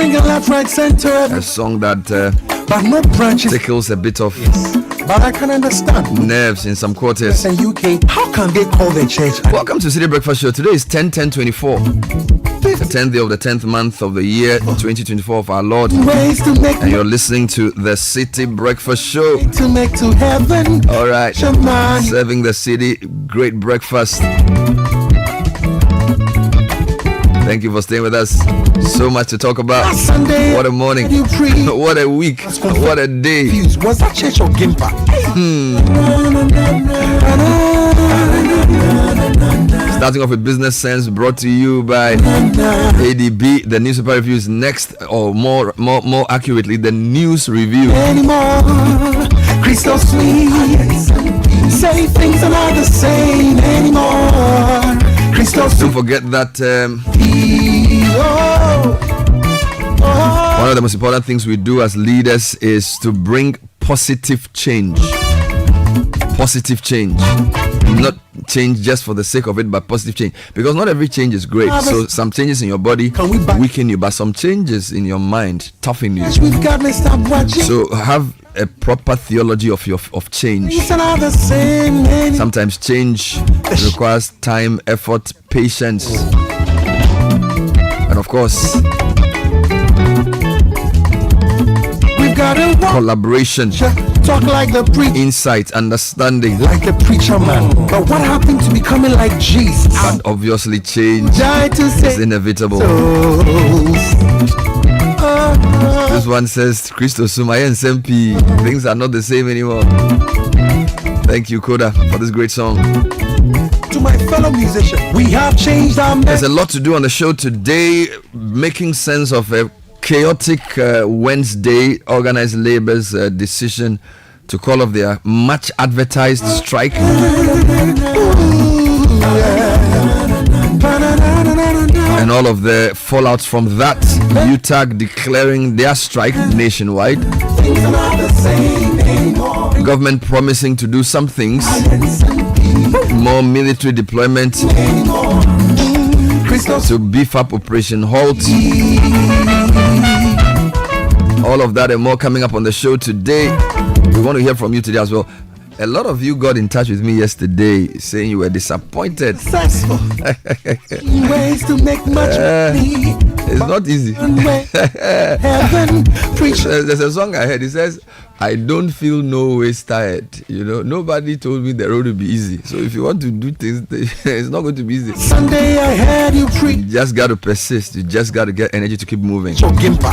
bring a left, right, center. A song that But no branches. tickles a bit of But I can understand. nerves in some quarters. In UK, how can they call the church? Welcome to Citi Breakfast Show. Today is 10/10/24. The 10th day of the 10th month of the year 2024 of our Lord. Ways to make And you're listening to the Citi Breakfast Show. to make to heaven. All right. Shaman. Serving the city great breakfast. Thank you for staying with us. So much to talk about. Last Sunday, What a morning. you preach. What a week. What a day. Was that church or Gimpa? Starting off with Business Sense, brought to you by ADB. The newspaper review is next, or more accurately, the news review. Anymore. Crystal sweet. Say things are not the same anymore. Crystal Don't sweet. forget that Oh. one of the most important things we do as leaders is to bring positive change. Positive change. Not change just for the sake of it, but positive change. Because not every change is great. So some changes in your body weaken you, but some changes in your mind toughen you. We've got to stop watching. So have a proper theology of change. Things are not the same anymore. Sometimes change requires time, effort, patience, and of course, We've got to walk. collaboration, Talk like the preacher. insight, understanding, Like the preacher man. But what happened to becoming like Jesus? and obviously change Die to is say inevitable. This one says, Christo Sumayen Sempi, things are not the same anymore. Thank you, Koda, for this great song. To my fellow musicians, we have changed our There's a lot to do on the show today, making sense of a chaotic Wednesday. Organized Labor's decision to call off their much advertised strike. And all of the fallouts from that. UTAG declaring their strike nationwide. Government promising to do some things. More military deployment to beef up Operation Halt. All of that and more coming up on the show today. We want to hear from you today as well. A lot of you got in touch with me yesterday saying you were disappointed. successful ways to make much money. It's not easy. Heaven, preach. There's a song I heard. It says, I don't feel no ways tired. You know, nobody told me the road will be easy. So if you want to do things, it's not going to be easy. Sunday I heard you preach. You just got to persist. You just got to get energy to keep moving. So Gimpa.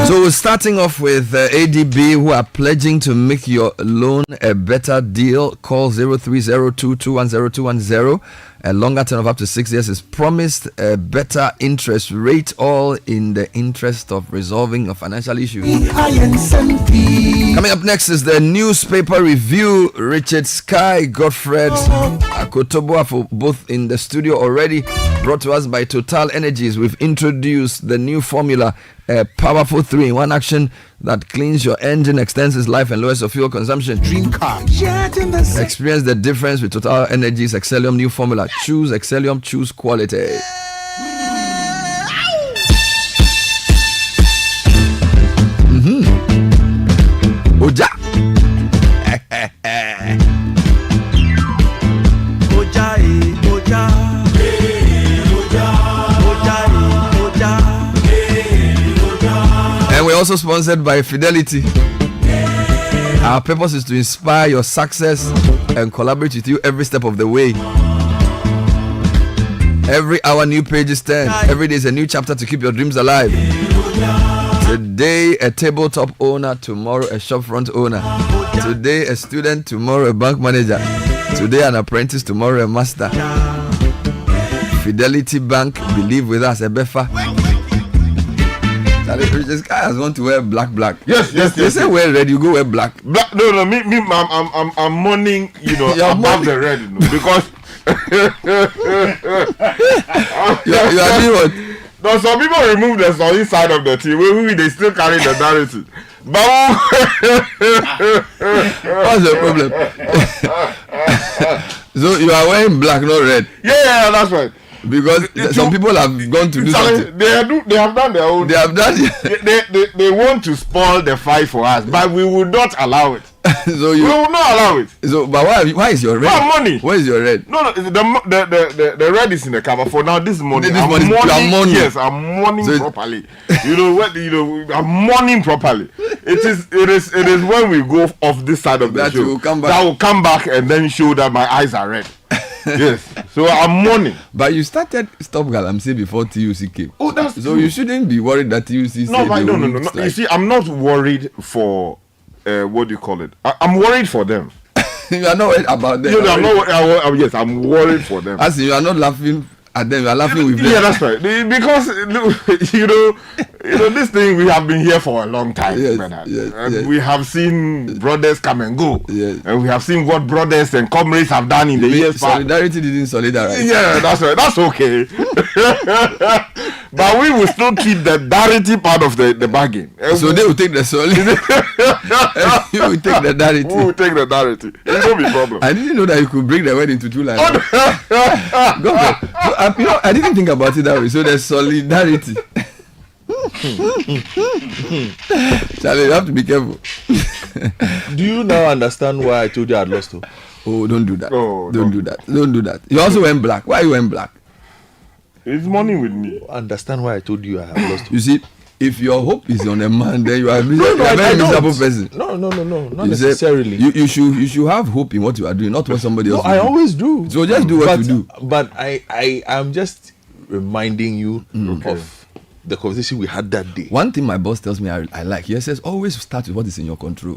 So we're starting off with ADB, who are pledging to make your loan a better deal. Call 0302210210. A longer term of up to 6 years is promised. A better interest rate, all in the interest of resolving your financial issues. Coming up next is the newspaper review. Richard Sky, Godfred Akotoboa, for both in the studio already. Brought to us by Total Energies. We've introduced the new formula, a powerful 3-in-1 action that cleans your engine, extends its life, and lowers your fuel consumption. Dream car. Experience the difference with Total Energies Excellium new formula. Choose Excellium, choose quality. Oja. And we're also sponsored by Fidelity. Our purpose is to inspire your success and collaborate with you every step of the way. Every hour, new pages turn. Every day is a new chapter to keep your dreams alive. Today, a tabletop owner. Tomorrow, a shopfront owner. Today, a student. Tomorrow, a bank manager. Today, an apprentice. Tomorrow, a master. Fidelity Bank. Believe with us, a befa. This guy has want to wear black. Yes. They say wear red, you go wear black. No, me, I'm mourning, above the red, because you are doing what? No, some people remove the solid side of the team. We they still carry the narrative. What's the problem? So you are wearing black, not red. Yeah, that's right. Because some people have gone to do something. They have done their own. They have done. They want to spoil the fight for us, but we will not allow it. So We will not allow it. So, but why is your red? Money. Where is your red? No, the red is in the cover for now. This morning, I'm mourning. Yes, I'm mourning properly. You know what? I'm mourning properly. It is when we go off this side of the show that will come back and then show that my eyes are red. Yes, so I'm mourning. But you started Stop Galamsey before TUC came. Oh, that's so true. You shouldn't be worried that TUC. No. You see, I'm not worried for what do you call it? I'm worried for them. You are not worried about them. Yes, I'm worried for them. As you are not laughing at them, you are laughing with them. Yeah, that's right. Because you know, this thing, we have been here for a long time. Yes, yes. We have seen brothers come and go. Yes. And we have seen what brothers and comrades have done in the years past. Solidarity didn't solidarize. Yeah, that's right. That's okay. But we will still keep the darity part of the bargain. So they will take the solidarity. You will take the darity. We will take the darity. It won't be a problem. I didn't know that you could break the word into two lines. I didn't think about it that way. So there's solidarity. Charlie, you have to be careful. Do you now understand why I told you I had lost hope? Oh, don't do that. Oh, don't do that. Don't do that. You also went black. Why you went black? It's money with me. Understand why I told you I have lost hope? You see, if your hope is on a man, then you are a very miserable person. No, not necessarily. You should have hope in what you are doing, not what somebody else. No, I always do. So just do what you do. But I am just reminding you of the conversation we had that day. One thing my boss tells me I like. He says always start with what is in your control.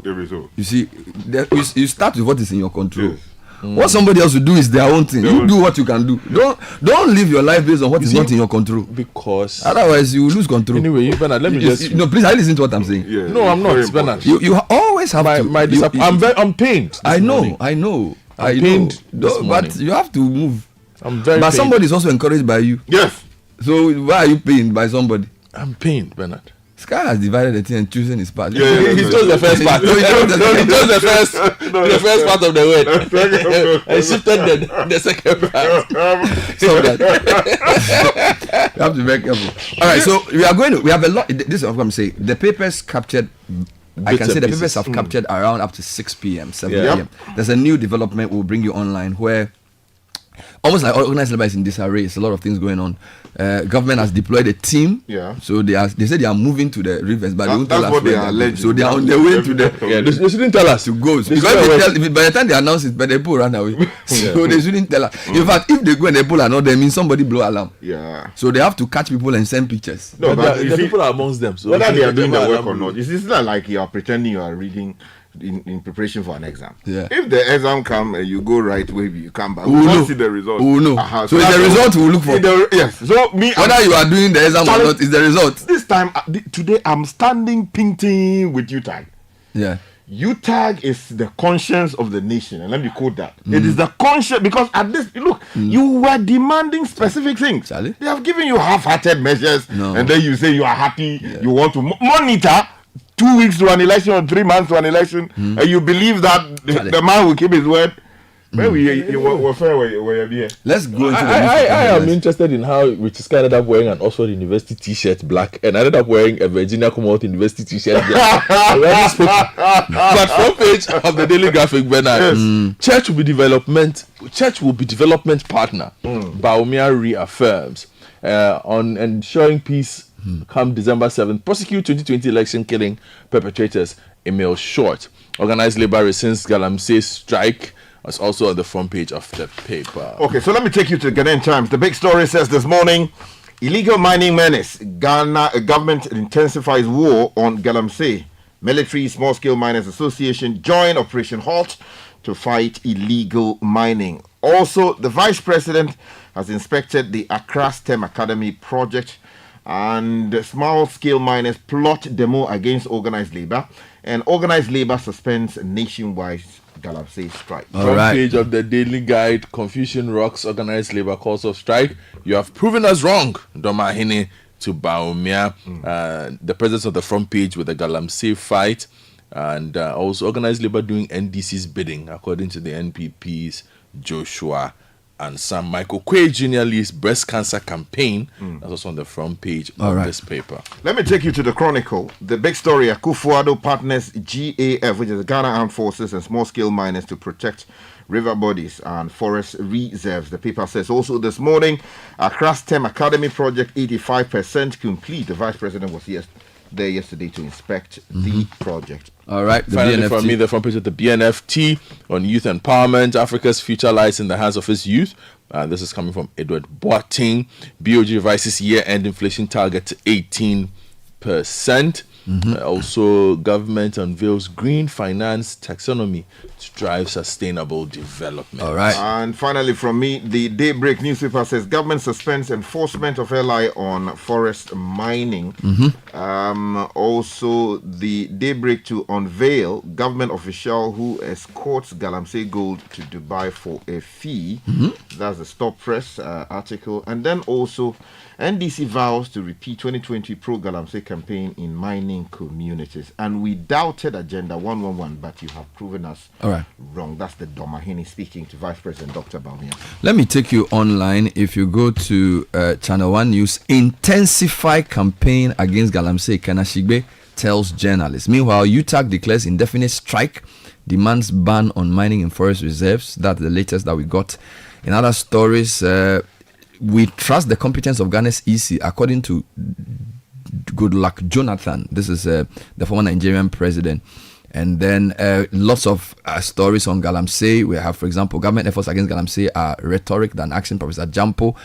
You see, you start with what is in your control. Yes. What somebody else will do is their own thing. You do what you can do. Don't live your life based on what is not in your control. Because otherwise you will lose control. Anyway, Bernard, let me just. No, please, I listen to what I'm saying. Yeah, no, I'm not, Bernard. You always have to. I'm pained. I know. I'm pained. But you have to move. I'm very. But pained. somebody is also encouraged by you. Yes. So why are you pained by somebody? I'm pained, Bernard. Sky has divided the thing and chosen his part. He chose the first part. He chose the first part of the word. And shifted the second part. So that you have to be very careful. All right, so we have a lot. This is what I'm going to say. The papers captured. I can say the papers have captured around up to 6 p.m., 7 p.m. There's a new development we'll bring you online where almost like organized labor is in disarray. It's a lot of things going on. Government has deployed a team. Yeah. So they said they are moving to the rivers, but they won't tell us what where they are alleged. So they are on their way to the. Yeah, they shouldn't tell us to go. Because by the time they announce it, but the people run away. So they shouldn't tell us. In fact, if they go and the people are not there, means somebody blow alarm. Yeah. So they have to catch people and send pictures. No, but the people are amongst them. So whether they are doing their work or not, it's not like you are pretending you are reading in preparation for an exam. Yeah. If the exam come and you go right way, you come back. We will see the result. We will know. So it's the result we will look for. Yes. So whether you are doing the exam or not, is the result. This time, today, I'm standing painting with UTAG. Yeah. UTAG is the conscience of the nation, and let me quote that. It is the conscience, because at this, look, you were demanding specific things. Charlie? They have given you half-hearted measures, and then you say you are happy, you want to monitor 2 weeks to an election or 3 months to an election, and you believe that the man will keep his word. Let's go into I am interested in how Richard ended up wearing an Oxford University t-shirt black and I ended up wearing a Virginia Commonwealth University t-shirt black. But front page of the Daily Graphic, Bernard, Church will be development partner. Baumia reaffirms on ensuring peace come December 7th. Prosecute 2020 election killing perpetrators. Emil Short. Organized labor resents Galamsey strike. Was also on the front page of the paper. Okay, so let me take you to the Ghanaian Times. The big story says this morning, illegal mining menace. Ghana government intensifies war on Galamsey. Military Small-Scale Miners Association join Operation Halt to fight illegal mining. Also, the Vice President has inspected the Accra STEM Academy project, and the small-scale miners plot demo against organized labor, and organized labor suspends nationwide Galamsey strike. Front page of the Daily Guide, confusion rocks organized labor calls of strike. You have proven us wrong, Domahine to Baumia. The presence of the front page with the galamsey fight, and also organized labor doing NDC's bidding, according to the NPP's Joshua and Sam. Michael Quay Jr. leads breast cancer campaign. That's also on the front page of this paper. Let me take you to the Chronicle. The big story: Akufo-Addo partners GAF, which is the Ghana Armed Forces, and small-scale miners to protect river bodies and forest reserves. The paper says also this morning, Accra's STEM Academy project 85% complete. The Vice President was there yesterday to inspect the project. All right. Finally, BNFT. from me, the front page of the BNFT on youth empowerment. Africa's future lies in the hands of its youth. This is coming from Edward Boateng. BOG revises year-end inflation target to 18%. Also, government unveils green finance taxonomy to drive sustainable development. All right. And finally, from me, the Daybreak newspaper says government suspends enforcement of LI on forest mining. Also, the Daybreak to unveil government official who escorts galamsey gold to Dubai for a fee. That's the Stop Press article. And then also, NDC vows to repeat 2020 pro-galamsey campaign in mining communities. And we doubted Agenda 111, but you have proven us wrong. That's the Domahini speaking to Vice President Dr. Baumia. Let me take you online. If you go to Channel 1 News, intensify campaign against galamsey, Kanashigbe tells journalists. Meanwhile, UTAG declares indefinite strike, demands ban on mining in forest reserves. That's the latest that we got. In other stories, we trust the competence of Ghana's EC, according to Goodluck Jonathan. This is the former Nigerian president. And then lots of stories on galamsey. We have, for example, government efforts against galamsey are rhetoric than action, Professor Jampo.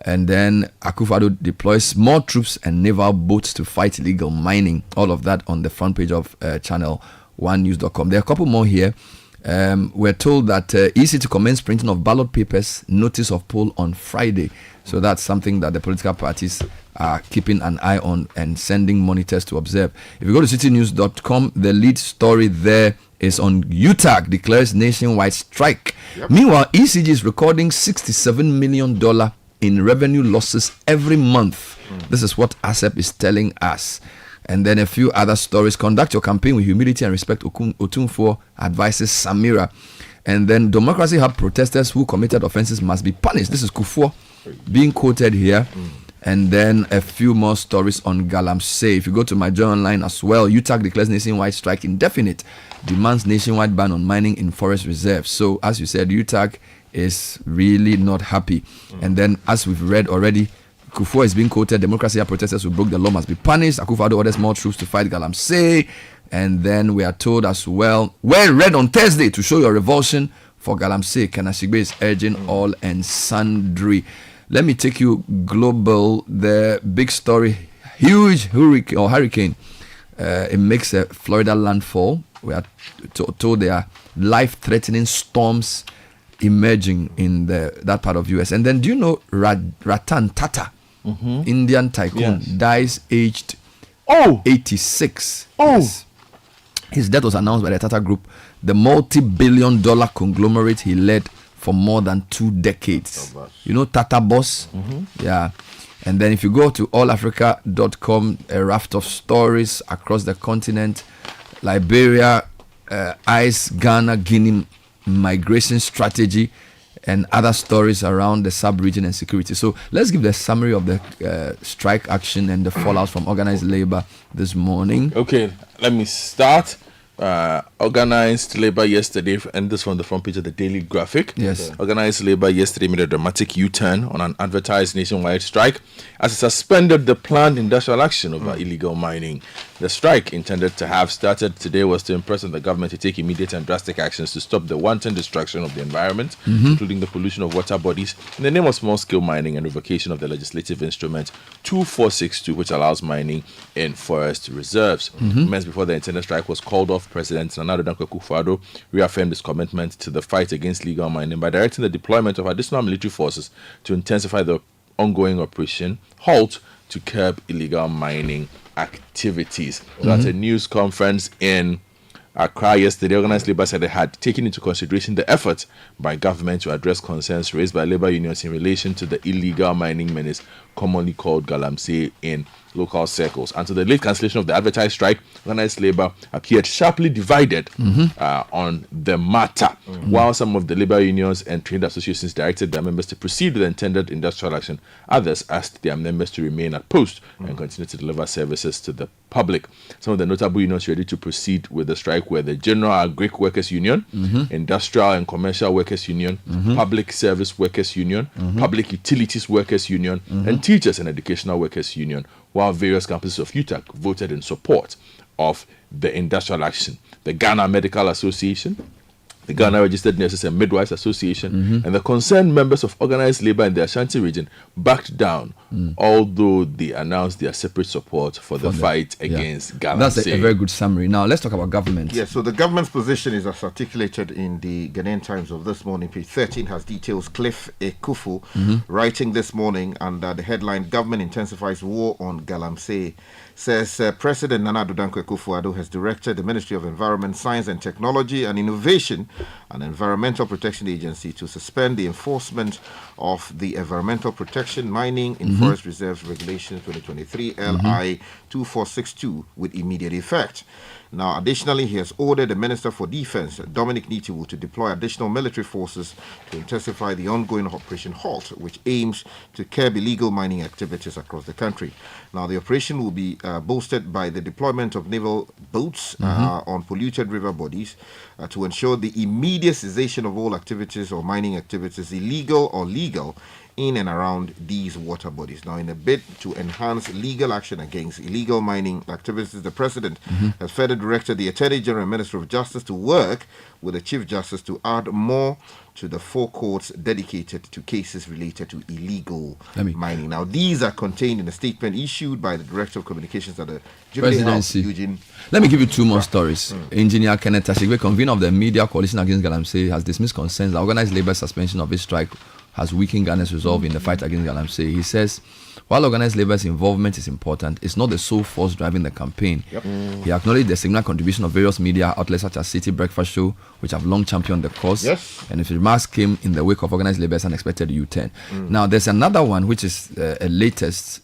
And then Akufo-Addo deploys more troops and naval boats to fight illegal mining. All of that on the front page of channel1news.com. There are a couple more here. We're told that EC to commence printing of ballot papers, notice of poll on Friday. So that's something that the political parties are keeping an eye on and sending monitors to observe. If you go to citinews.com, the lead story there is on UTAG declares nationwide strike. Meanwhile, ECG is recording $67 million in revenue losses every month. This is what ASEP is telling us. And then a few other stories. Conduct your campaign with humility and respect, Otumfuo advises Samira. And then Democracy Hub protesters who committed offenses must be punished. This is Kufuor being quoted here. And then a few more stories on galamsey. If you go to my journal online as well, UTAG declares nationwide strike indefinite, demands nationwide ban on mining in forest reserves. So as you said, UTAG is really not happy. And then as we've read already, Kufuor is being quoted, Democracy Hub protesters who broke the law must be punished. Akufo-Addo orders more troops to fight galamsey. And then we are told as well, wear red on Thursday to show your revulsion for galamsey. Kanashigbe is urging all and sundry. Let me take you global. The big story, huge hurricane. It makes a Florida landfall. We are told there are life-threatening storms emerging in that part of US. And then do you know Ratan Tata, Indian tycoon, dies aged 86. Yes. His death was announced by the Tata Group, the multi-billion-dollar conglomerate he led for more than 2 decades. You know Tata Boss? Yeah. And then if you go to allafrica.com, a raft of stories across the continent, Liberia, ICE, Ghana, Guinea migration strategy, and other stories around the sub-region and security. So let's give the summary of the strike action and the fallout from organized labor this morning. Okay, let me start. Organized labor yesterday, and this from the front page of the Daily Graphic. Yes. Organized labor yesterday made a dramatic U-turn on an advertised nationwide strike as it suspended the planned industrial action over illegal mining. The strike, intended to have started today, was to impress on the government to take immediate and drastic actions to stop the wanton destruction of the environment, including the pollution of water bodies, in the name of small-scale mining and revocation of the legislative instrument 2462, which allows mining in forest reserves. Months before the intended strike was called off, President Nana Addo Dankwa Akufo-Addo reaffirmed his commitment to the fight against legal mining by directing the deployment of additional military forces to intensify the ongoing operation halt to curb illegal mining activities. So that's a news conference in Accra yesterday, organized labor said they had taken into consideration the efforts by government to address concerns raised by labor unions in relation to the illegal mining menace, commonly called galamsey in local circles. And so the late cancellation of the advertised strike, organized labor appeared sharply divided on the matter, while some of the labor unions and trade associations directed their members to proceed with the intended industrial action. Others asked their members to remain at post and continue to deliver services to the public. Some of the notable unions ready to proceed with the strike were the General Agric Workers Union, Industrial and Commercial Workers Union, Public Service Workers Union, Public Utilities Workers Union, and Teachers and Educational Workers Union, while various campuses of UTAG voted in support of the industrial action. The Ghana Medical Association, the Ghana Registered Nurses and Midwives Association, and the concerned members of organized labor in the Ashanti region backed down, although they announced their separate support for the fight against galamsey. That's a very good summary. Now, let's talk about government. Yes, so the government's position is as articulated in the Ghanaian Times of this morning. Page 13 has details. Cliff Ekufu writing this morning under the headline, Government Intensifies War on Galamsey, says President Nana Addo Dankwa Akufo-Addo has directed the Ministry of Environment, Science and Technology and Innovation and Environmental Protection Agency to suspend the enforcement of the Environmental Protection, Mining in Forest Reserves Regulations 2023 LI 2462 with immediate effect. Now, additionally, he has ordered the Minister for Defense, Dominic Nitiwu, to deploy additional military forces to intensify the ongoing Operation Halt, which aims to curb illegal mining activities across the country. Now, the operation will be bolstered by the deployment of naval boats on polluted river bodies to ensure the immediate cessation of all activities or mining activities, illegal or legal, in and around these water bodies. Now, in a bid to enhance legal action against illegal mining activities, the President has further directed the Attorney General and Minister of Justice to work with the Chief Justice to add more to the 4 courts dedicated to cases related to illegal mining. Now, these are contained in a statement issued by the Director of Communications at the Jubilee House, Eugene. Let me give you 2 more stories. Engineer Kenneth Tashigwe, convener of the Media Coalition Against Galamsey, has dismissed concerns that organized labor suspension of his strike has weakened Ghana's resolve in the fight against galamsey. He says, while organized labor's involvement is important, it's not the sole force driving the campaign. He acknowledged the signal contribution of various media outlets such as Citi Breakfast Show, which have long championed the cause. And his remarks came in the wake of organized labor's unexpected U-turn. Now, there's another one, which is a latest.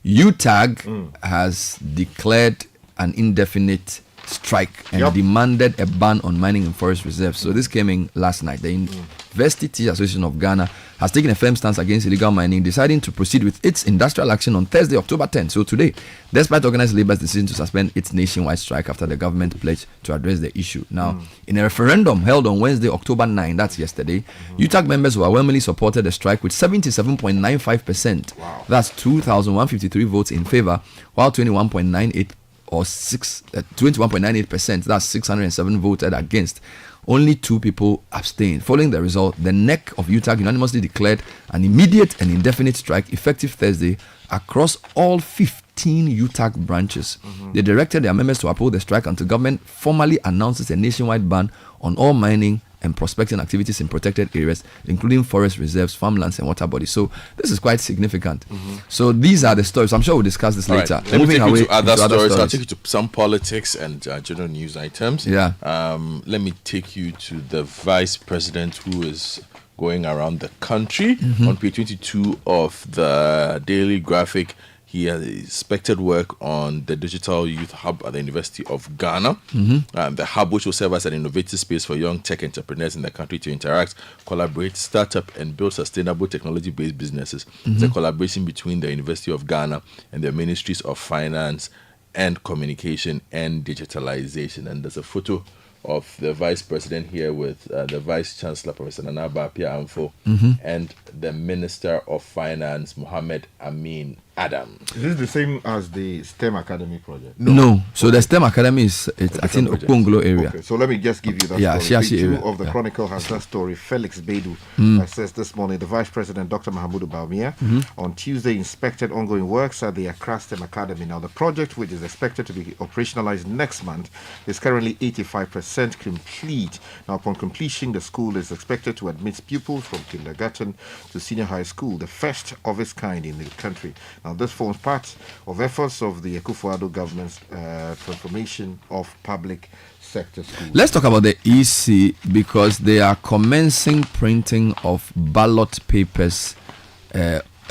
UTAG has declared an indefinite strike and demanded a ban on mining in forest reserves. So this came in last night. The University Association of Ghana has taken a firm stance against illegal mining, deciding to proceed with its industrial action on Thursday, October 10th, so today, despite organized labor's decision to suspend its nationwide strike after the government pledged to address the issue. Now, in a referendum held on Wednesday, October 9, that's yesterday, UTAG members overwhelmingly supported the strike with 77.95%. That's 2,153 votes in favor, while 21.98% or 21.98%, that's 607 voted against. Only 2 people abstained. Following the result, the NEC of UTAG unanimously declared an immediate and indefinite strike effective Thursday across all 15 UTAG branches. They directed their members to uphold the strike until government formally announces a nationwide ban on all mining and prospecting activities in protected areas, including forest reserves, farmlands, and water bodies. So this is quite significant. So these are the stories. I'm sure we'll discuss this later. Right. Let me take you to other stories. I'll take you to some politics and general news items. Let me take you to the vice president who is going around the country. On page 22 of the Daily Graphic, he has inspected work on the Digital Youth Hub at the University of Ghana. The hub, which will serve as an innovative space for young tech entrepreneurs in the country to interact, collaborate, start up, and build sustainable technology-based businesses. It's a collaboration between the University of Ghana and the Ministries of Finance and Communication and Digitalization. And there's a photo of the vice president here with the vice chancellor, Professor Nana Bapia Amfo, and the Minister of Finance, Mohammed Amin Adam. Is this the same as the STEM Academy project? No. So the STEM Academy is in Okonglo area. Okay, so let me just give you that story. Page 2 of the Chronicle has that story. Felix Bedu says this morning, the Vice President, Dr. Mahamudu Bawumia, on Tuesday inspected ongoing works at the Accra STEM Academy. Now, the project, which is expected to be operationalized next month, is currently 85% 90% complete. Now, upon completion, the school is expected to admit pupils from kindergarten to senior high school, the first of its kind in the country. Now, this forms part of efforts of the Akufo-Addo government's transformation of public sector schools. Let's talk about the EC because they are commencing printing of ballot papers,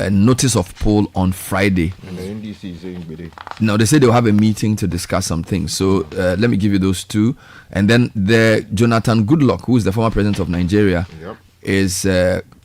a notice of poll on Friday. And the NDC is saying, now they say they'll have a meeting to discuss some things. So let me give you those two. And then the Jonathan Goodluck, who is the former president of Nigeria, is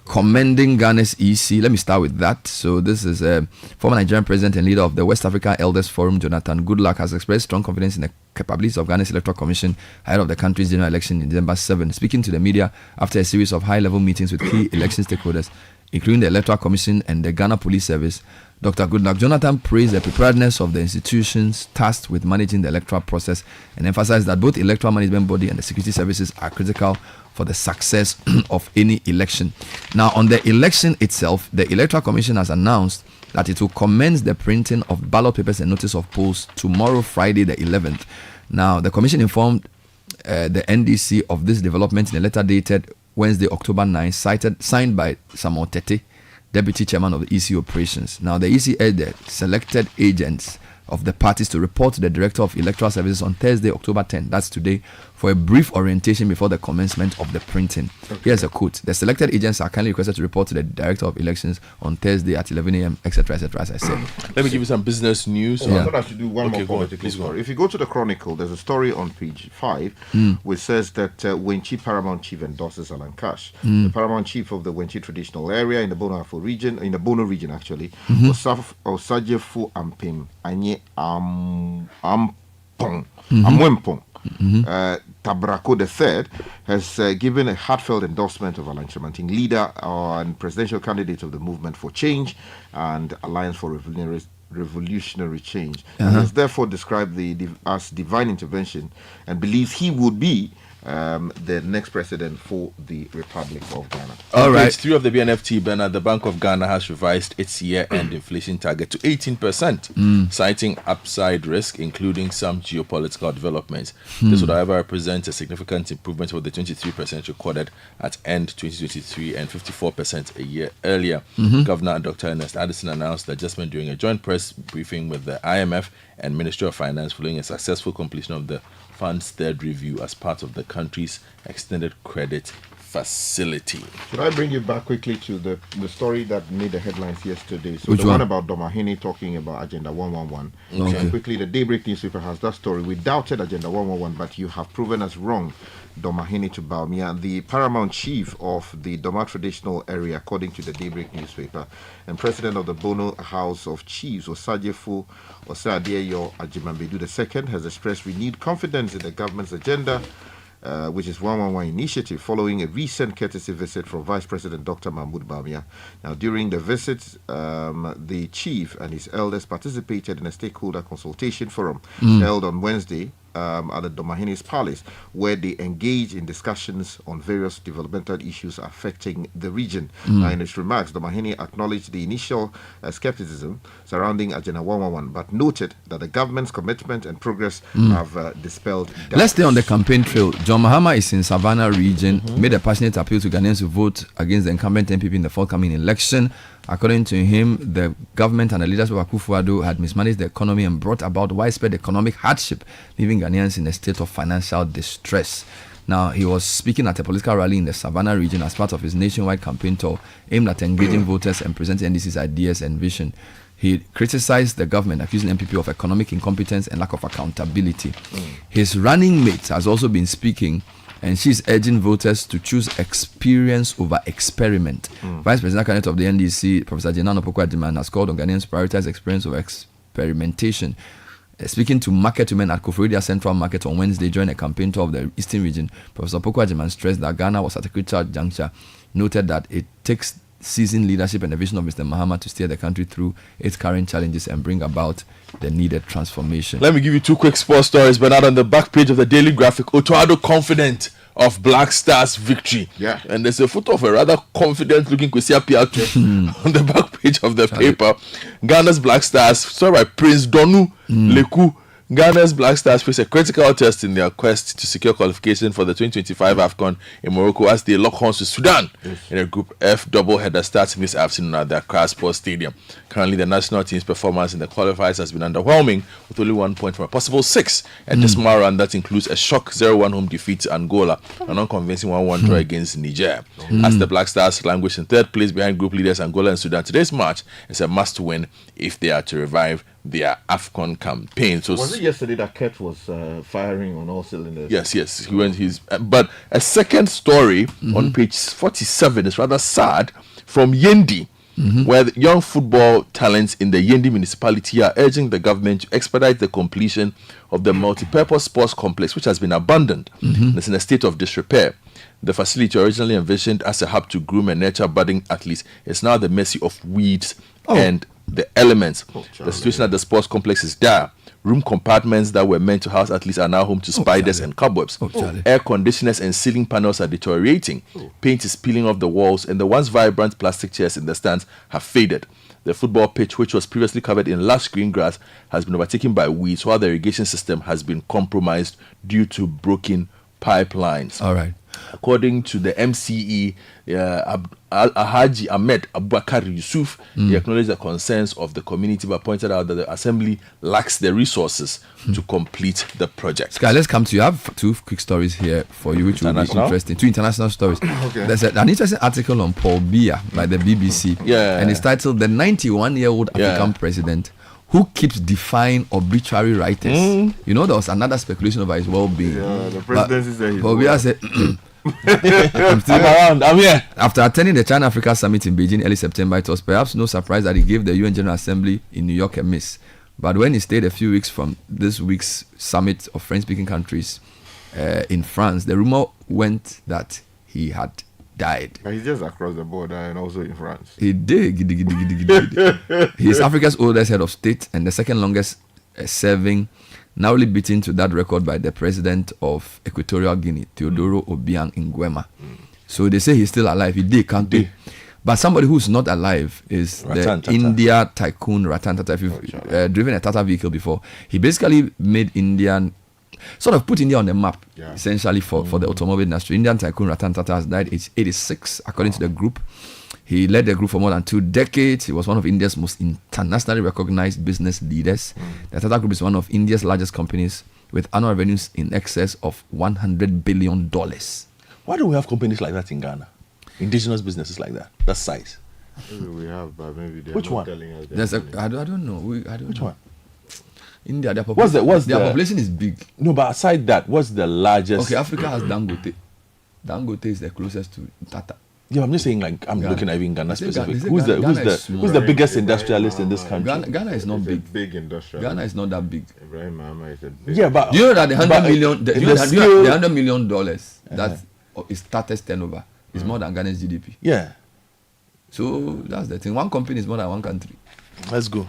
commending Ghana's EC. Let me start with that. So this is a former Nigerian president and leader of the West Africa Elders Forum. Jonathan Goodluck has expressed strong confidence in the capabilities of Ghana's Electoral Commission ahead of the country's general election in December 7. Speaking to the media after a series of high-level meetings with key election stakeholders, including the Electoral Commission and the Ghana Police Service, Dr. Goodluck Jonathan praised the preparedness of the institutions tasked with managing the electoral process and emphasized that both electoral management body and the security services are critical for the success of any election. Now, on the election itself, the Electoral Commission has announced that it will commence the printing of ballot papers and notice of polls tomorrow, Friday the 11th. Now, the Commission informed the NDC of this development in a letter dated Wednesday, October 9, signed by Samuel Tete, Deputy Chairman of the EC Operations. Now, the EC urged the selected agents of the parties to report to the Director of Electoral Services on Thursday, October 10, that's today, for a brief orientation before the commencement of the printing. Okay. Here's a quote. The selected agents are kindly requested to report to the Director of Elections on Thursday at 11 a.m., etc., as I said. Let me give you some business news. I thought I should do one more political story. If you go to the Chronicle, there's a story on page 5 which says that Wenchi Paramount Chief endorses Alan Cash. The Paramount Chief of the Wenchi traditional area in the Bono region, actually, Osajefu Ampim Anye Amwempong. Tabrako III has given a heartfelt endorsement of Alan Chamanting, leader and presidential candidate of the Movement for Change and Alliance for Revolutionary Change. He has therefore described as divine intervention and believes he would be the next president for the Republic of Ghana. All right. Page 3 of the BNFT banner, the Bank of Ghana has revised its year-end inflation target to 18%, citing upside risk, including some geopolitical developments. This would, however, represent a significant improvement over the 23% recorded at end 2023 and 54% a year earlier. Governor Dr. Ernest Addison announced the adjustment during a joint press briefing with the IMF and Ministry of Finance following a successful completion of the fund's third review as part of the country's extended credit facility. Should I bring you back quickly to the story that made the headlines yesterday? So Which the one about Domahini talking about Agenda 111. Okay. And quickly, the Daybreak newspaper has that story. We doubted Agenda 111, but you have proven us wrong. Domahini to Baumia, the paramount chief of the Doma traditional area, according to the Daybreak newspaper, and president of the Bono House of Chiefs, Osajefu Osadeyo Ajimambedu II, has expressed renewed confidence in the government's agenda, which is 111 initiative, following a recent courtesy visit from Vice President Dr. Mahmoud Bawumia. Now, during the visit, the chief and his elders participated in a stakeholder consultation forum held on Wednesday at the Domahini's Palace, where they engaged in discussions on various developmental issues affecting the region. Now, in its remarks, Domahini acknowledged the initial skepticism surrounding Agenda 111, but noted that the government's commitment and progress have dispelled doubts. Let's stay on the campaign trail. John Mahama is in Savannah region, made a passionate appeal to Ghanaians to vote against the incumbent MPP in the forthcoming election. According to him, the government and the leadership of Akufo-Addo had mismanaged the economy and brought about widespread economic hardship, leaving Ghanaians in a state of financial distress. Now, he was speaking at a political rally in the Savannah region as part of his nationwide campaign tour aimed at engaging voters and presenting NDC's ideas and vision. He criticized the government, accusing MPP of economic incompetence and lack of accountability. His running mate has also been speaking, and she's urging voters to choose experience over experiment. Vice President candidate of the NDC, Professor Jenan Opoku-Agyemang, has called on Ghanaians to prioritize experience over experimentation. Speaking to market women at Koforidua Central Market on Wednesday during a campaign tour of the Eastern region, Professor Opoku-Agyemang stressed that Ghana was at a critical juncture, noted that it takes seasoned leadership and the vision of Mr. Mahama to steer the country through its current challenges and bring about the needed transformation. Let me give you two quick sports stories, but not on the back page of the Daily Graphic. Otoado confident of Black Stars victory. Yeah. And there's a photo of a rather confident looking Kwesi Appiah on the back page of the paper. Ghana's Black Stars, sorry, by Prince Donu Leku, Ghana's Black Stars face a critical test in their quest to secure qualification for the 2025 AFCON in Morocco as they lock horns with Sudan in a Group F double-header starting this afternoon at the Accra Sports Stadium. Currently, the national team's performance in the qualifiers has been underwhelming, with only 1 point from a possible 6 at this round. That includes a shock 0-1 home defeat to Angola, an unconvincing 1-1 draw against Niger. As the Black Stars languish in third place behind group leaders Angola and Sudan, today's match is a must-win if they are to revive their AFCON campaign. So was it yesterday that Kurt was firing on all cylinders? Yes. He went his. But a second story on page 47 is rather sad from Yendi, where the young football talents in the Yendi municipality are urging the government to expedite the completion of the multi-purpose sports complex, which has been abandoned and is in a state of disrepair. The facility, originally envisioned as a hub to groom and nurture budding athletes, is now the mercy of weeds and the elements. The situation at the sports complex is dire. Room compartments that were meant to house athletes are now home to spiders and cobwebs. Air conditioners and ceiling panels are deteriorating. Paint is peeling off the walls, and the once vibrant plastic chairs in the stands have faded. The football pitch, which was previously covered in lush green grass, has been overtaken by weeds, while the irrigation system has been compromised due to broken pipelines. All right. According to the MCE, Alhaji Ahmed Abubakar Yusuf, he acknowledged the concerns of the community but pointed out that the assembly lacks the resources to complete the project. Sky, let's come to you. I have two quick stories here for you, which will be interesting. Two international stories. There's an interesting article on Paul Biya by the BBC, and it's titled "The 91-Year-Old African President Who Keeps Defying Obituary Writers." You know, there was another speculation about his well-being. Yeah, the presidency said Paul Biya said, I'm still around. I'm here. After attending the China-Africa Summit in Beijing early September, it was perhaps no surprise that he gave the UN General Assembly in New York a miss. But when he stayed a few weeks from this week's summit of French-speaking countries in France, the rumor went that he had died. He's just across the border and also in France. He did. He's Africa's oldest head of state and the second longest serving, narrowly beaten to that record by the president of Equatorial Guinea, Teodoro Obiang Nguema. So they say he's still alive. He did, can't he? But somebody who's not alive is the India tycoon Ratan Tata. If you've driven a Tata vehicle before, he basically made sort of put India on the map, essentially for the automobile industry. Indian tycoon Ratan Tata has died aged 86, according to the group. He led the group for more than 2 decades. He was one of India's most internationally recognized business leaders. The Tata Group is one of India's largest companies with annual revenues in excess of $100 billion. Why do we have companies like that in Ghana? Indigenous businesses like that size. Maybe we have, but maybe they're Which not one? telling us. I don't know. Which one? India, their What's the population is big. No, but aside that, what's the largest? Okay, Africa has Dangote. Dangote is the closest to Tata. Yeah, I'm just saying, like, I'm looking at even Ghana specific. Who's the biggest industrialist in this country? Ghana is not big. Big industrial. Ghana is not that big. Ibrahim Mahama is a big. Yeah, but do you know that the $100 million that is Tata's turnover is more than Ghana's GDP? Yeah. So that's the thing. One company is more than one country. Let's go.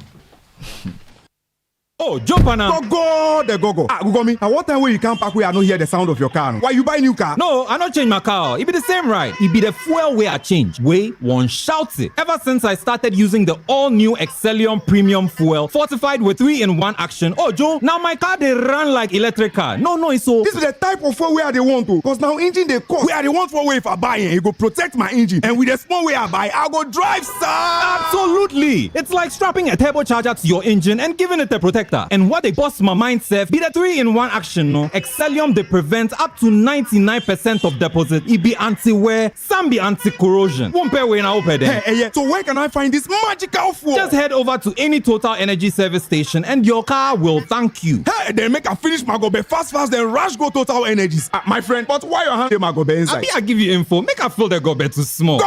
Oh, jump on now. Go. Google me. At what time when you come back, we are not hear the sound of your car? Why you buy new car? No, I not change my car. It be the same, right? It be the fuel way I change. Way one shouts it. Ever since I started using the all-new Excellium Premium Fuel, fortified with 3-in-1 action. Oh, Joe, now my car they run like electric car. No, it's so. This is the type of fuel where they want to. Cause now engine they cost. Where they want for way if I buy it, go protect my engine. And with the small way I buy, I go drive, sir. Absolutely. It's like strapping a turbocharger to your engine and giving it a protector. And what they bust my mind self be the 3-in-1 action, no? Excellium they prevent up to 99% of deposit. It be anti-wear, some be anti-corrosion. Won't pay when I open there. Hey, so where can I find this magical fuel? Just head over to any Total Energy service station and your car will thank you. Hey, then make a finish my gobe fast, then rush go Total Energies. My friend, but why you hand my gobe inside? I give you info. Make a fill the gobe too small. Go.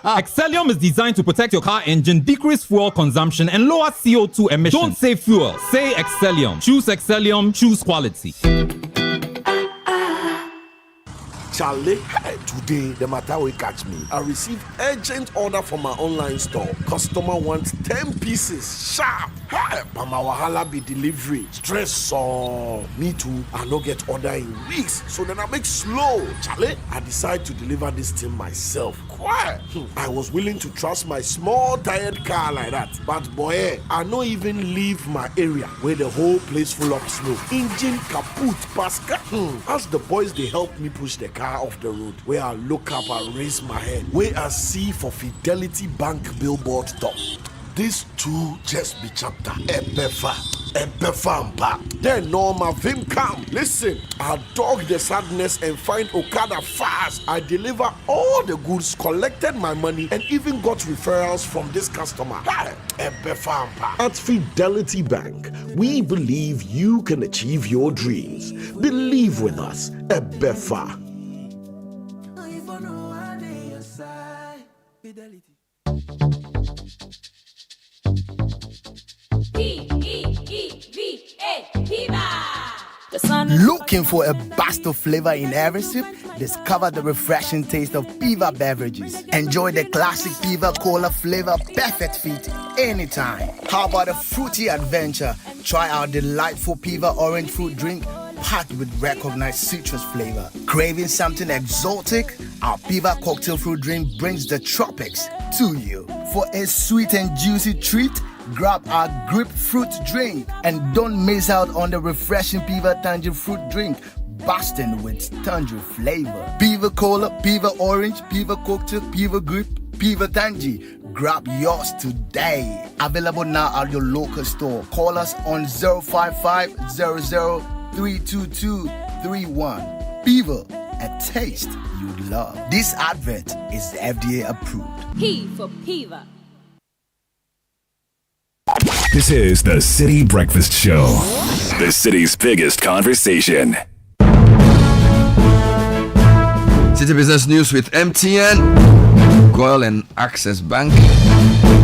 Excellium is designed to protect your car engine, decrease fuel consumption, and lower CO2 emissions. Don't say fuel, say Excellium. Choose Excellium, choose quality. Charlie, today the matter will catch me. I received urgent order from my online store. Customer wants 10 pieces sharp. But my wahala be delivery. Stress so me too. I no get order in weeks. So then I make slow. Charlie, I decide to deliver this thing myself. Why? I was willing to trust my small tired car like that. But boy, I no even leave my area where the whole place full of snow. Engine kaput, Pascal. As the boys, they helped me push the car off the road. Where I look up and raise my head. Where I see for Fidelity Bank billboard top. This too just be chapter. Ebefa. Then Norma Vim come. Listen, I dog the sadness and find Okada fast. I deliver all the goods, collected my money, and even got referrals from this customer. Ebefa. At Fidelity Bank, we believe you can achieve your dreams. Believe with us. Ebefa. Looking for a burst of flavor in every sip? Discover the refreshing taste of Piva beverages. Enjoy the classic Piva Cola flavor, perfect fit anytime. How about a fruity adventure? Try our delightful Piva orange fruit drink packed with recognized citrus flavor. Craving something exotic? Our Piva cocktail fruit drink brings the tropics to you. For a sweet and juicy treat, grab our grapefruit drink and don't miss out on the refreshing Piva Tangerine fruit drink, bursting with tangerine flavor. Piva Cola, Piva Orange, Piva Cocktail, Piva Grape, Piva Tangerine. Grab yours today. Available now at your local store. Call us on 055-00-322-31. Piva, a taste you'd love. This advert is FDA approved. P for Piva. This is the Citi Breakfast Show, the city's biggest conversation. City Business News with MTN, Goyle and Access Bank.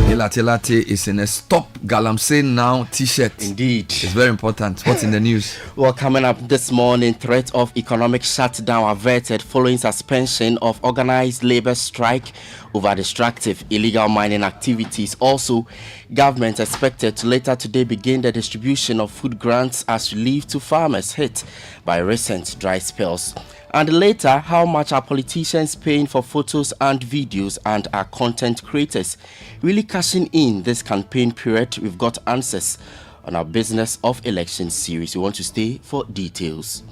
Ilati is in a Stop Galamsey Now t-shirt. Indeed. It's very important. What's in the news? Well, coming up this morning, threat of economic shutdown averted following suspension of organized labor strike over destructive illegal mining activities. Also, government expected to later today begin the distribution of food grants as relief to farmers hit by recent dry spells. And later, how much are politicians paying for photos and videos, and are content creators really cashing in this campaign period? We've got answers on our Business of Election series. We want to stay for details.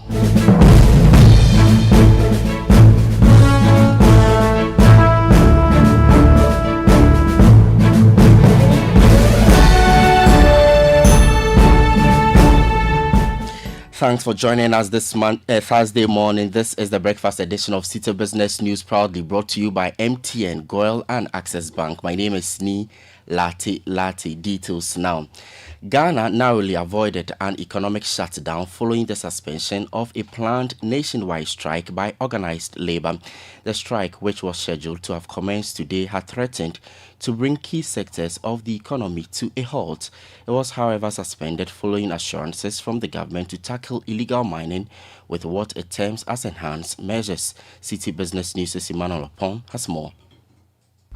Thanks for joining us this Thursday morning. This is the breakfast edition of Citi Business News, proudly brought to you by MTN, Goyle and Access Bank. My name is Ni Lati. Details now. Ghana narrowly avoided an economic shutdown following the suspension of a planned nationwide strike by organized labor. The strike, which was scheduled to have commenced today, had threatened to bring key sectors of the economy to a halt. It was, however, suspended following assurances from the government to tackle illegal mining with what it terms as enhanced measures. Citi Business News' Emmanuel Opon has more.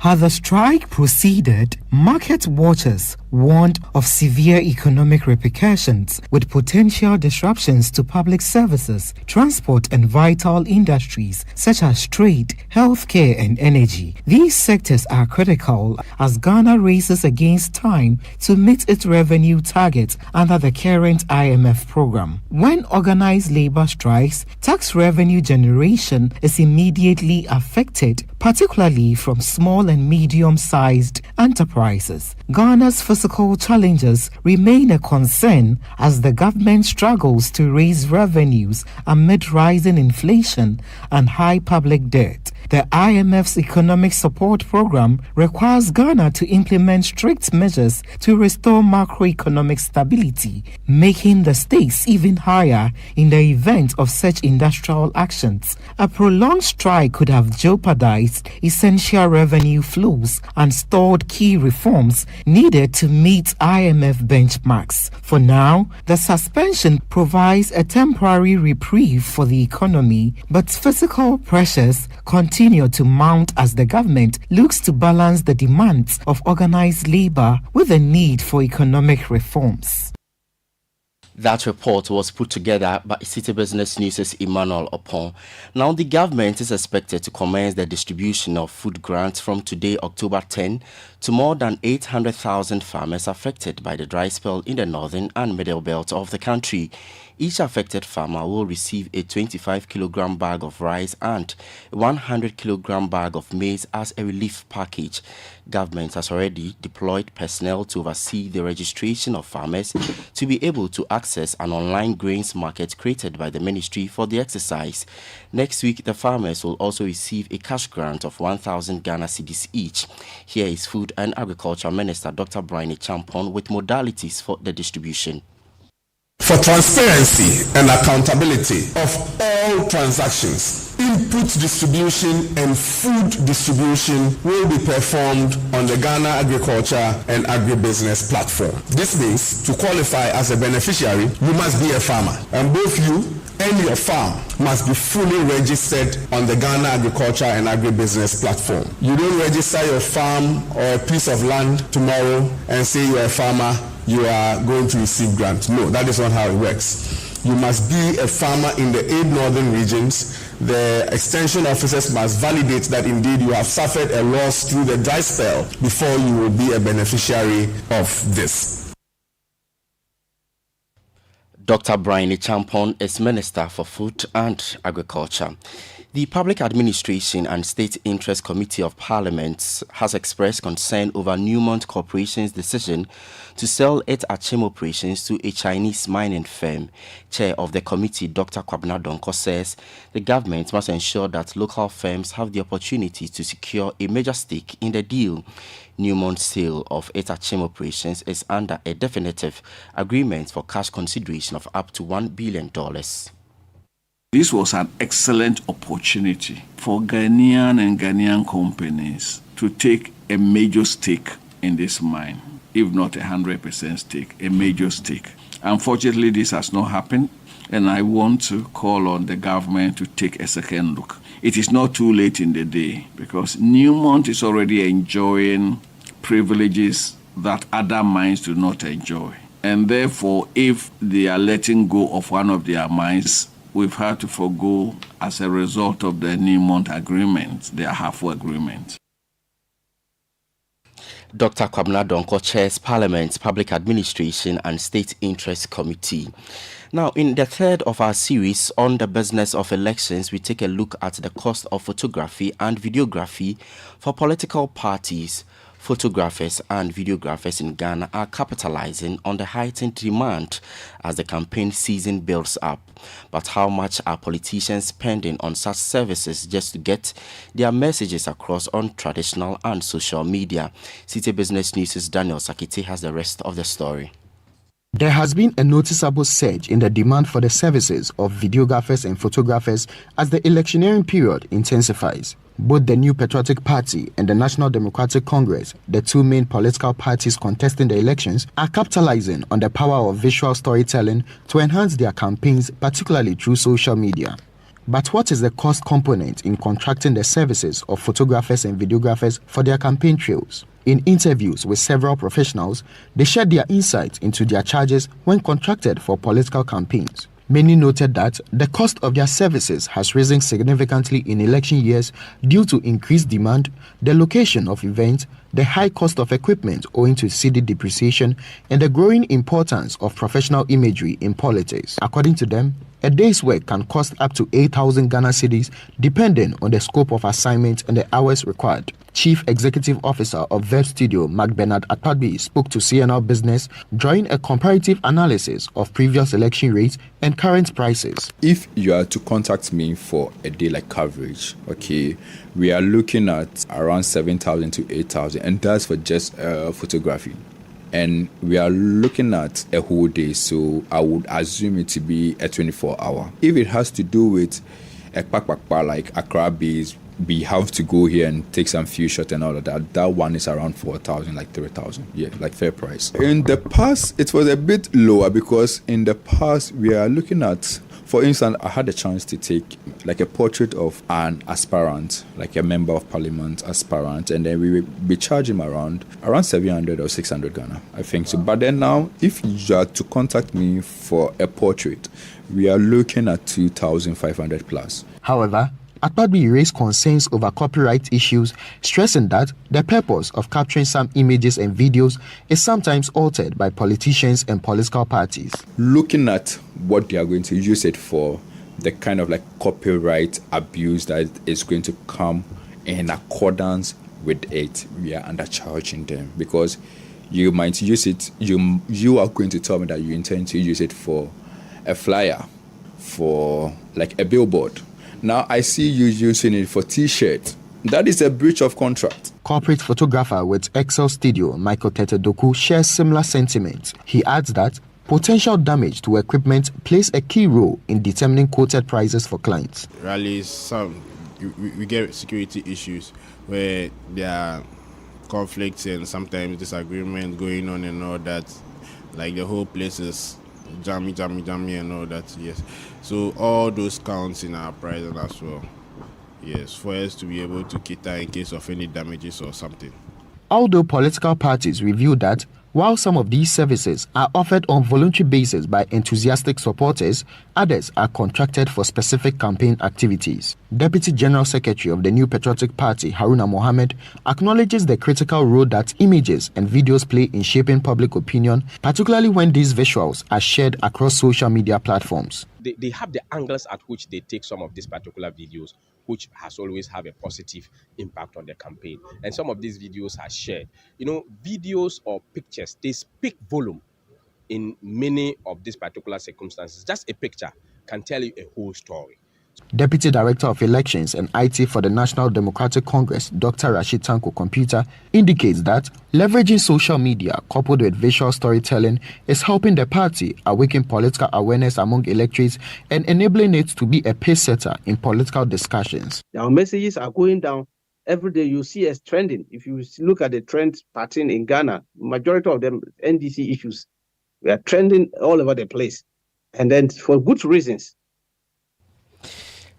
As the strike proceeded, market watchers warned of severe economic repercussions with potential disruptions to public services, transport and vital industries such as trade, healthcare and energy. These sectors are critical as Ghana races against time to meet its revenue targets under the current IMF program. When organized labor strikes, tax revenue generation is immediately affected, particularly from small and medium-sized enterprises. Ghana's fiscal challenges remain a concern as the government struggles to raise revenues amid rising inflation and high public debt. The IMF's economic support program requires Ghana to implement strict measures to restore macroeconomic stability, making the stakes even higher in the event of such industrial actions. A prolonged strike could have jeopardized essential revenue flows and stalled key reforms needed to meet IMF benchmarks. For now, the suspension provides a temporary reprieve for the economy, but fiscal pressures continue to mount as the government looks to balance the demands of organized labor with the need for economic reforms. That report was put together by Citi Business News' Emmanuel Opon. Now, the government is expected to commence the distribution of food grants from today, October 10, to more than 800,000 farmers affected by the dry spell in the northern and middle belt of the country. Each affected farmer will receive a 25-kilogram bag of rice and a 100-kilogram bag of maize as a relief package. Government has already deployed personnel to oversee the registration of farmers to be able to access an online grains market created by the ministry for the exercise. Next week, the farmers will also receive a cash grant of 1,000 Ghana cedis each. Here is Food and Agriculture Minister Dr. Brian Champon with modalities for the distribution. For transparency and accountability of all transactions, input distribution and food distribution will be performed on the Ghana Agriculture and Agribusiness platform. This means to qualify as a beneficiary, you must be a farmer, and both you and your farm must be fully registered on the Ghana Agriculture and Agribusiness platform. You don't register your farm or a piece of land tomorrow and say you're a farmer, you are going to receive grants. No, that is not how it works. You must be a farmer in the 8 northern regions. The extension officers must validate that indeed you have suffered a loss through the dry spell before you will be a beneficiary of this. Dr. Brian Champon is Minister for Food and Agriculture. The Public Administration and State Interest Committee of Parliament has expressed concern over Newmont Corporation's decision to sell its Achem operations to a Chinese mining firm. Chair of the committee, Dr. Kwabena Donko, says the government must ensure that local firms have the opportunity to secure a major stake in the deal. Newmont's sale of its Achem operations is under a definitive agreement for cash consideration of up to $1 billion. This was an excellent opportunity for Ghanaian and Ghanaian companies to take a major stake in this mine, if not 100% stake, a major stake. Unfortunately, this has not happened, and I want to call on the government to take a second look. It is not too late in the day because Newmont is already enjoying privileges that other mines do not enjoy. And therefore, if they are letting go of one of their mines, we've had to forgo as a result of the Newmont agreement, their halfway agreement. Dr. Kwabena Donko chairs Parliament's Public Administration and State Interest Committee. Now, in the third of our series on the business of elections, we take a look at the cost of photography and videography for political parties. Photographers and videographers in Ghana are capitalizing on the heightened demand as the campaign season builds up. But how much are politicians spending on such services just to get their messages across on traditional and social media? Citi Business News' Daniel Sakiti has the rest of the story. There has been a noticeable surge in the demand for the services of videographers and photographers as the electioneering period intensifies. Both the New Patriotic Party and the National Democratic Congress, the two main political parties contesting the elections, are capitalizing on the power of visual storytelling to enhance their campaigns, particularly through social media. But what is the cost component in contracting the services of photographers and videographers for their campaign trails? In interviews with several professionals, they shared their insights into their charges when contracted for political campaigns. Many noted that the cost of their services has risen significantly in election years due to increased demand, the location of events, the high cost of equipment owing to cedi depreciation, and the growing importance of professional imagery in politics. According to them, a day's work can cost up to 8,000 Ghana cedis depending on the scope of assignment and the hours required. Chief Executive Officer of Verve Studio, Mark Bernard Atpadby, spoke to CNL Business, drawing a comparative analysis of previous election rates and current prices. If you are to contact me for a day like coverage, okay, we are looking at around 7,000 to 8,000, and that's for just photography. And we are looking at a whole day, so I would assume it to be a 24-hour. If it has to do with a pakpakpa like Accra base, we have to go here and take some few shots and all of that. That one is around 4,000, like 3,000. Yeah, like fair price. In the past, it was a bit lower because in the past, we are looking at For instance, I had a chance to take like a portrait of an aspirant, like a member of parliament aspirant, and then we will be charging him around 700 or 600 Ghana, I think so. But then now, if you are to contact me for a portrait, we are looking at 2,500 plus. However, Akpabio raised concerns over copyright issues, stressing that the purpose of capturing some images and videos is sometimes altered by politicians and political parties. Looking at what they are going to use it for, the kind of like copyright abuse that is going to come in accordance with it, we are undercharging them, because you might use it, you are going to tell me that you intend to use it for a flyer, for like a billboard. Now I see you using it for T-shirt. That is a breach of contract. Corporate photographer with Excel Studio, Michael Tetedoku, shares similar sentiments. He adds that potential damage to equipment plays a key role in determining quoted prices for clients. Rallies, we get security issues where there are conflicts and sometimes disagreements going on and all that. Like the whole place is jammy and all that, yes. So all those counts in our pricing as well, yes, for us to be able to cater in case of any damages or something. Although political parties reveal that while some of these services are offered on voluntary basis by enthusiastic supporters, others are contracted for specific campaign activities. Deputy General Secretary of the New Patriotic Party, Haruna Mohammed, acknowledges the critical role that images and videos play in shaping public opinion, particularly when these visuals are shared across social media platforms. They have the angles at which they take some of these particular videos, which has always have a positive impact on the campaign. And some of these videos are shared. You know, videos or pictures, they speak volume in many of these particular circumstances. Just a picture can tell you a whole story. Deputy Director of Elections and IT for the National Democratic Congress, Dr. Rashid Tanko Computer, indicates that leveraging social media coupled with visual storytelling is helping the party awaken political awareness among electorates and enabling it to be a pace setter in political discussions. Our messages are going down. Every day you see us trending. If you look at the trend pattern in Ghana, majority of them NDC issues, we are trending all over the place. And then for good reasons.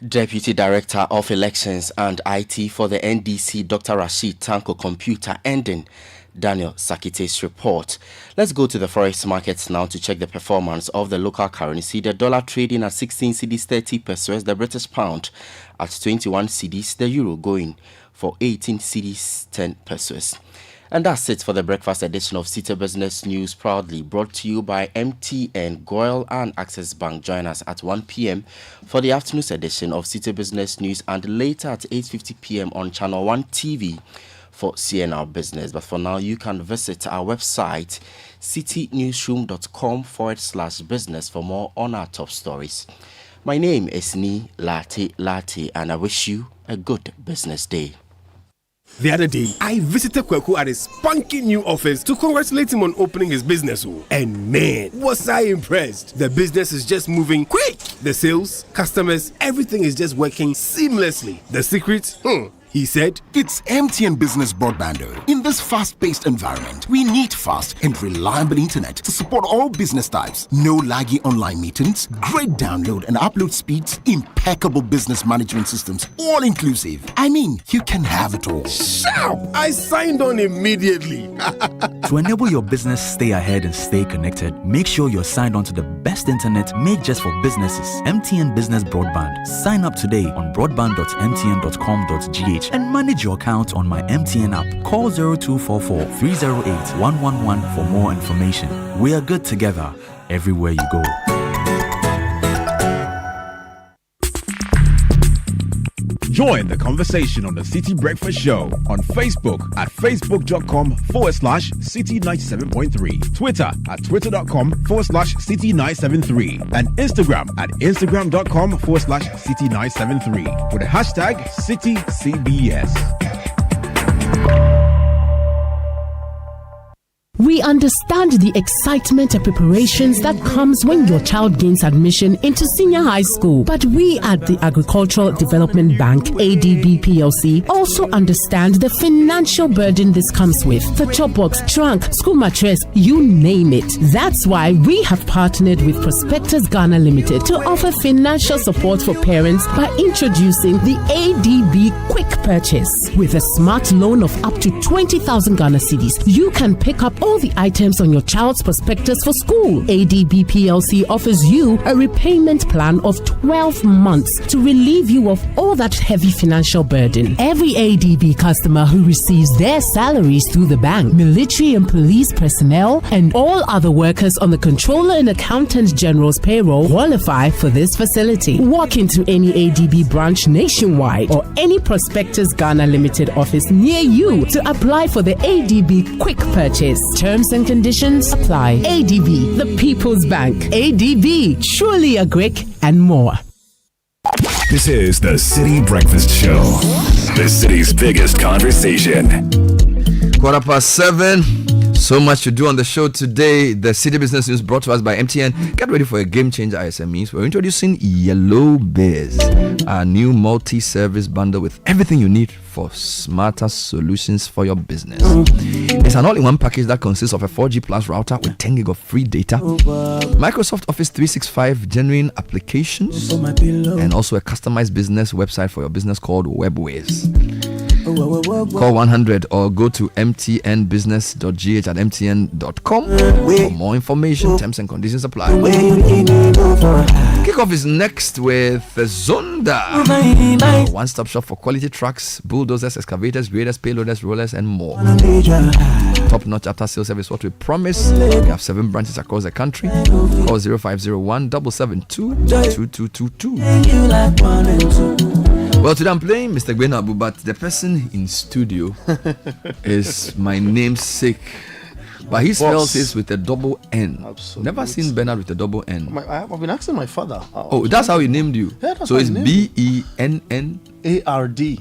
Deputy Director of Elections and IT for the NDC, Dr. Rashid Tanko Computer, ending Daniel Sakite's report. Let's go to the forex markets now to check the performance of the local currency. The dollar trading at 16 cedis 30 pesos, the British pound at 21 cedis, the euro going for 18 cedis 10 pesos. And that's it for the breakfast edition of Citi Business News, proudly brought to you by MTN, Goyle and Access Bank. Join us at 1 p.m. for the afternoon's edition of Citi Business News, and later at 8:50 p.m. on Channel 1 TV for CNR Business. But for now, you can visit our website, citynewsroom.com/business for more on our top stories. My name is Ni Latte, and I wish you a good business day. The other day, I visited Kweku at his spunky new office to congratulate him on opening his business. And man, was I impressed. The business is just moving quick. The sales, customers, everything is just working seamlessly. The secret? He said, it's MTN Business Broadband. In this fast-paced environment, we need fast and reliable internet to support all business types. No laggy online meetings, great download and upload speeds, impeccable business management systems, all inclusive. I mean, you can have it all. Sharp! I signed on immediately. To enable your business stay ahead and stay connected, make sure you're signed on to the best internet made just for businesses. MTN Business Broadband. Sign up today on broadband.mtn.com.gh and manage your account on my MTN app. Call 0244 308 111 for more information. We are good together everywhere you go. Join the conversation on the Citi Breakfast Show on Facebook at facebook.com/Citi97.3, Twitter at twitter.com/Citi973, and Instagram at instagram.com/Citi973 with the hashtag CitiCBS. We understand the excitement and preparations that comes when your child gains admission into senior high school. But we at the Agricultural Development Bank, ADB PLC, also understand the financial burden this comes with. The chop box, trunk, school mattress, you name it. That's why we have partnered with Prospectus Ghana Limited to offer financial support for parents by introducing the ADB Quick Purchase. With a smart loan of up to 20,000 Ghana cedis, you can pick up all the items on your child's prospectus for school. ADB PLC offers you a repayment plan of 12 months to relieve you of all that heavy financial burden. Every ADB customer who receives their salaries through the bank, military and police personnel, and all other workers on the Controller and Accountant General's payroll qualify for this facility. Walk into any ADB branch nationwide or any Prospectus Ghana Limited office near you to apply for the ADB Quick Purchase. Terms and conditions apply. ADB, the People's Bank. ADB, truly a Greek and more. This is the City Breakfast Show, the city's biggest conversation. 7:15. So much to do on the show today. The City Business News brought to us by MTN. Get ready for a game changer ISMEs. We're introducing Yellow Biz, our new multi-service bundle with everything you need for smarter solutions for your business. It's an all-in-one package that consists of a 4G plus router with 10 gig of free data, Microsoft Office 365 genuine applications, and also a customized business website for your business called Webways. Call 100 or go to mtnbusiness.gh@mtn.com for more information. Terms and conditions apply. Kickoff is next with Zonda, a one-stop shop for quality trucks, bulldozers, excavators, graders, payloaders, rollers, and more. Top-notch after-sales service, what we promise. We have 7 branches across the country. Call 0501 772 2222. Well, today I'm playing Mr. Gbenabu, but the person in studio is my namesake. But he spells this with a double N. Absolutely. Never seen Bernard with a double N. I've been asking my father. Oh, that's how he named you? Yeah, that's so how it's he named BENNARD.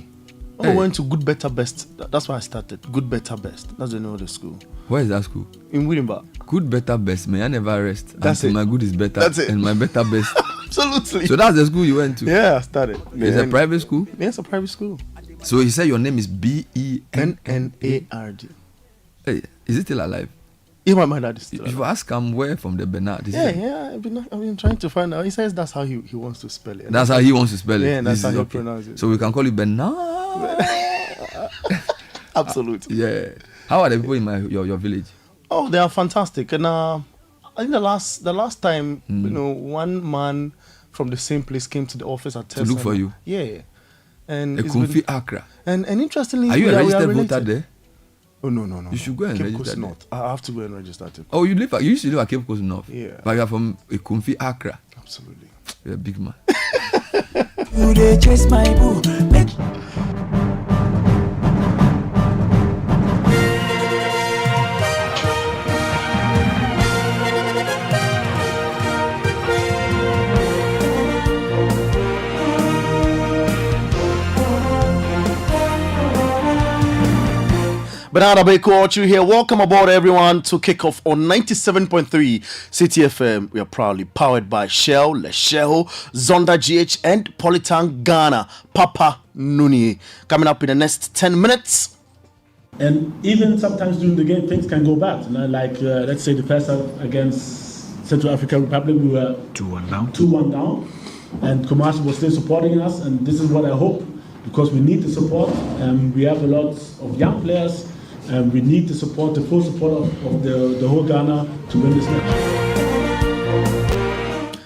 I went to Good Better Best. That's why I started. Good Better Best. That's the name of the school. Where is that school? In Williamburg. Good Better Best. May I never rest. That's it. My good is better. That's it. And my better best. Absolutely. So that's the school you went to? Yeah, I started. It's a private school? Yeah, it's a private school. So he said your name is BENNARD. Hey, is it still alive? Yeah, my dad is still alive. You ask him where from the Bernard. Yeah. I've been trying to find out. He says that's how he wants to spell it. That's how he wants to spell it. Yeah, that's how he pronounce it. So we can call you Bernard. Absolutely. Yeah. How are the people in your village? Oh, they are fantastic. And I think the last time, one man from the same place came to the office at to look for you. Yeah. And Accra. And interestingly, are you a registered voter there? Oh no. You should go and Cape register. Coast North. I have to go and register too. Oh, you used to live at Cape Coast North. Yeah. But you're from Ekumfi Accra. Absolutely. You're a big man. You dey chase my boo. Banana Beko Ochu here. Welcome aboard, everyone, to Kickoff on 97.3 City FM. We are proudly powered by Shell, Leshell, Zonda GH, and Polytang Ghana. Papa Nuni. Coming up in the next 10 minutes. And even sometimes during the game, things can go bad. Let's say the first half against Central African Republic, we were 2-1 down. And Kumasi was still supporting us. And this is what I hope, because we need the support. We have a lot of young players. And we need the support, the full support of the whole Ghana to win this match.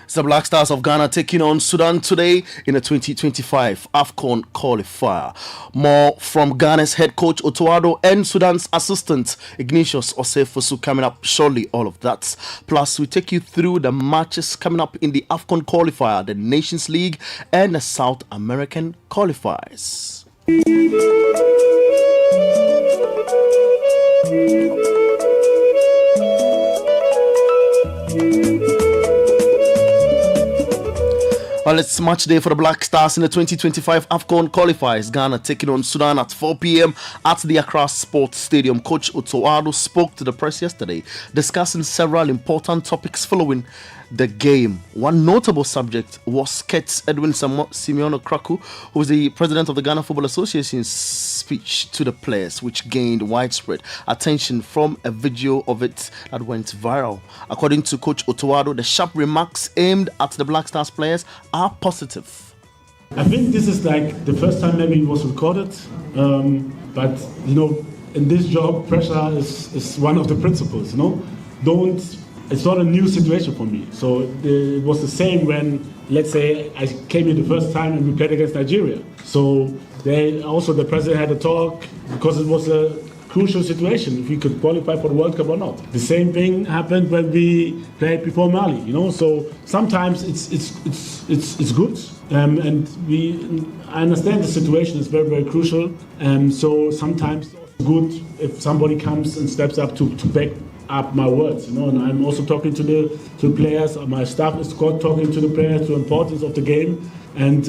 It's the Black Stars of Ghana taking on Sudan today in the 2025 AFCON qualifier. More from Ghana's head coach Otoado and Sudan's assistant Ignatius Osefosu coming up shortly. All of that. Plus, we take you through the matches coming up in the AFCON qualifier, the Nations League, and the South American qualifiers. Well, it's match day for the Black Stars in the 2025 AFCON qualifiers. Ghana taking on Sudan at 4 p.m. at the Accra Sports Stadium. Coach Otoado spoke to the press yesterday, discussing several important topics following the game. One notable subject was Kets Edwin Simeon Kraku, who is the president of the Ghana Football Association's speech to the players, which gained widespread attention from a video of it that went viral. According to Coach Otoado, the sharp remarks aimed at the Black Stars players are positive. I think this is like the first time maybe it was recorded, but you know, in this job, pressure is one of the principles. You know, it's not a new situation for me. So it was the same when, let's say, I came here the first time and we played against Nigeria. So the president had a talk because it was a crucial situation if we could qualify for the World Cup or not. The same thing happened when we played before Mali. You know, so sometimes it's good, and I understand the situation is very, very crucial. So sometimes it's good if somebody comes and steps up to back up my words, you know, and I'm also talking to the players. My staff is talking to the players, the importance of the game, and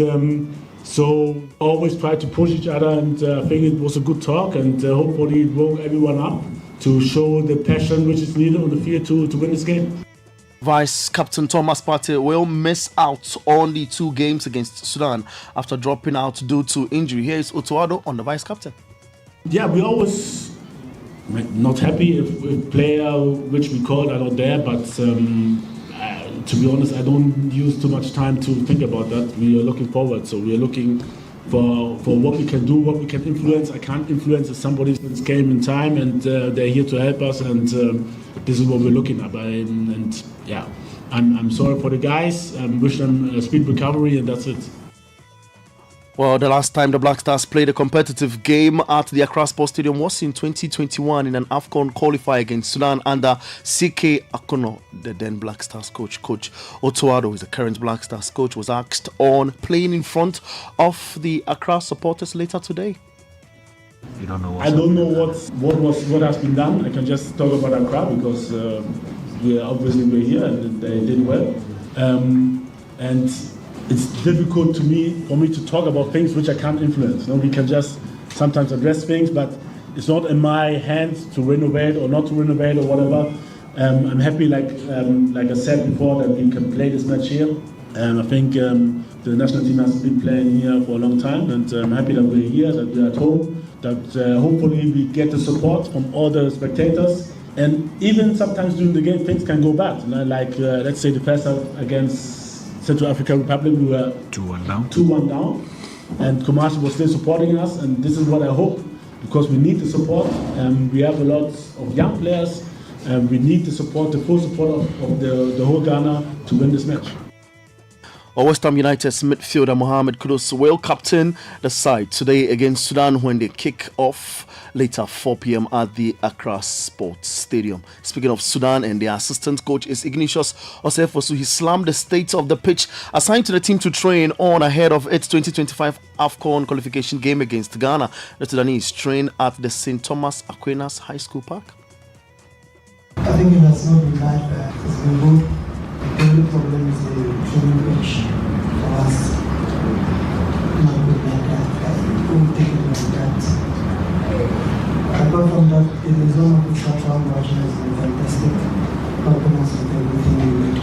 so always try to push each other. And I think it was a good talk, and hopefully it woke everyone up to show the passion which is needed on the field to win this game. Vice Captain Thomas Partey will miss out on the 2 games against Sudan after dropping out due to injury. Here is Otoado on the Vice Captain. Yeah, we always not happy if player which we called are not there, but to be honest, I don't use too much time to think about that. We are looking forward, so we are looking for what we can do, what we can influence. I can't influence if somebody's came in time, and they're here to help us, and this is what we're looking at. I'm sorry for the guys. Wish them a speed recovery, and that's it. Well, the last time the Black Stars played a competitive game at the Accra Sports Stadium was in 2021 in an AFCON qualifier against Sudan under CK Akono, the then Black Stars coach. Coach Otoado, who is the current Black Stars coach, was asked on playing in front of the Accra supporters later today. I don't know what has been done. I can just talk about Accra because we're here and they did well. And it's difficult for me to talk about things which I can't influence. You know, we can just sometimes address things, but it's not in my hands to renovate or not to renovate or whatever. I'm happy, like I said before, that we can play this match here. I think the national team has been playing here for a long time, and I'm happy that we're here, that we're at home, that hopefully we get the support from all the spectators. And even sometimes during the game, things can go bad. You know, like let's say the first half against Central African Republic, we were 2-1 down, and Kumasi was still supporting us, and this is what I hope, because we need the support. We have a lot of young players, and we need the support, the full support of the whole Ghana to win this match. West Ham United's midfielder Mohamed Kudus will captain the side today against Sudan when they kick off later 4 p.m. at the Accra Sports Stadium. Speaking of Sudan, and their assistant coach is Ignatius Osefosu. He slammed the state of the pitch assigned to the team to train on ahead of its 2025 AFCON qualification game against Ghana. The Sudanese train at the St. Thomas Aquinas High School Park. I think it has not been that bad. It's been good. The only problem is the training pitch for us. Not good like that. I won't take it like that. Apart from that, the design of the structural version has been fantastic. Helping us with everything we need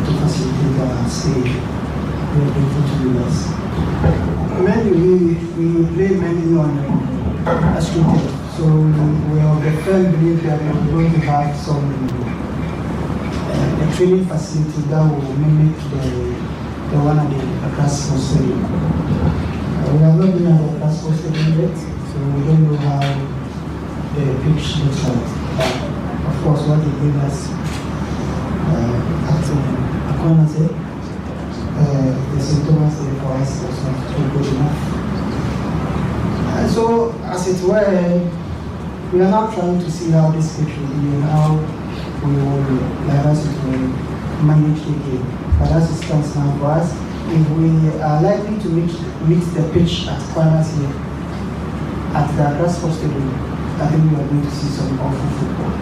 to facilitate our stay. We are grateful to you guys. Mainly, we play mainly on a street, so we have the firm belief that we are going to have some a training facility that will mimic the one at the Accra Sports Stadium. We have not been at the Accra Sports Stadium yet, so we don't know how the pitch looks like. But of course, what they gave us at Aquinas, the St. Thomas for us was not too good enough. So, as it were, we are now trying to see how this pitch will be and how we will manage the game. But as it stands now for us, if we are likely to meet the pitch at Aquinas here, at the Accra Sports Stadium, I think we are going to see some awful football.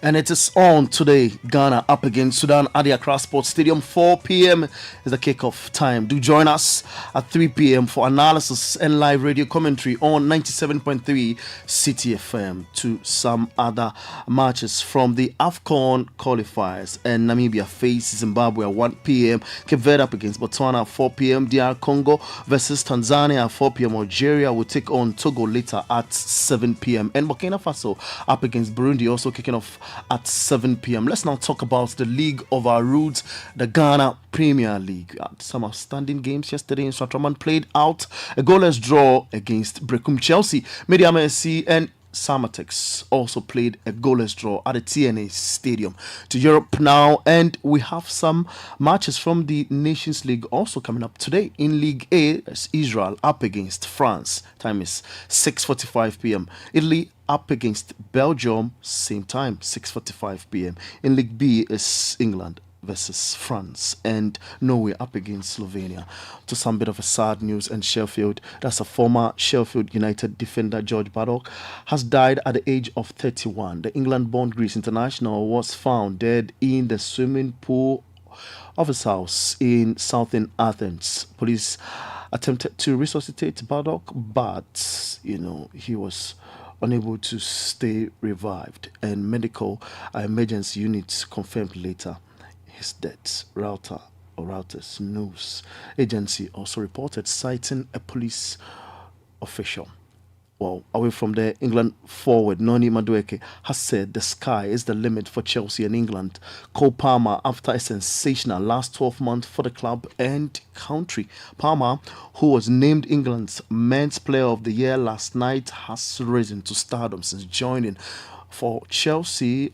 And it is on today. Ghana up against Sudan at the Accra Sports Stadium. 4 p.m. is the kickoff time. Do join us at 3 p.m. for analysis and live radio commentary on 97.3 Citi FM to some other matches from the AFCON qualifiers. And Namibia face Zimbabwe at 1 p.m. Cape Verde up against Botswana at 4 p.m. DR Congo versus Tanzania at 4 p.m. Algeria will take on Togo later at 7 p.m. And Burkina Faso up against Burundi also kicking off at 7 p.m. Let's now talk about the league of our roots, the Ghana Premier League. Some outstanding games yesterday in Swatraman played out a goalless draw against Brecum Chelsea. Mediama SC and Samatex also played a goalless draw at the TNA Stadium. To Europe now, and we have some matches from the Nations League also coming up today. In League A, as Israel up against France. Time is 6:45 p.m. Italy up against Belgium, same time, 6:45 p.m. In League B is England versus France, and Norway up against Slovenia. To some bit of a sad news, and Sheffield, that's a former Sheffield United defender, George Baddock, has died at the age of 31. The England-born Greece international was found dead in the swimming pool of his house in southern Athens. Police attempted to resuscitate Baddock, but he was unable to stay revived, and medical emergency units confirmed later his death. Reuters news agency also reported citing a police official. Well, away from there, England forward Noni Madueke has said the sky is the limit for Chelsea and England. Cole Palmer, after a sensational last 12 months for the club and country. Palmer, who was named England's Men's Player of the Year last night, has risen to stardom since joining Chelsea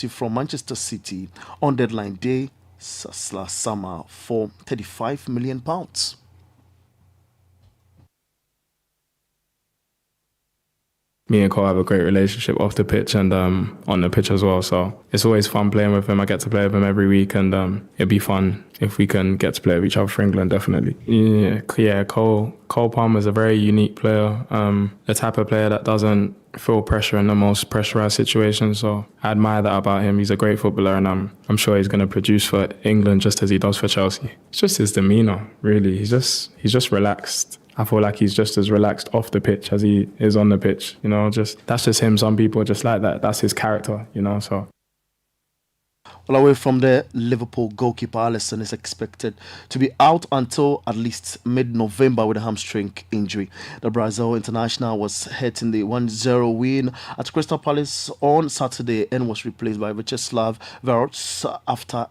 from Manchester City on deadline day last summer for £35 million. Me and Cole have a great relationship off the pitch and on the pitch as well. So it's always fun playing with him. I get to play with him every week, and it'd be fun if we can get to play with each other for England, definitely. Yeah, Cole Palmer is a very unique player, the type of player that doesn't feel pressure in the most pressurized situations. So I admire that about him. He's a great footballer, and I'm sure he's going to produce for England just as he does for Chelsea. It's just his demeanour, really. He's just relaxed. I feel like he's just as relaxed off the pitch as he is on the pitch. That's just him. Some people are just like that. That's his character, so. Well, away from there, Liverpool goalkeeper Alisson is expected to be out until at least mid-November with a hamstring injury. The Brazil international was hit in the 1-0 win at Crystal Palace on Saturday and was replaced by Vyacheslav Verots after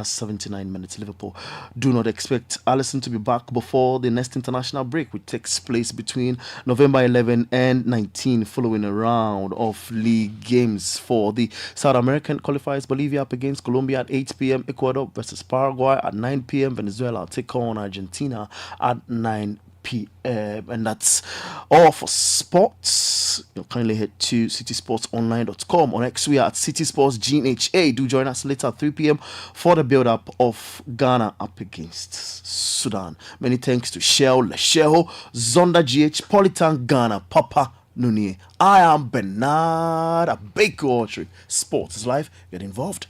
79 minutes. Liverpool do not expect Alisson to be back before the next international break, which takes place between November 11 and 19, following a round of league games for the South American qualifiers. Bolivia up against Colombia at 8 p.m. Ecuador versus Paraguay at 9 p.m. Venezuela take on Argentina at 9 p.m. And that's all for sports. You'll kindly head to citisportsonline.com. On X, we are at Citi Sports GNHA. Do join us later at 3 p.m. for the build-up of Ghana up against Sudan. Many thanks to Shell, Lesheho, Zonda GH, Politan Ghana, Papa Nunye. I am Bernard Abeku. Sports is life. Get involved.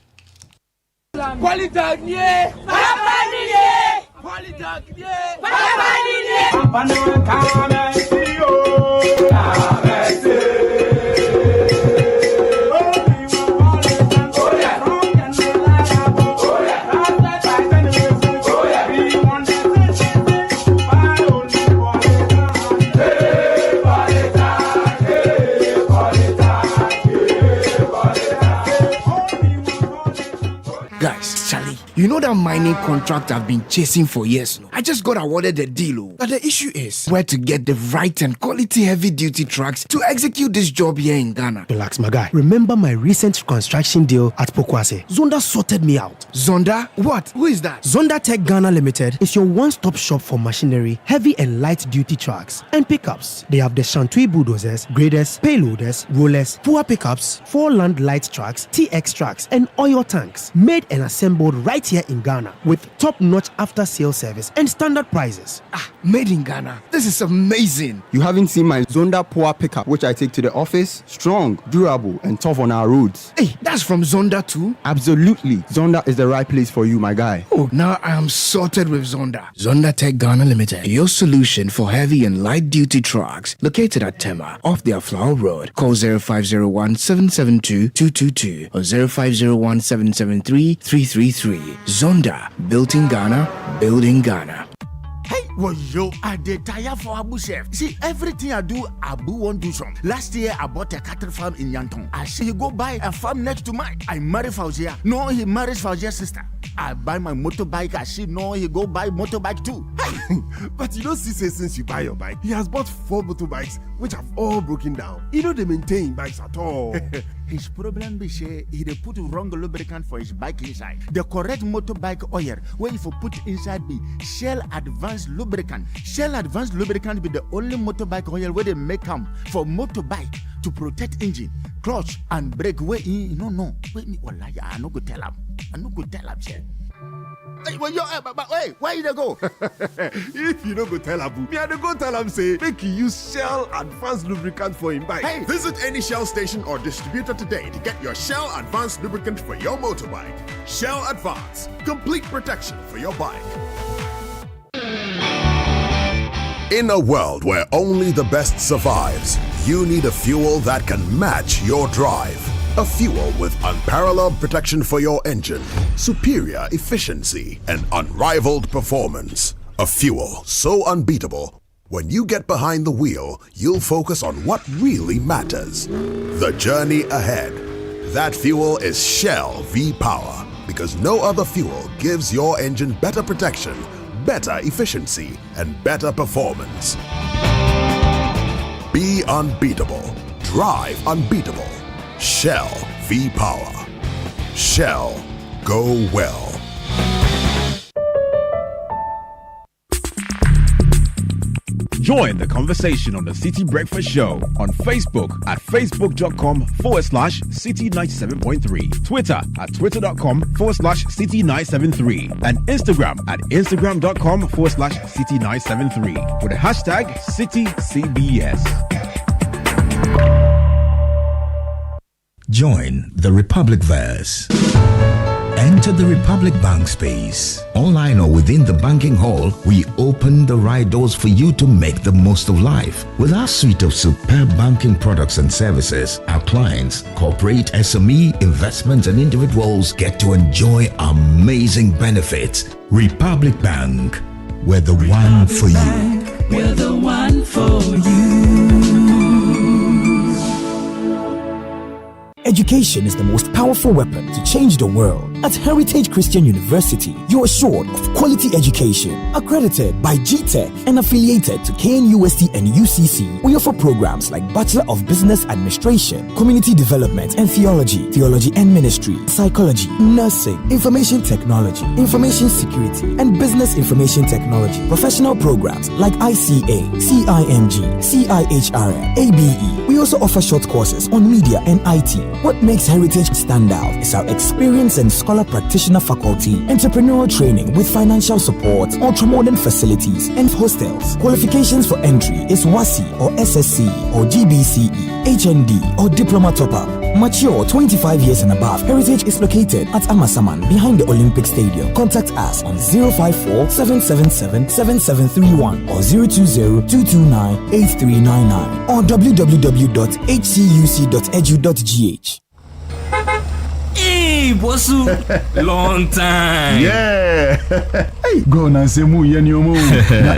Guys, Charlie, you know that mining contract I've been chasing for years now? I just got awarded the deal. But the issue is where to get the right and quality heavy-duty trucks to execute this job here in Ghana. Relax, my guy. Remember my recent construction deal at Pokwase? Zonda sorted me out. Zonda? What? Who is that? Zonda Tech Ghana Limited is your one-stop shop for machinery, heavy and light-duty trucks, and pickups. They have the Shantui bulldozers, graders, payloaders, rollers, Pua pickups, 4 land light trucks, TX trucks, and oil tanks, made and assembled right here in in Ghana with top-notch after-sales service and standard prices. Made in Ghana. This is amazing. You haven't seen my Zonda Power pickup, which I take to the office. Strong, durable, and tough on our roads. Hey, that's from Zonda too? Absolutely. Zonda is the right place for you, my guy. Oh, now I am sorted with Zonda. Zonda Tech Ghana Limited, your solution for heavy and light-duty trucks. Located at Tema, off their Flower Road. Call 0501-772-222 or 0501-773-333. Zonda, built in Ghana, building Ghana. Hey, well, yo, I did tire for Abu Chef. See, everything I do, Abu won't do some. Last year, I bought a cattle farm in Yanton. I see you go buy a farm next to mine. I marry Fauzia. No, he marries Fauzia's sister. I buy my motorbike. I see, no, he go buy motorbike too. Hey, but you don't see, since you buy your bike, he has bought 4 motorbikes, which have all broken down. You know they maintain bikes at all. His problem be say he dey put wrong lubricant for his bike inside. The correct motorbike oil where if you put inside be Shell Advanced Lubricant. Shell Advanced Lubricant be the only motorbike oil where they make them for motorbike to protect engine, clutch and brake. Where no. Wait me, wallahi, I no go tell him. Shell. Hey, well, but wait, where you go? If you don't go tell Abu, me I go tell him say make you use Shell Advanced Lubricant for him bike. Hey, visit any Shell station or distributor today to get your Shell Advanced Lubricant for your motorbike. Shell Advance, complete protection for your bike. In a world where only the best survives, you need a fuel that can match your drive. A fuel with unparalleled protection for your engine, superior efficiency, and unrivaled performance. A fuel so unbeatable, when you get behind the wheel, you'll focus on what really matters. The journey ahead. That fuel is Shell V-Power, because no other fuel gives your engine better protection, better efficiency, and better performance. Be unbeatable. Drive unbeatable. Shell V-Power. Shell, go well. Join the conversation on the City Breakfast Show on Facebook at facebook.com/City97.3, Twitter at twitter.com/City973, and Instagram at instagram.com/City973 with the hashtag CityCBS. Join the Republic Verse. Enter the Republic Bank space. Online or within the banking hall, we open the right doors for you to make the most of life. With our suite of superb banking products and services, our clients, corporate, SME, investments, and individuals get to enjoy amazing benefits. Republic Bank, we're the one for you. We're the one for you. Education is the most powerful weapon to change the world. At Heritage Christian University, you're assured of quality education. Accredited by GTEC and affiliated to KNUST and UCC, we offer programs like Bachelor of Business Administration, Community Development and Theology, Theology and Ministry, Psychology, Nursing, Information Technology, Information Security, and Business Information Technology. Professional programs like ICA, CIMG, CIHRM, ABE. We also offer short courses on media and IT. What makes Heritage stand out is our experience and scholar practitioner faculty, entrepreneurial training with financial support, ultra-modern facilities, and hostels. Qualifications for entry is WASI or SSC or GBCE, HND or Diploma Top-Up. Mature 25 years and above. Heritage is located at Amasaman behind the Olympic Stadium. Contact us on 054-777-7731 or 020-229-8399 or www.hcuc.edu.gh. Hey, Bosu! Long time! Yeah! Hey, go and say mu yen yo mu.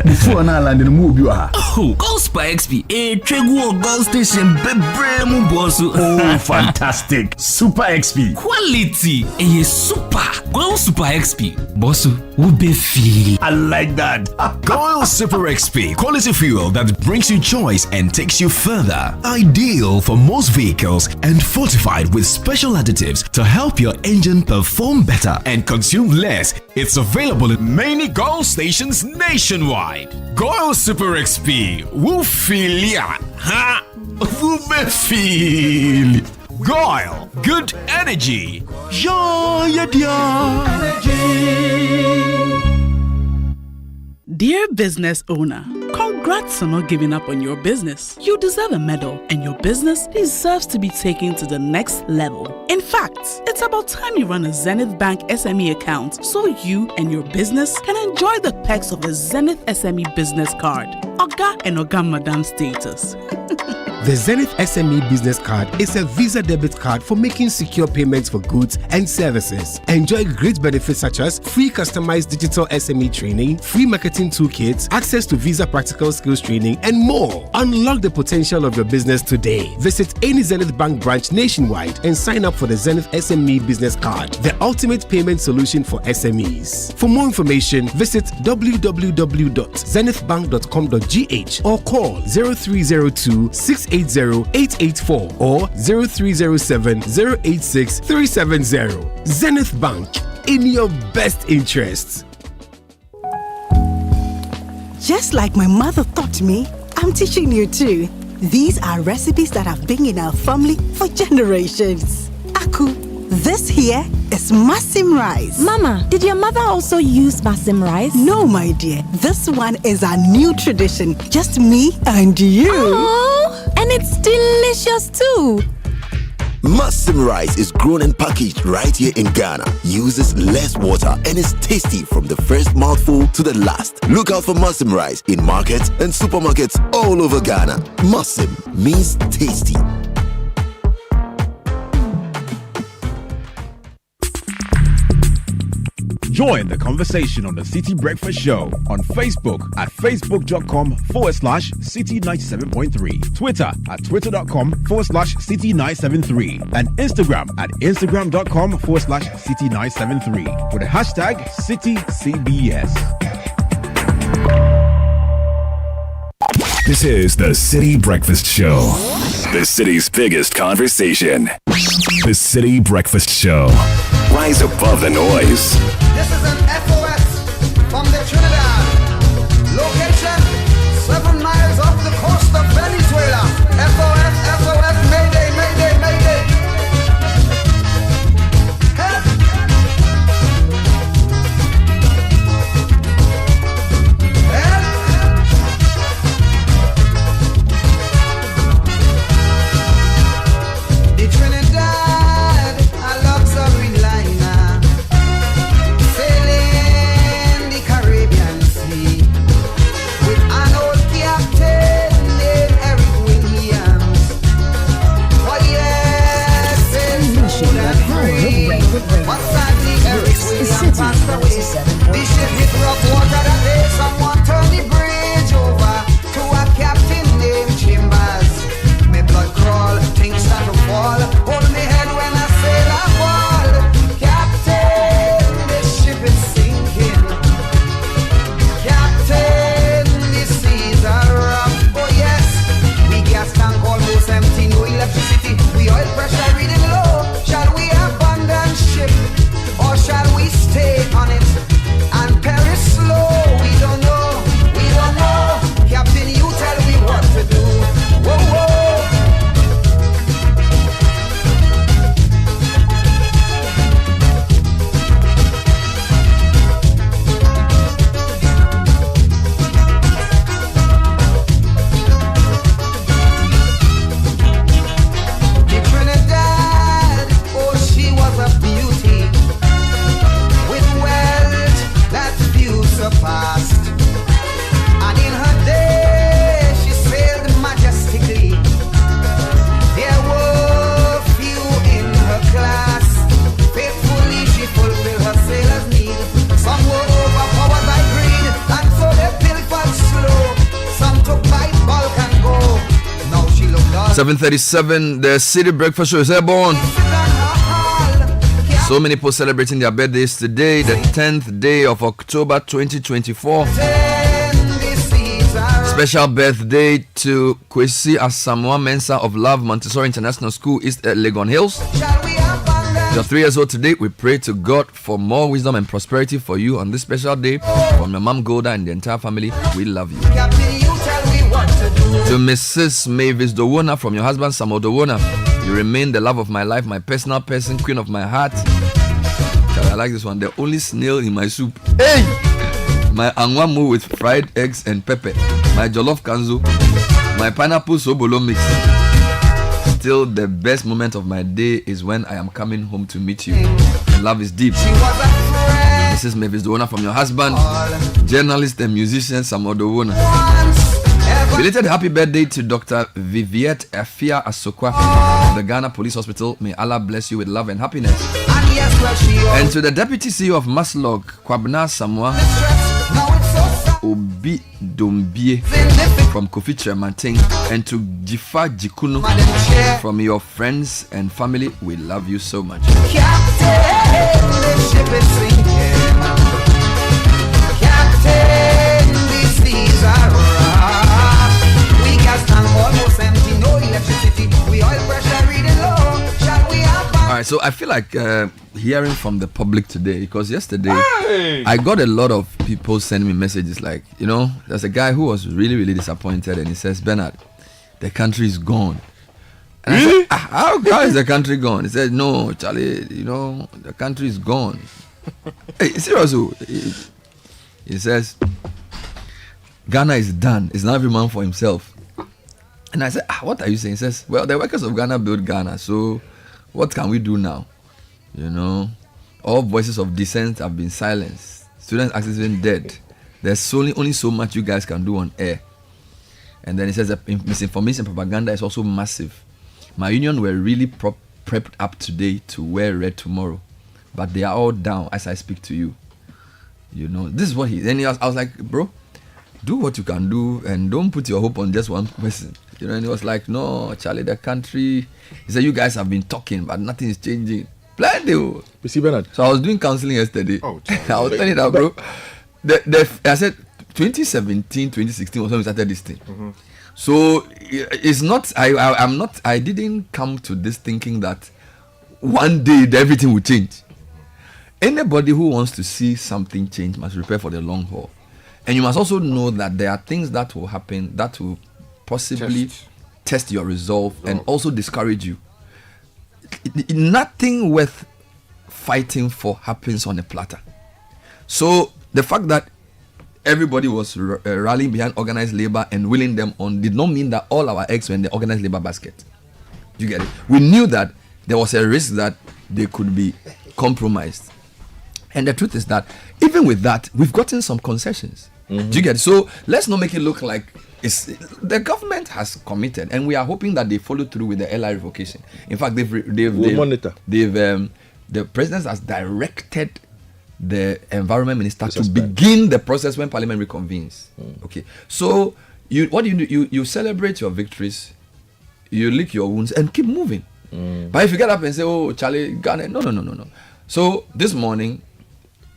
Before na land in mu biwa. Oh, Gold Super XP. Tregu Gold Station bebre mu Bosu. Oh, fantastic! Super XP. Quality. Super. Gold Super XP. Bosu, ube feel. I like that. Gold Super XP. Quality fuel that brings you choice and takes you further. Ideal for most vehicles and fortified with special additives to help your engine perform better and consume less. It's available in many Gold stations nationwide. Gold Super XP. Woo feel ya. Ha? Woo be feel. Goyle, good energy. Yeah, dear. Dear business owner, congrats on not giving up on your business. You deserve a medal, and your business deserves to be taken to the next level. In fact, it's about time you run a Zenith Bank SME account so you and your business can enjoy the perks of the Zenith SME business card. Oga and Oga Madam status. The Zenith SME Business Card is a Visa debit card for making secure payments for goods and services. Enjoy great benefits such as free customized digital SME training, free marketing toolkits, access to Visa practical skills training, and more. Unlock the potential of your business today. Visit any Zenith Bank branch nationwide and sign up for the Zenith SME Business Card, the ultimate payment solution for SMEs. For more information, visit www.zenithbank.com.gh or call 0302 680-884 or 0307-086-370. Zenith Bank, in your best interests. Just like my mother taught me, I'm teaching you too. These are recipes that have been in our family for generations. Aku, this here is Masim rice. Mama, did your mother also use Masim rice? No, my dear. This one is a new tradition. Just me and you. Oh, and it's delicious too. Masim rice is grown and packaged right here in Ghana. Uses less water and is tasty from the first mouthful to the last. Look out for Masim rice in markets and supermarkets all over Ghana. Masim means tasty. Join the conversation on the City Breakfast Show on Facebook at facebook.com/City97.3, Twitter at twitter.com/City973, and Instagram at instagram.com/City973 with the hashtag CityCBS. This is the City Breakfast Show, the city's biggest conversation. The City Breakfast Show. Rise above the noise. This is an SOS from the Trinidad. Location 7 miles off the coast of Venezuela. SOS, SOS, Mayday, Mayday, Mayday. Help! Help! The Trinidad, a luxury liner. Sailing the Caribbean Sea with an old captain named Eric Williams. Oh yes, it's cool and free. But sadly Eric Williams passed away. The ship hit rough water that day. Someone turned the bridge over to a captain named Chambers. My blood crawl, things start to fall. Hold me head when I sail a ball. Captain, the ship is sinking. Captain, the seas are rough. Oh yes, we gas tank almost empty, no electricity. We oil pressure reading low. Shall we abandon ship or shall we stay on it and perish slow? We don't know. We don't know. Captain, you tell me what to do. Whoa, whoa. The Trinidad, oh, she was a beauty with wealth that few surpassed. And in her day, she sailed majestically. There were few in her class. Faithfully, she fulfilled her sailor's need. Some were overpowered by greed, and so they pilfered slow. Some took by bulk and go. Now she looked on. 7:37, the City Breakfast Show is airborne. So many people celebrating their birthdays today, the 10th day of October 2024. Special birthday to Kwesi Asamoah Mensah of Love Montessori International School, East Legon Hills. You're 3 years old today. We pray to God for more wisdom and prosperity for you on this special day. From your mom Golda and the entire family, we love you. Captain, you tell me what to do. To Mrs. Mavis Dowona from your husband Samuel Dowona, You remain the love of my life, my personal person, queen of my heart. I like this one. The only snail in my soup. Hey! My angwamu with fried eggs and pepper. My jollof kanzo. My pineapple sobolo mix. Still, the best moment of my day is when I am coming home to meet you. Love is deep. This is Mavis the owner from your husband, journalist and musician Samuel Dowona. Belated happy birthday to Dr. Viviette Afia Asokwa of the Ghana Police Hospital. May Allah bless you with love and happiness. And to the Deputy CEO of Maslog, Kwabna Samoa Obi Dombie from Kofi Tremanting, and to Jifa Jikuno from your friends and family. We love you so much. Captain, the ship is sinking. Captain, these seas are rough. We gas tank almost empty, no electricity. We oil pressure reading low. Shall we have fun? All right, so I feel like hearing from the public today, because yesterday I got a lot of people sending me messages like, you know, there's a guy who was really, really disappointed, and he says, Bernard, the country is gone. And I said, how is the country gone? He said, no, Charlie, you know, the country is gone. Hey, seriously. He says, Ghana is done. It's not every man for himself. And I said, what are you saying? He says, well, the workers of Ghana built Ghana, so what can we do now? You know, all voices of dissent have been silenced. Student access has been dead. There's only so much you guys can do on air. And then he says that misinformation propaganda is also massive. My union were really prepped up today to wear red tomorrow, but they are all down as I speak to you. You know, this is what he. Then I was like, bro, do what you can do and don't put your hope on just one person. You know, and he was like, no, Charlie, the country. He said, you guys have been talking, but nothing is changing. Plenty. You see, Bernard. So I was doing counseling yesterday. I was telling that, bro. I said 2017, 2016 was when we started this thing. Mm-hmm. So it's not. I'm not. I didn't come to this thinking that one day everything will change. Anybody who wants to see something change must prepare for the long haul, and you must also know that there are things that will happen that will possibly test your resolve and also discourage you. Nothing worth fighting for happens on a platter. So the fact that everybody was rallying behind organized labor and willing them on did not mean that all our eggs were in the organized labor basket. You get it? We knew that there was a risk that they could be compromised. And the truth is that even with that, we've gotten some concessions. Mm-hmm. Do you get it? So let's not make it look like the government has committed, and we are hoping that they follow through with the LI revocation. In fact, the president has directed the environment minister to begin the process when parliament reconvenes. Okay, so what do? You celebrate your victories, you lick your wounds and keep moving. But if you get up and say, oh, Charlie, Ghana, no. So this morning,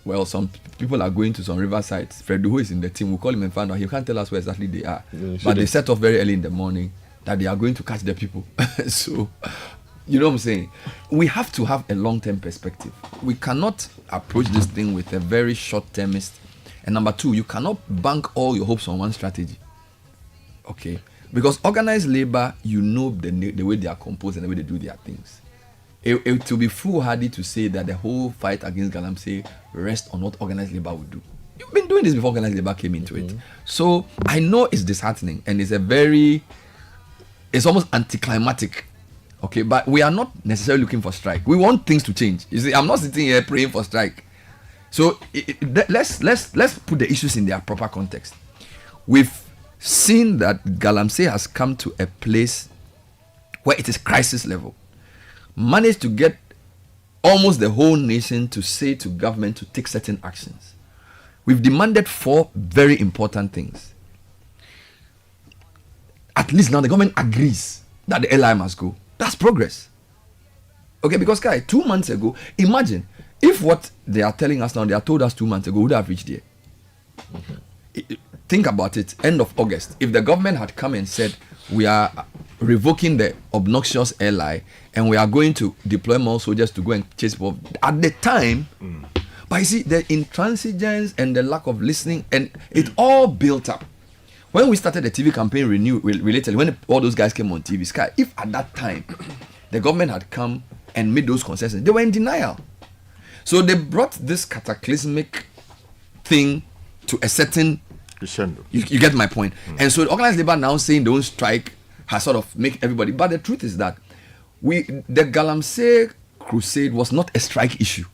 well, some people are going to some riverside. Fred, who is in the team, we'll call him and find out. He can't tell us where exactly they are. But they set off very early in the morning that they are going to catch the people. So, you know what I'm saying? We have to have a long-term perspective. We cannot approach this thing with a very short-termist. And number two, you cannot bank all your hopes on one strategy. Okay? Because organized labor, you know the way they are composed and the way they do their things. It will be foolhardy to say that the whole fight against galamsey rests on what organized labor would do. You've been doing this before organized labor came into it. So I know it's disheartening and it's almost anticlimactic. Okay, but we are not necessarily looking for strike. We want things to change. You see, I'm not sitting here praying for strike. So let's put the issues in their proper context. We've seen that galamsey has come to a place where it is crisis level. Managed to get almost the whole nation to say to government to take certain actions. We've demanded 4 very important things. At least now the government agrees that the LI must go. That's progress. Okay, because 2 months ago, imagine if what they are telling us now, they are told us 2 months ago, would have reached there. Think about it, end of August. If the government had come and said, we are revoking the obnoxious LI and we are going to deploy more soldiers to go and chase people at the time, but you see, the intransigence and the lack of listening, and it all built up. When we started the TV campaign related, when all those guys came on TV, Sky, if at that time the government had come and made those concessions, they were in denial. So they brought this cataclysmic thing to a certain. You get my point. And so the organized labor now saying don't strike has sort of make everybody. But the truth is that the galamsey crusade was not a strike issue.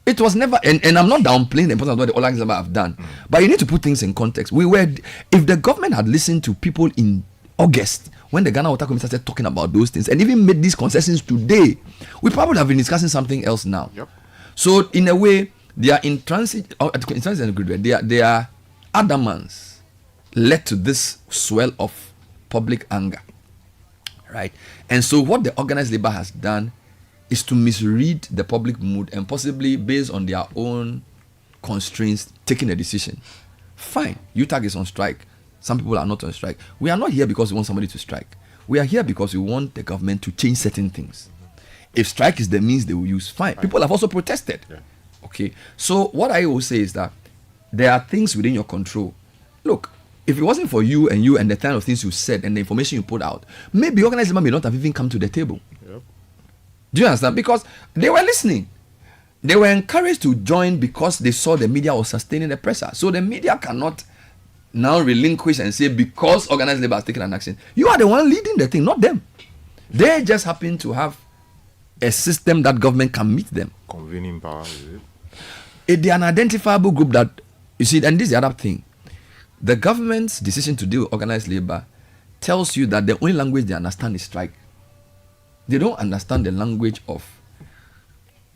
It was never, and I'm not downplaying the importance of what the organized labor have done, but you need to put things in context. If the government had listened to people in August when the Ghana Water Commission started talking about those things and even made these concessions today, we probably have been discussing something else now. Yep. So in a way, they are in transit and agreement. Their adamance led to this swell of public anger, right? And so what the organized labor has done is to misread the public mood and possibly based on their own constraints taking a decision. Fine, UTAG is on strike. Some people are not on strike. We are not here because we want somebody to strike. We are here because we want the government to change certain things. If strike is the means they will use, fine. People have also protested. Yeah. Okay. So what I will say is that there are things within your control. Look, if it wasn't for you and the kind of things you said and the information you put out, maybe organized labor may not have even come to the table. Yep. Do you understand? Because they were listening. They were encouraged to join because they saw the media was sustaining the pressure. So the media cannot now relinquish and say because organized labor has taken an action. You are the one leading the thing, not them. They just happen to have a system that government can meet them. Convening power, is it? They are an identifiable group that, you see, and this is the other thing. The government's decision to deal with organized labor tells you that the only language they understand is strike. They don't understand the language of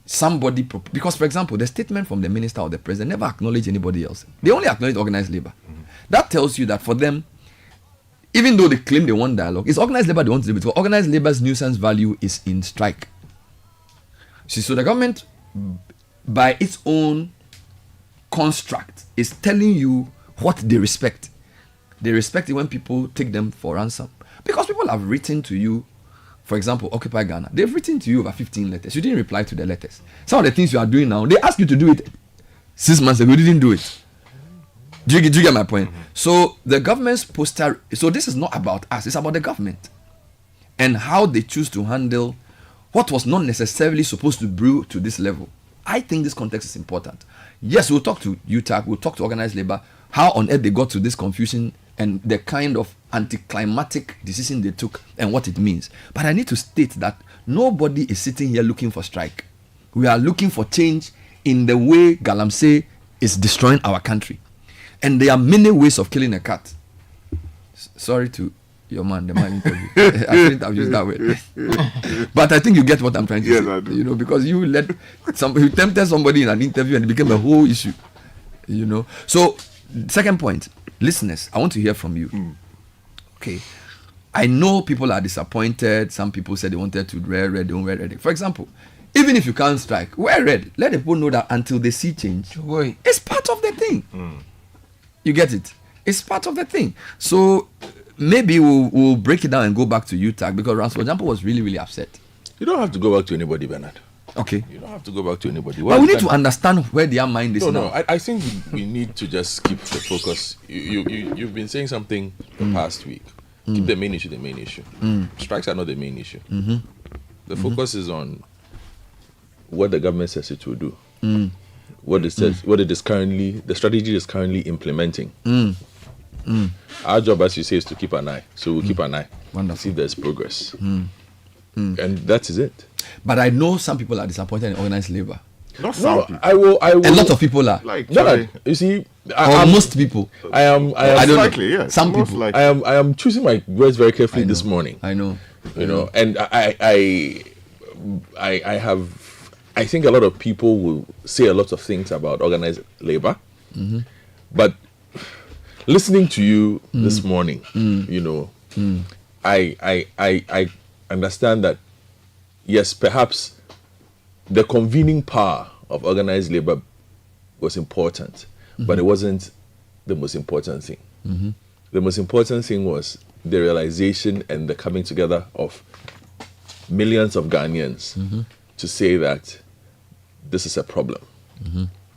somebody, because, for example, the statement from the minister or the president never acknowledged anybody else. They only acknowledge organized labor. Mm-hmm. That tells you that for them, even though they claim they want dialogue, it's organized labor they want to deal with. For organized labor's nuisance value is in strike. See, so the government, by its own construct, is telling you what they respect. They respect it when people take them for ransom. Because people have written to you, for example, Occupy Ghana. They've written to you over 15 letters. You didn't reply to the letters. Some of the things you are doing now, they asked you to do it 6 months ago. You didn't do it. Do you get my point? Mm-hmm. So the government's poster, so this is not about us, it's about the government and how they choose to handle what was not necessarily supposed to brew to this level. I think this context is important. Yes, we'll talk to UTAG, we'll talk to organized labor, how on earth they got to this confusion and the kind of anticlimactic decision they took and what it means. But I need to state that nobody is sitting here looking for strike. We are looking for change in the way galamsey is destroying our country. And there are many ways of killing a cat. Sorry to your man, the man interview. I shouldn't have used that word. But I think you get what I'm trying to say. I do. You know, because you tempted somebody in an interview and it became a whole issue. You know. So, second point, listeners, I want to hear from you. Okay. I know people are disappointed. Some people said they wanted to wear red, they don't wear red. For example, even if you can't strike, wear red. Let the people know that until they see change, it's part of the thing. You get it? It's part of the thing. So maybe we'll break it down and go back to UTAG because Ransford Jampo was really, really upset. You don't have to go back to anybody, Bernard. Okay. You don't have to go back to anybody. But we need to understand where their mind is now. No, I think we need to just keep the focus. You've been saying something the past week. Keep the main issue the main issue. Strikes are not the main issue. The focus is on what the government says it will do. What it says, what it is currently, the strategy is currently implementing. Our job, as you say, is to keep an eye. So we'll keep an eye. Wonderful. See if there's progress. And that is it. But I know some people are disappointed in organized labor. Not some people. I will. A lot of people are. Like, you see, most people. I am. I don't likely, know. Yeah, some people. Likely. I am choosing my words very carefully this morning. I know. You know, and I have. I think a lot of people will say a lot of things about organized labor, but listening to you this morning, you know, I understand that yes, perhaps the convening power of organized labor was important, but it wasn't the most important thing. The most important thing was the realization and the coming together of millions of Ghanaians to say that this is a problem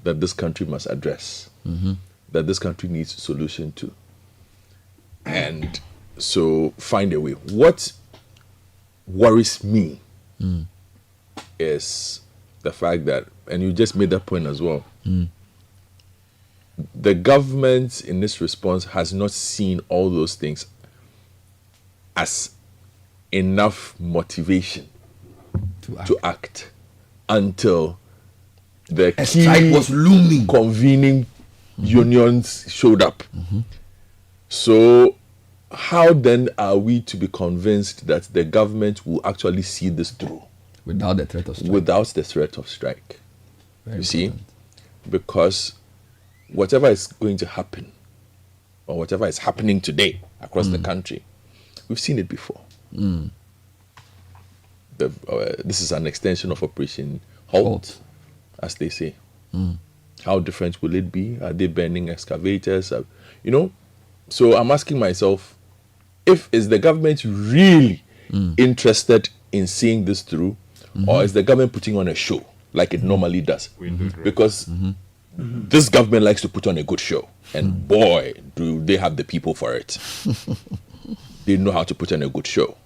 that this country must address, that this country needs a solution to. And so find a way. What worries me is the fact that, and you just made that point as well, the government in this response has not seen all those things as enough motivation to act until the key strike was looming, convening unions showed up. So how then are we to be convinced that the government will actually see this through without the threat of strike? Without the threat of strike. Very see, important. because whatever is going to happen, or whatever is happening today across the country, we've seen it before. This is an extension of Operation Halt, as they say. How different will it be? Are they burning excavators? So I'm asking myself, is the government really interested in seeing this through, or is the government putting on a show like it normally does? Because this government likes to put on a good show, and boy, do they have the people for it. They know how to put on a good show.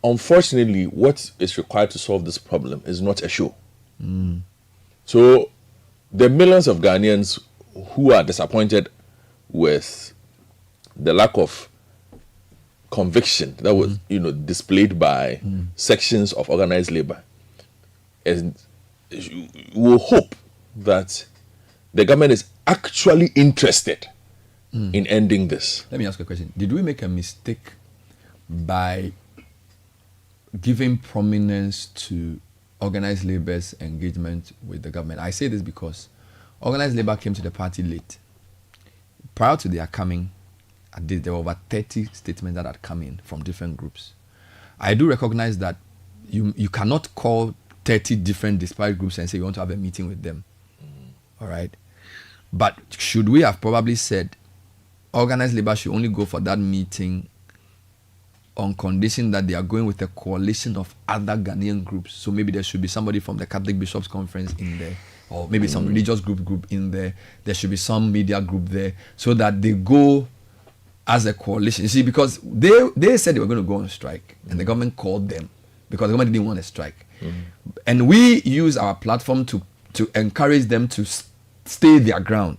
Unfortunately, what is required to solve this problem is not a show. So the millions of Ghanaians who are disappointed with the lack of conviction that was displayed by sections of organized labor, and will hope that the government is actually interested in ending this. Let me ask you a question. Did we make a mistake by giving prominence to organized labor's engagement with the government? I say this because organized labor came to the party late. Prior to their coming, there were over 30 statements that had come in from different groups. I do recognize that you cannot call 30 different disparate groups and say you want to have a meeting with them. All right? But should we have probably said organized labor should only go for that meeting on condition that they are going with a coalition of other Ghanaian groups? So maybe there should be somebody from the Catholic Bishops' Conference in there, or maybe some religious group in there. There should be some media group there, so that they go as a coalition. You see, because they said they were going to go on strike, and the government called them because the government didn't want a strike. And we use our platform to encourage them to stay their ground.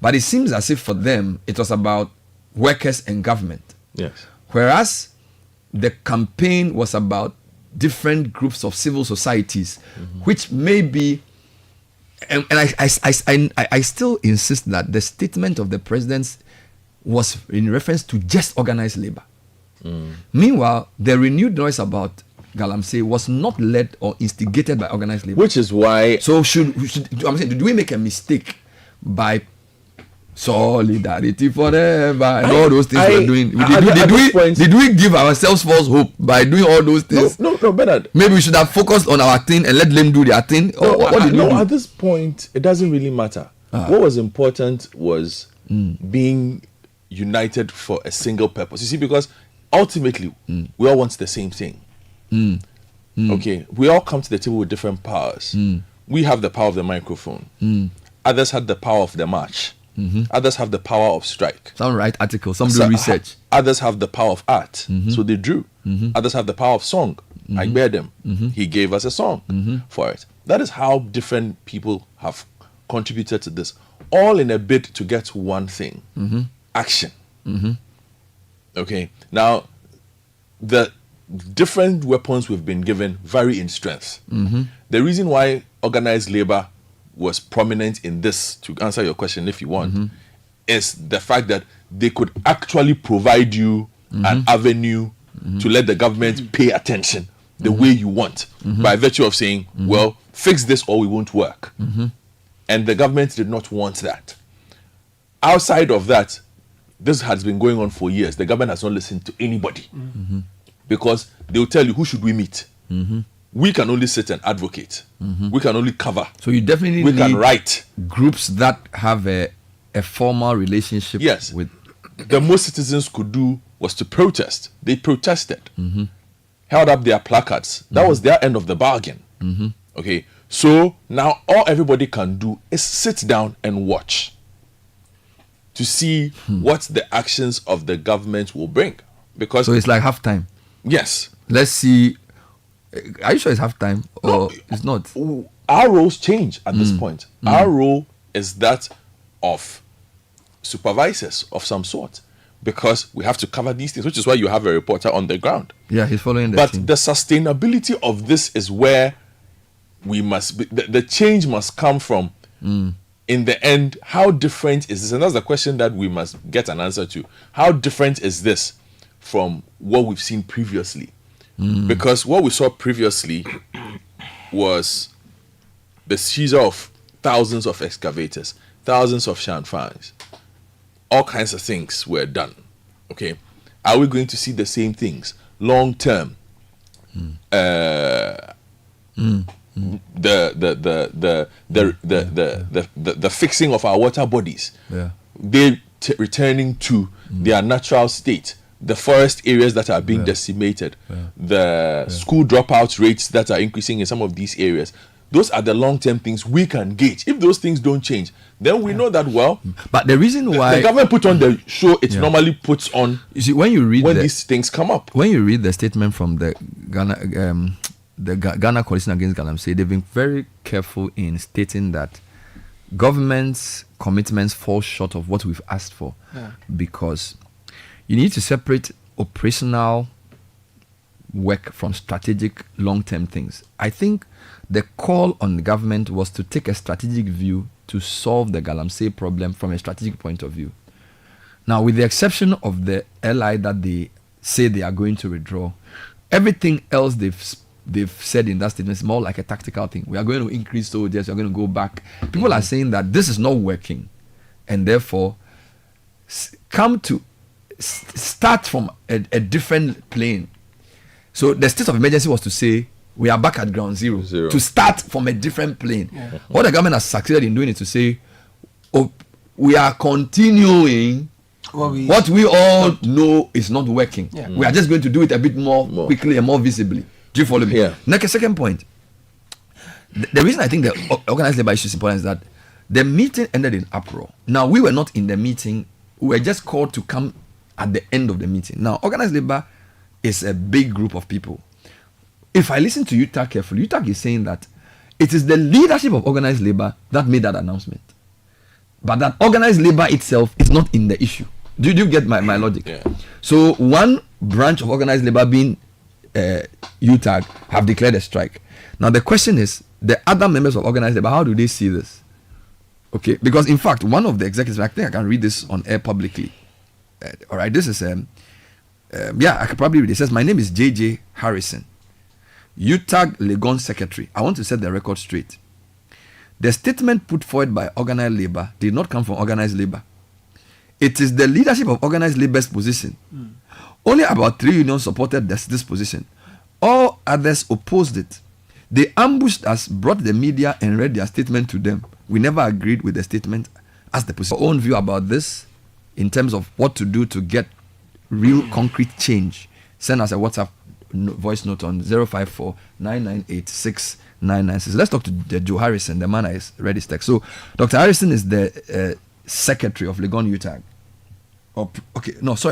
But it seems as if for them, it was about workers and government. Yes. Whereas the campaign was about different groups of civil societies, which may be, and I still insist that the statement of the president was in reference to just organized labor. Meanwhile, the renewed noise about galamsey was not led or instigated by organized labor. Which is why... So I'm saying, did we make a mistake by solidarity forever and all those things we're doing? Did we give ourselves false hope by doing all those things? No, Bernard. Maybe we should have focused on our thing and let them do their thing. At this point, it doesn't really matter. What was important was being united for a single purpose. You see, because ultimately, we all want the same thing. Okay, we all come to the table with different powers. We have the power of the microphone. Others had the power of the march. Others have the power of strike. Some write articles, some do research. Others have the power of art, so they drew. Others have the power of song. I bear them. He gave us a song for it. That is how different people have contributed to this, all in a bid to get one thing: action. Okay, now the different weapons we've been given vary in strength. The reason why organized labor was prominent in this, to answer your question if you want, is the fact that they could actually provide you an avenue to let the government pay attention the way you want, by virtue of saying, well, fix this or we won't work. And the government did not want that. Outside of that, this has been going on for years. The government has not listened to anybody. Because they'll tell you, who should we meet? We can only sit and advocate. We can only cover. So you definitely we need can write groups that have a formal relationship with. The most citizens could do was to protest. They protested, held up their placards. That was their end of the bargain. Okay, so now all everybody can do is sit down and watch to see what the actions of the government will bring. Because so it's like halftime. Yes, let's see. Are you sure it's half time or it's not? Our roles change at this point. Our role is that of supervisors of some sort, because we have to cover these things, which is why you have a reporter on the ground. Yeah, he's following the But team. the sustainability of this is where we must be. The change must come from. In the end, how different is this? And that's the question that we must get an answer to. How different is this from what we've seen previously? Because what we saw previously was the seizure of thousands of excavators, thousands of shanfans. All kinds of things were done. Okay, are we going to see the same things long term? The fixing of our water bodies, they returning to their natural state. The forest areas that are being decimated, the school dropout rates that are increasing in some of these areas. Those are the long-term things we can gauge. If those things don't change, then we know that, well. But the reason why the government put on the show it normally puts on, you see, when these things come up. When you read the statement from the Ghana Coalition Against Galamsey, they've been very careful in stating that government's commitments fall short of what we've asked for, because you need to separate operational work from strategic long-term things. I think the call on the government was to take a strategic view to solve the Galamsey problem from a strategic point of view. Now, with the exception of the LI that they say they are going to withdraw, everything else they've said in that statement is more like a tactical thing. We are going to increase soldiers, we are going to go back. People are saying that this is not working, and therefore start from a different plane. So the state of emergency was to say we are back at ground zero. To start from a different plane. What the government has succeeded in doing is to say, we are continuing what we all know is not working. We are just going to do it a bit more quickly and more visibly. Do you follow me? Next, second point. The reason I think the organized labor issue is important is that the meeting ended in uproar. Now, we were not in the meeting. We were just called to come at the end of the meeting. Now, organized labor is a big group of people. If I listen to UTAG carefully, UTAG is saying that it is the leadership of organized labor that made that announcement. But that organized labor itself is not in the issue. Do you get my logic? So one branch of organized labor being UTAG have declared a strike. Now the question is, the other members of organized labor, how do they see this? Okay, because in fact, one of the executives, I think I can read this on air publicly. All right, this is, I can probably read it. It says, my name is JJ Harrison, UTAG Legon Secretary. I want to set the record straight. The statement put forward by organized labor did not come from organized labor. It is the leadership of organized labor's position. Only about 3 unions supported this position. All others opposed it. They ambushed us, brought the media, and read their statement to them. We never agreed with the statement as the position. Our own view about this, in terms of what to do to get real concrete change, send us a WhatsApp voice note on 054-998-6996. Let's talk to Joe Harrison, the man is read his text. So Dr. Harrison is the secretary of Legon UTAG.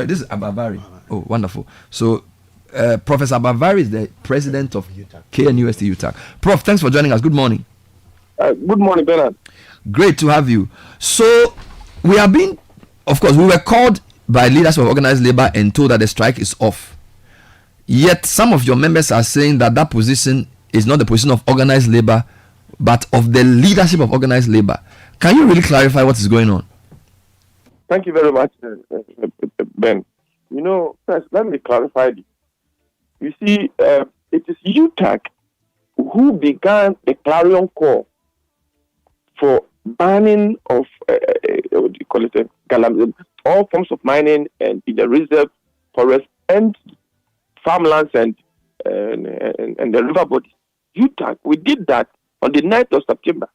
This is Abavari. Oh, wonderful. So Professor Abavari is the president of KNUST UTAG. Prof, thanks for joining us. Good morning. Good morning, Bernard. Great to have you. So we are being, of course, we were called by leaders of organized labor and told that the strike is off. Yet some of your members are saying that that position is not the position of organized labor, but of the leadership of organized labor. Can you really clarify what is going on? Thank you very much, Ben. First, let me clarify this. You see, it is UTAG who began a clarion call for banning of all forms of mining and in the reserve forest and farmlands and the river bodies. UTAG, we did that on the 9th of September.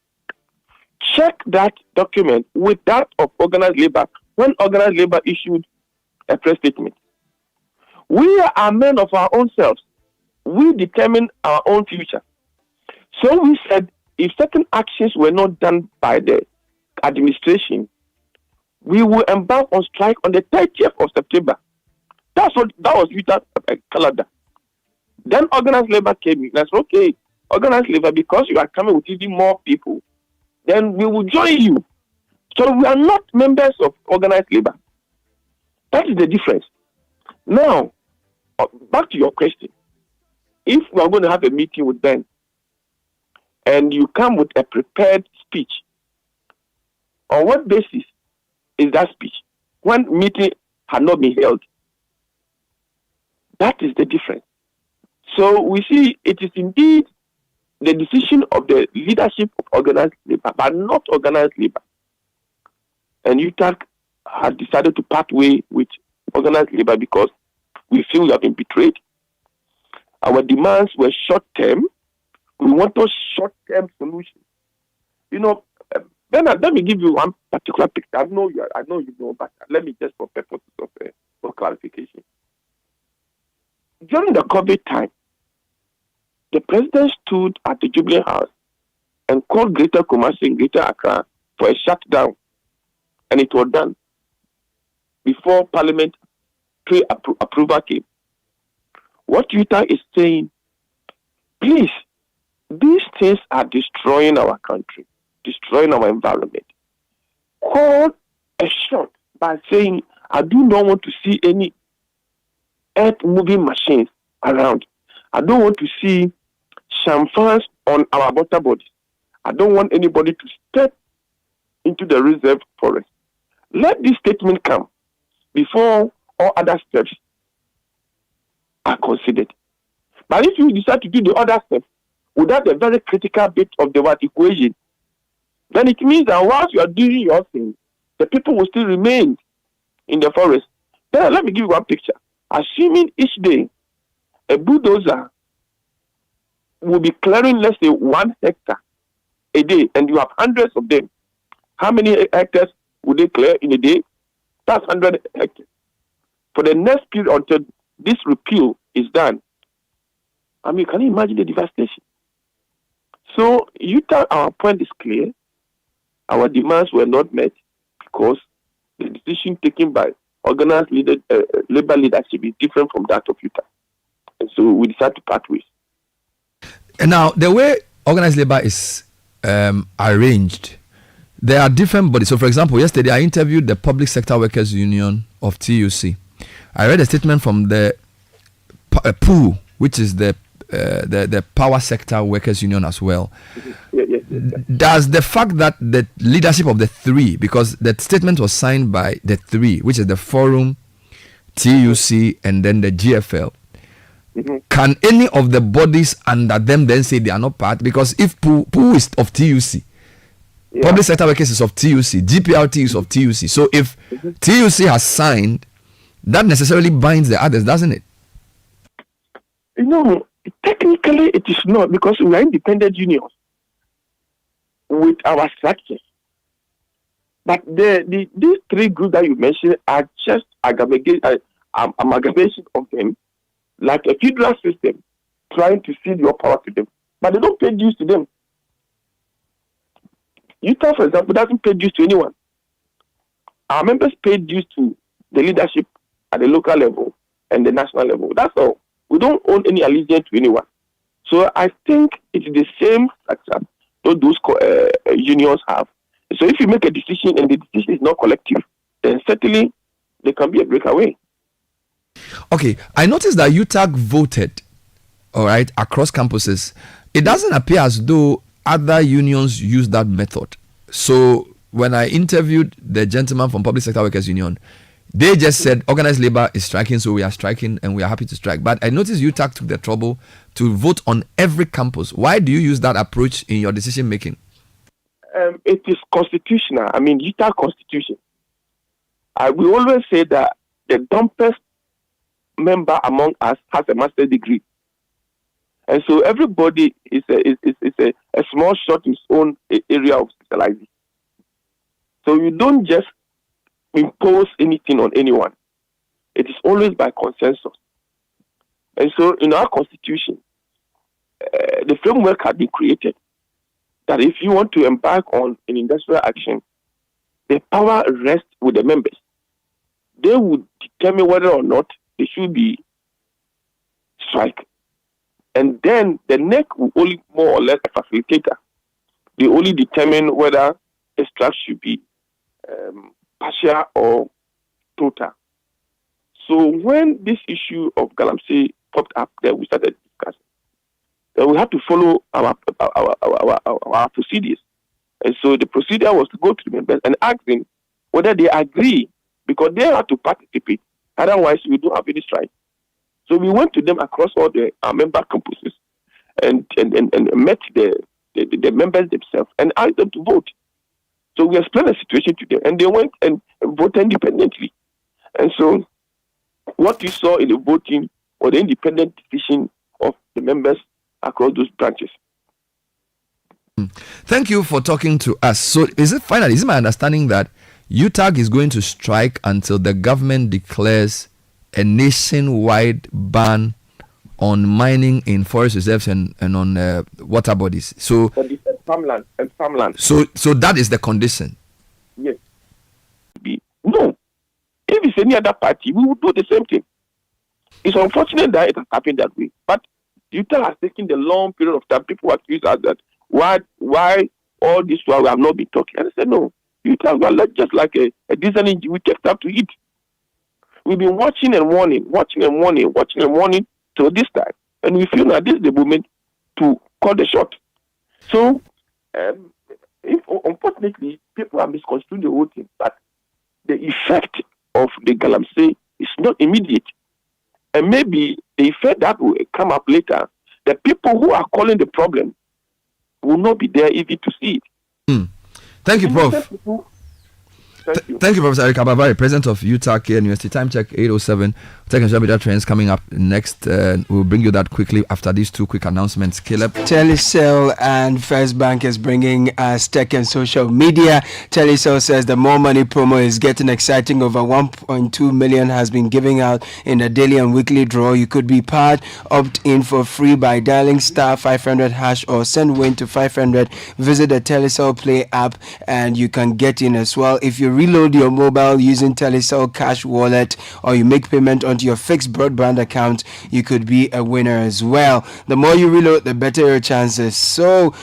Check that document with that of organized labor when organized labor issued a press statement. We are men of our own selves. We determine our own future. So we said if certain actions were not done by the administration, we will embark on strike on the 30th of September. That was UTAG calendar. Then organized labor came in. That's okay. Organized labor, because you are coming with even more people, then we will join you. So we are not members of organized labor. That is the difference. Now, back to your question. If we are going to have a meeting with Ben, and you come with a prepared speech, on what basis is that speech when meeting had not been held? That is the difference. So we see it is indeed the decision of the leadership of organized labor, but not organized labor. And UTAG has decided to part way with organized labor because we feel we have been betrayed. Our demands were short-term. We want a short-term solution. You know, Bernard, let me give you one particular picture. I know you know, but let me just for purposes of for clarification. During the COVID time, the president stood at the Jubilee House and called Greater Kumasi and Greater Accra for a shutdown, and it was done before Parliament pre-approval came. What UTAG is saying, please, these things are destroying our country, destroying our environment. Call a shot by saying, I do not want to see any earth-moving machines around. I don't want to see champagnes on our water bodies. I don't want anybody to step into the reserve forest. Let this statement come before all other steps are considered. But if you decide to do the other steps without a very critical bit of the equation, then it means that whilst you are doing your thing, the people will still remain in the forest. Then let me give you one picture. Assuming each day a bulldozer will be clearing, let's say, 1 hectare a day, and you have hundreds of them, how many hectares would they clear in a day? That's 100 hectares. For the next period until this repeal is done, I mean, can you imagine the devastation? So, our point is clear. Our demands were not met because the decision taken by organized labor leadership is different from that of UTAG. And so we decided to part ways. And now, the way organized labor is arranged, there are different bodies. So, for example, yesterday I interviewed the Public Sector Workers Union of TUC. I read a statement from the POO, which is the Power Sector Workers Union as well. Yes. Does the fact that the leadership of the three, because the statement was signed by the three, which is the Forum, TUC, and then the GFL, can any of the bodies under them then say they are not part? Because if POO is of TUC, Public Sector Workers is of TUC, GPRT is of TUC. So if TUC has signed, that necessarily binds the others, doesn't it? You know, technically it is not, because we are independent unions with our structures. But these three groups that you mentioned are just amalgamation of them, like a federal system trying to cede your power to them. But they don't pay dues to them. UTAG, for example, doesn't pay dues to anyone. Our members pay dues to the leadership at the local level and the national level. That's all. We don't own any allegiance to anyone. So I think it's the same structure that those unions have. So if you make a decision and the decision is not collective, then certainly there can be a breakaway. Okay, I noticed that UTAG voted, all right, across campuses. It doesn't appear as though other unions use that method. So when I interviewed the gentleman from Public Sector Workers Union, they just said organized labor is striking, so we are striking and we are happy to strike. But I noticed UTAG took the trouble to vote on every campus. Why do you use that approach in your decision making? It is constitutional. I mean, UTAG constitution. We always say that the dumbest member among us has a master's degree. And so everybody is a small shot in his own area of specializing. So you don't just impose anything on anyone. It is always by consensus. And so in our constitution, the framework has been created that if you want to embark on an industrial action, the power rests with the members. They would determine whether or not they should be strike. And then the NEC will only more or less a facilitator. They only determine whether a strike should be partial or total. So when this issue of galamsey popped up, then we started discussing. Then we had to follow our procedures. And so the procedure was to go to the members and ask them whether they agree, because they have to participate. Otherwise, we don't have any strike. So we went to them across all our member campuses and met the members themselves and asked them to vote. So we explained the situation to them, and they went and voted independently. And so what you saw in the voting was the independent decision of the members across those branches. Thank you for talking to us. So is it my understanding that UTAG is going to strike until the government declares a nationwide ban on mining in forest reserves and on water bodies? So farmland. So that is the condition. Yes. No. If it's any other party, we would do the same thing. It's unfortunate that it has happened that way. But UTAG has taken the long period of time. People accuse us that why all this while we have not been talking. And I said, no, UTAG are just like a diesel engine. We kept up to it. We've been watching and warning till this time. And we feel that this is the moment to call the shot. So, unfortunately, people are misconstruing the whole thing. But the effect of the galamsey is not immediate. And maybe the effect that will come up later, the people who are calling the problem will not be there even to see it. Thank you, Prof. Thank you, Professor Eric Ababari, President of UTAG here, University. Time check 8:07. Tech and social media trends coming up next. We'll bring you that quickly after these two quick announcements. Caleb. Telecel and First Bank is bringing us tech and social media. Telecel says the more money promo is getting exciting. Over 1.2 million has been given out in the daily and weekly draw. You could be part. Opt in for free by dialing star 500 hash or send win to 500. Visit the Telecel Play app and you can get in as well. If you reload your mobile using Telecel Cash Wallet or you make payment onto your fixed broadband account, you could be a winner as well. The more you reload, the better your chances. So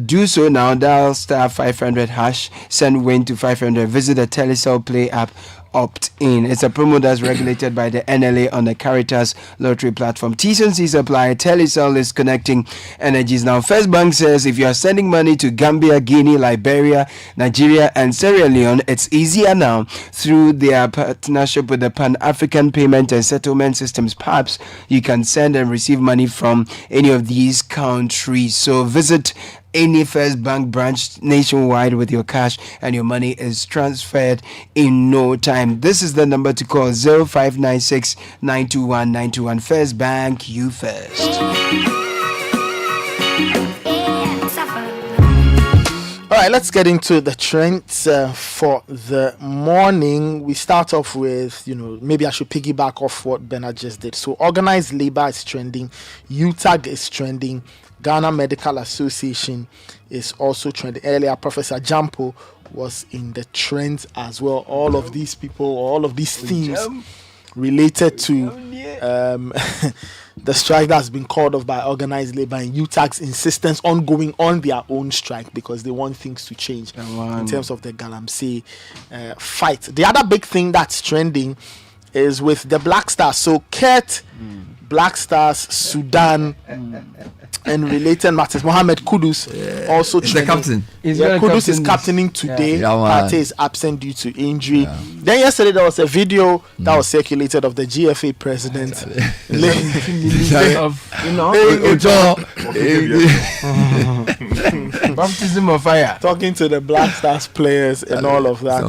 do so now. Dial star 500 hash, send win to 500. Visit the Telecel Play app. Opt in. It's a promo that's regulated by the NLA on the Caritas Lottery platform. T&C supply. Telecel is connecting energies now. First Bank says if you are sending money to Gambia, Guinea, Liberia, Nigeria, and Sierra Leone, it's easier now through their partnership with the Pan-African Payment and Settlement Systems (PAPS). You can send and receive money from any of these countries. So visit any First Bank branch nationwide with your cash and your money is transferred in no time. This is the number to call: 0596 921 921. First Bank, you first. All right, let's get into the trends for the morning. We start off with, maybe I should piggyback off what Bernard just did. So organized labor is trending, UTAG is trending, Ghana Medical Association is also trending. Earlier, Professor Jampo was in the trends as well. All of these people, all of these themes related to the strike that's been called off by organized labor and UTAG's insistence on going on their own strike because they want things to change in terms of the galamsey fight. The other big thing that's trending is with the Black Stars. So Kurt, Black Stars, Sudan, and related matters. Mohamed Kudus also the captain. Kudus is captaining today. Partey is absent due to injury. Then yesterday there was a video that was circulated of the GFA president baptism of fire, talking to the Black Stars players and all of that.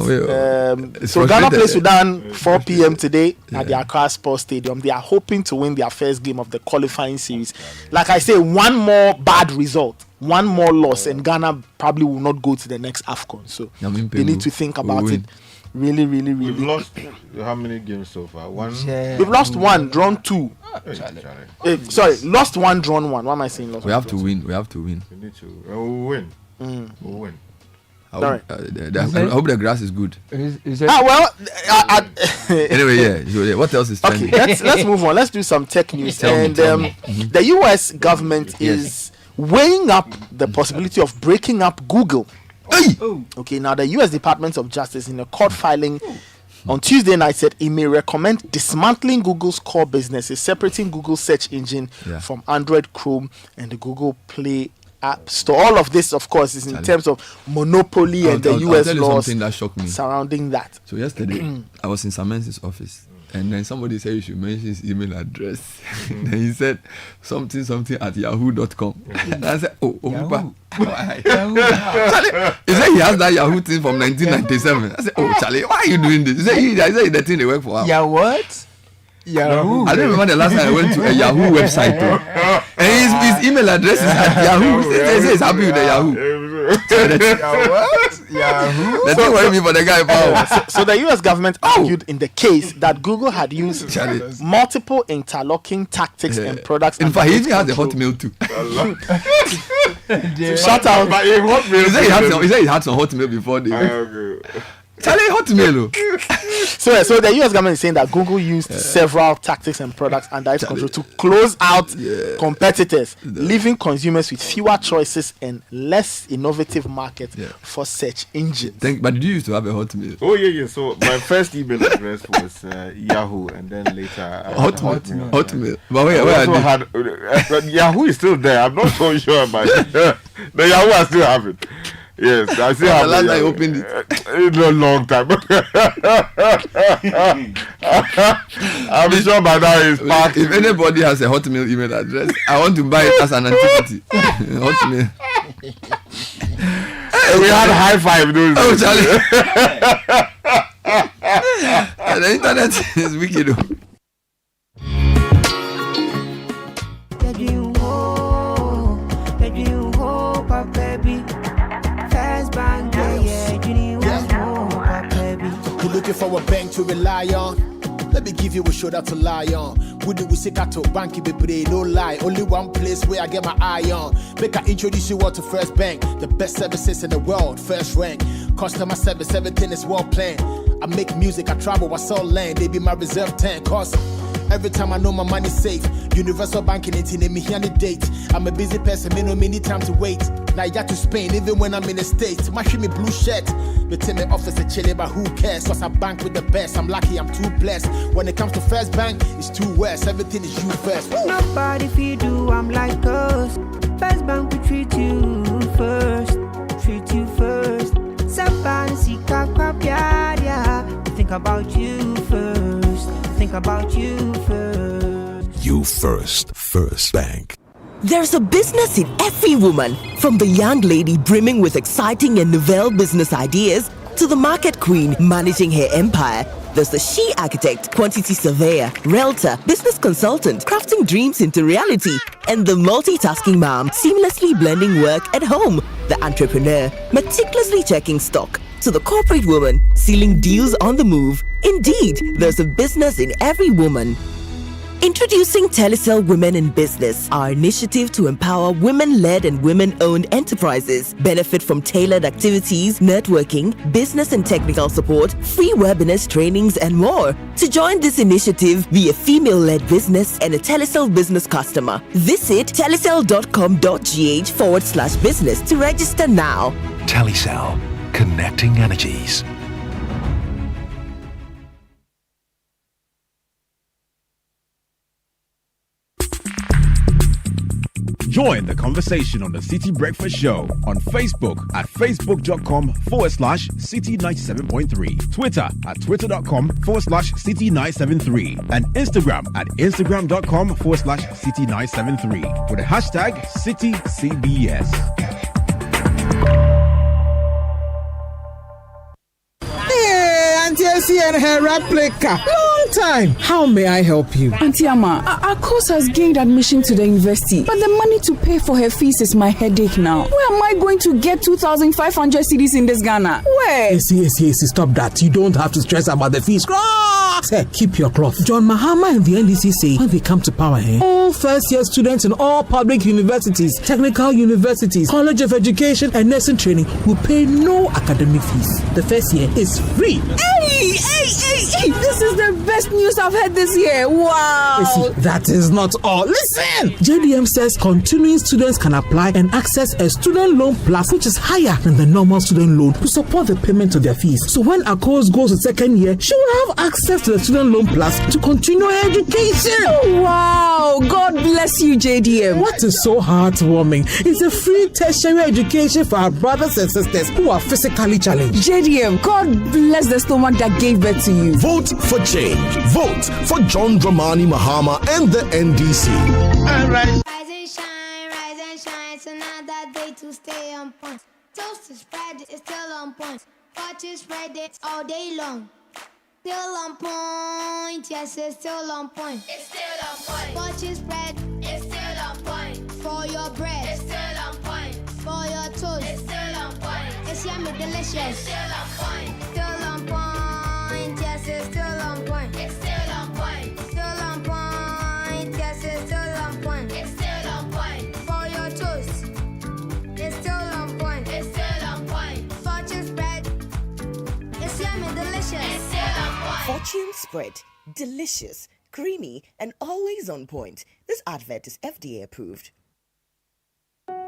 So Ghana plays Sudan 4 p.m. today at the Accra Sports Stadium. They are hoping to win their first game of the qualifying series. Like I say, one more bad result, one more loss, and Ghana probably will not go to the next AFCON. So they need to think about it. Really. We've lost how many games so far? One. We've lost one, drawn two. Lost one, drawn one. Why am I saying lost? We have to win. We need to. We'll win. We'll win. I hope the grass is good. Anyway, yeah. What else is trending? Okay, let's move on. Let's do some tech news. The U.S. government is weighing up the possibility of breaking up Google. Okay, now the U.S. Department of Justice, in a court filing on Tuesday night, said it may recommend dismantling Google's core businesses, separating Google's search engine from Android, Chrome, and the Google Play App Store. All of this, of course, is in terms of monopoly and the U.S. laws that shocked me. surrounding that. So yesterday, I was in Samen's office, and then somebody said you should mention his email address. Then he said something at yahoo.com. And I said, Papa, why? He said he has that Yahoo thing from 1997. I said, Charlie, why are you doing this? He said the thing they work for. Yeah, what? Yahoo. I don't remember the last time I went to a Yahoo website. And his email address is at Yahoo. He says he's happy with the Yahoo. Yahoo. That thing worried me for the guy. So the U.S. government argued in the case that Google had used multiple interlocking tactics and products. In fact, he even has a Hotmail too. Shut up. He said he had some Hotmail before the. Charlie, Hotmail. So the U.S. government is saying that Google used several tactics and products under its control to close out competitors, leaving consumers with fewer choices and less innovative markets for search engines. But did you used to have a Hotmail? Oh yeah. So my first email address was Yahoo, and then later Hotmail. But where are Yahoo is still there. I'm not so sure about it. The Yahoo I still have it. Yes, I still have the last time I opened it. It's a long time. I'm sure by now it's packed. If anybody has a Hotmail email address, I want to buy it as an antiquity. Hotmail. We had high five those days. Charlie. The internet is wicked. Looking for a bank to rely on. Let me give you a shoulder to lie on. Would we say to bank be pray, no lie. Only one place where I get my eye on. Make I introduce you all to First Bank, the best services in the world, first rank. Customer service, everything is well planned. I make music, I travel, I sell land. They be my reserve tank. Cause every time I know my money's safe. Universal banking, it's in me here on the date. I'm a busy person, me no need time to wait. Now I got to Spain, even when I'm in the States. My me blue shirt. They tell me office a chilly, but who cares? Cause I bank with the best. I'm lucky, I'm too blessed. When it comes to First Bank, it's too west. Everything is you first. Woo! Nobody feed you, I'm like us. First Bank will treat you first. Treat you first. Somebody see think about you first. Think about you first. You first. First Bank. There's a business in every woman, from the young lady brimming with exciting and novel business ideas to the market queen managing her empire. There's the she architect, quantity surveyor, realtor, business consultant, crafting dreams into reality, and the multitasking mom seamlessly blending work at home. The entrepreneur, meticulously checking stock, to the corporate woman, sealing deals on the move. Indeed, there's a business in every woman. Introducing Telecel Women in Business, our initiative to empower women-led and women-owned enterprises. Benefit from tailored activities, networking, business and technical support, free webinars, trainings, and more. To join this initiative, be a female-led business and a Telecel business customer. Visit telecel.com.gh/business to register now. Telecel, connecting energies. Join the conversation on the City Breakfast Show on Facebook at facebook.com/City97.3, Twitter at twitter.com/City973, and Instagram at instagram.com/City973 with the hashtag CityCBS. Hey, Auntie C and her replica. Long time. How may I help you? Auntie Amma, our course has gained admission to the university, but the money to pay for her fees is my headache now. Where am I going to get 2,500 cedis in this Ghana? Where? Yes, stop that. You don't have to stress about the fees. Say, keep your cloth. John Mahama and the NDC say when they come to power, all first-year students in all public universities, technical universities, college of education and nursing training will pay no academic fees. The first year is free. Hey! This is the best news I've heard this year. Wow! See, that is not all. Listen! JDM says continuing students can apply and access a student loan plus, which is higher than the normal student loan, to support the payment of their fees. So when a course goes to second year, she will have access to the student loan plus to continue her education. Oh, wow! God bless you, JDM. What is so heartwarming? It's a free tertiary education for our brothers and sisters who are physically challenged. JDM, God bless the stomach that gave birth to you. Vote for change. Vote for John Dramani Mahama and the NDC. Rise and shine. It's another day to stay on point. Toast to spread it, it's still on point. Watch it spread it all day long. Still on point, yes, it's still on point. It's still on point. Watch it spread, it's still on point. For your bread, it's still on point. For your toast, it's still on point. It's yummy, delicious. It's still on point. Still on point, yes, it's still on point. It's still on point. Still on point, yes, it's still on point. It's still on point. For your toast, it's still on point. It's still on point. Fortune spread, it's yummy, delicious. It's still on point. Fortune spread, delicious, creamy, and always on point. This advert is FDA approved.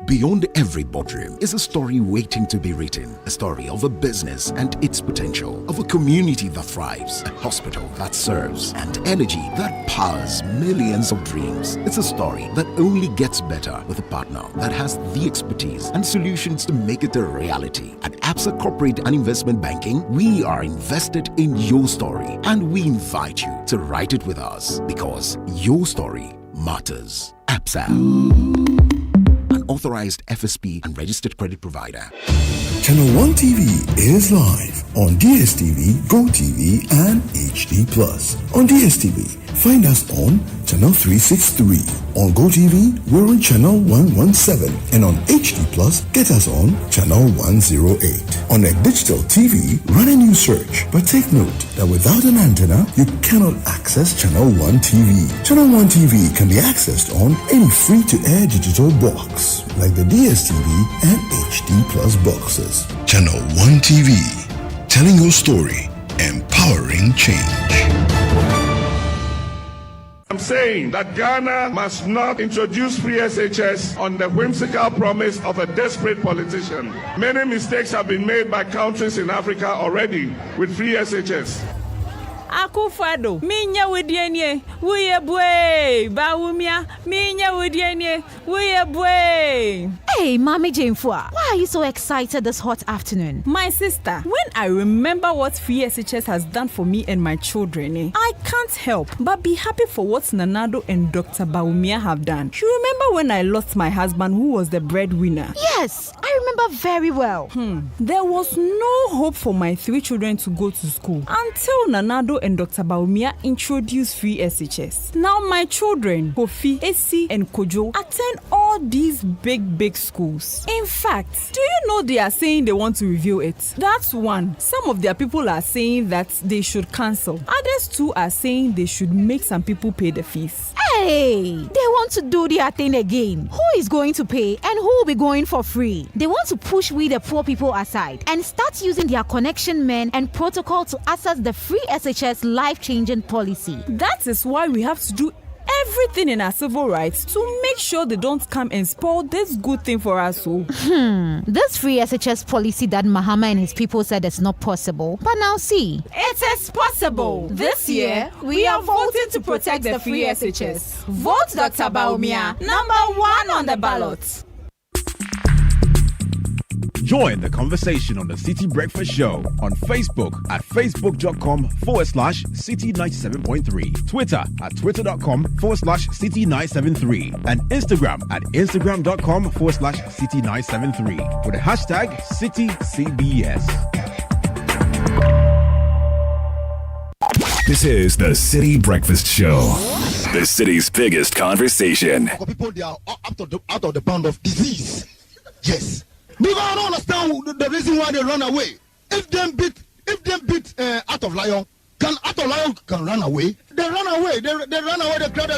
Beyond every boardroom is a story waiting to be written. A story of a business and its potential, of a community that thrives, a hospital that serves, and energy that powers millions of dreams. It's a story that only gets better with a partner that has the expertise and solutions to make it a reality. At Absa Corporate and Investment Banking, we are invested in your story, and we invite you to write it with us because your story matters. Absa. Authorized FSP and registered credit provider. Channel 1 TV is live on DSTV, GoTV, and HD+. On DSTV, find us on Channel 363. On GoTV, we're on Channel 117. And on HD+, get us on Channel 108. On a digital TV, run a new search. But take note that without an antenna, you cannot access Channel 1 TV. Channel 1 TV can be accessed on any free-to-air digital box, like the DSTV and HD+ boxes. Channel 1 TV, telling your story, empowering change. I'm saying that Ghana must not introduce free SHS on the whimsical promise of a desperate politician. Many mistakes have been made by countries in Africa already with free SHS. Akufado, minya wudienye, wuye bwe, Bawumia, minya wudienye, wuye bwe. Hey, Mommy Jamefua, why are you so excited this hot afternoon? My sister, when I remember what free SHS has done for me and my children, I can't help but be happy for what Nanado and Dr. Bawumia have done. You remember when I lost my husband who was the breadwinner? Yes, I remember very well. There was no hope for my 3 children to go to school until Nanado and Dr. Bawumia introduced free SHS. Now my children, Kofi, Esi, and Kojo, attend all these big schools. In fact, do you know they are saying they want to review it? That's one. Some of their people are saying that they should cancel. Others too are saying they should make some people pay the fees. Hey, they want to do their thing again. Who is going to pay and who will be going for free? They want to push we the poor people aside and start using their connection men and protocol to access the free SHS life-changing policy. That is why we have to do everything in our civil rights to make sure they don't come and spoil this good thing for us. This free SHS policy that Mahama and his people said is not possible. But now see, it is possible. This year, we are voting to protect the free SHS. Vote Dr. Bawumia, number 1 on the ballot. Join the conversation on the Citi Breakfast Show on Facebook at facebook.com/Citi97.3, Twitter at twitter.com/Citi973, and Instagram at instagram.com/Citi973 with the hashtag CitiCBS. This is the City Breakfast Show. The city's biggest conversation. People, they are out of the bound of disease. Yes. Because I don't understand the reason why they run away. If them beat out of lion, out of lion can run away. They run away. They run away. They crowd.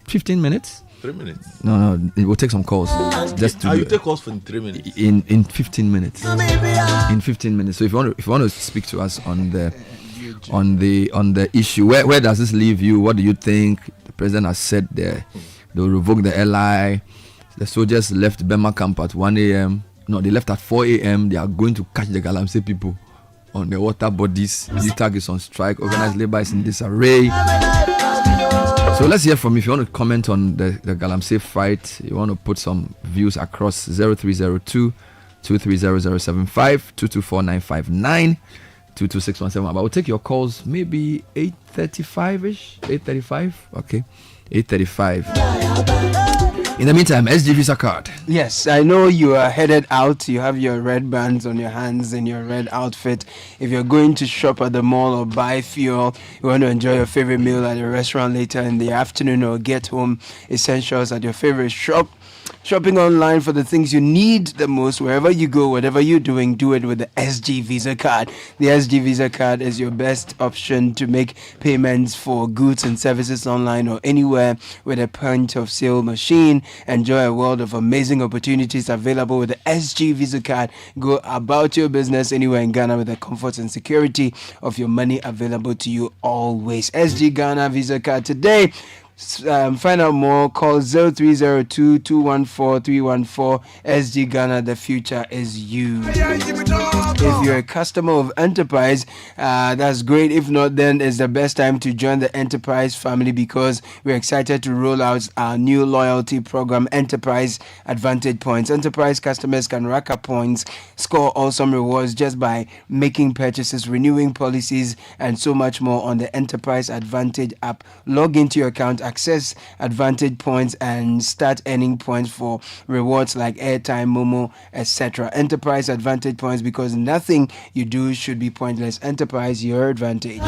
$15 minutes? 3 minutes. No, it will take some calls. Just to you take calls for 3 minutes. In 15 minutes. In 15 minutes. So if you want to speak to us on the issue, where does this leave you? What do you think? The president has said they'll revoke the LI. The soldiers left Bema camp at 1 a.m. No, they left at 4 a.m. They are going to catch the galamsey people on the water bodies. UTAG is on strike. Organized labor is in disarray. So let's hear from you. If you want to comment on the galamsey fight, you want to put some views across 0302 230 075 224 22617. But we'll take your calls maybe 8:35ish. 8:35. Okay. 8:35. In the meantime, SG Visa card. Yes, I know you are headed out. You have your red bands on your hands and your red outfit. If you're going to shop at the mall or buy fuel, you want to enjoy your favorite meal at a restaurant later in the afternoon, or get home essentials at your favorite shop. Shopping online for the things you need the most, wherever you go, whatever you're doing, do it with the SG Visa card. The SG Visa card is your best option to make payments for goods and services online or anywhere with a point of sale machine. Enjoy a world of amazing opportunities available with the SG Visa card. Go about your business anywhere in Ghana with the comfort and security of your money available to you always. SG Ghana Visa card today. Find out more, call 0302 214 314. SG Ghana, the future is you. If you're a customer of Enterprise, that's great. If not, then it's the best time to join the Enterprise family, because we're excited to roll out our new loyalty program, Enterprise Advantage Points. Enterprise customers can rack up points, score awesome rewards just by making purchases, renewing policies, and so much more on the Enterprise Advantage app. Log into your account, access Advantage Points, and start earning points for rewards like airtime, Momo, etc. Enterprise Advantage Points, because nothing you do should be pointless. Enterprise, your advantage.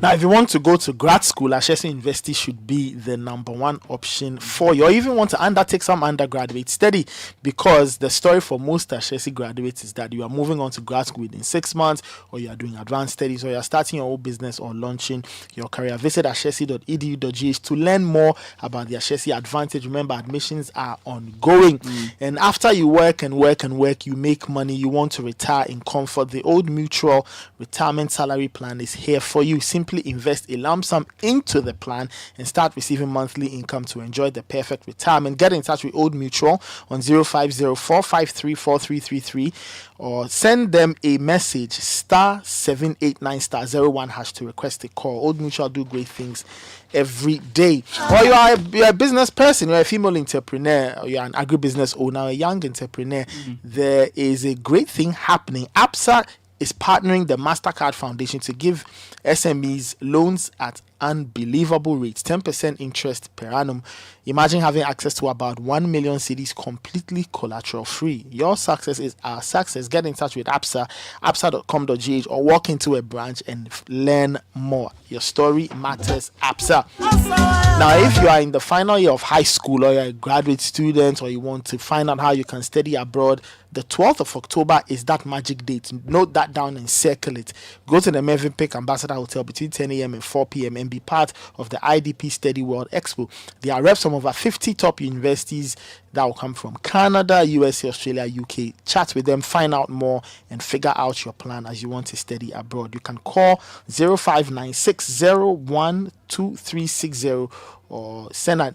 Now, if you want to go to grad school, Ashesi University should be the number one option for you. Or even want to undertake some undergraduate study, because the story for most Ashesi graduates is that you are moving on to grad school within 6 months, or you are doing advanced studies, or you are starting your own business or launching your career. Visit ashesi.edu.gh to learn more about the Ashesi Advantage. Remember, admissions are ongoing. And after you work, you make money, you want to retire in comfort, the Old Mutual Retirement Salary Plan is here for you. Simply simply invest a lump sum into the plan and start receiving monthly income to enjoy the perfect retirement. Get in touch with Old Mutual on 0504534333 or send them a message *789*01# to request a call. Old Mutual do great things every day. Or you're a business person, you're a female entrepreneur, or you're an agribusiness owner, a young entrepreneur. There is a great thing happening. APSA is partnering the MasterCard Foundation to give SMEs loans at unbelievable rates, 10% interest per annum. Imagine having access to about 1 million cedis completely collateral free. Your success is our success. Get in touch with APSA, apsa.com.gh, or walk into a branch and learn more. Your story matters, APSA. Now, if you are in the final year of high school, or you're a graduate student, or you want to find out how you can study abroad, the 12th of October is that magic date. Note that down and circle it. Go to the Mervyn Peck Ambassador Hotel between 10 a.m. and 4 p.m. and be part of the IDP Study World Expo. There are reps from over 50 top universities that will come from Canada, USA, Australia, UK. Chat with them, find out more, and figure out your plan as you want to study abroad. You can call 0596012360 or send a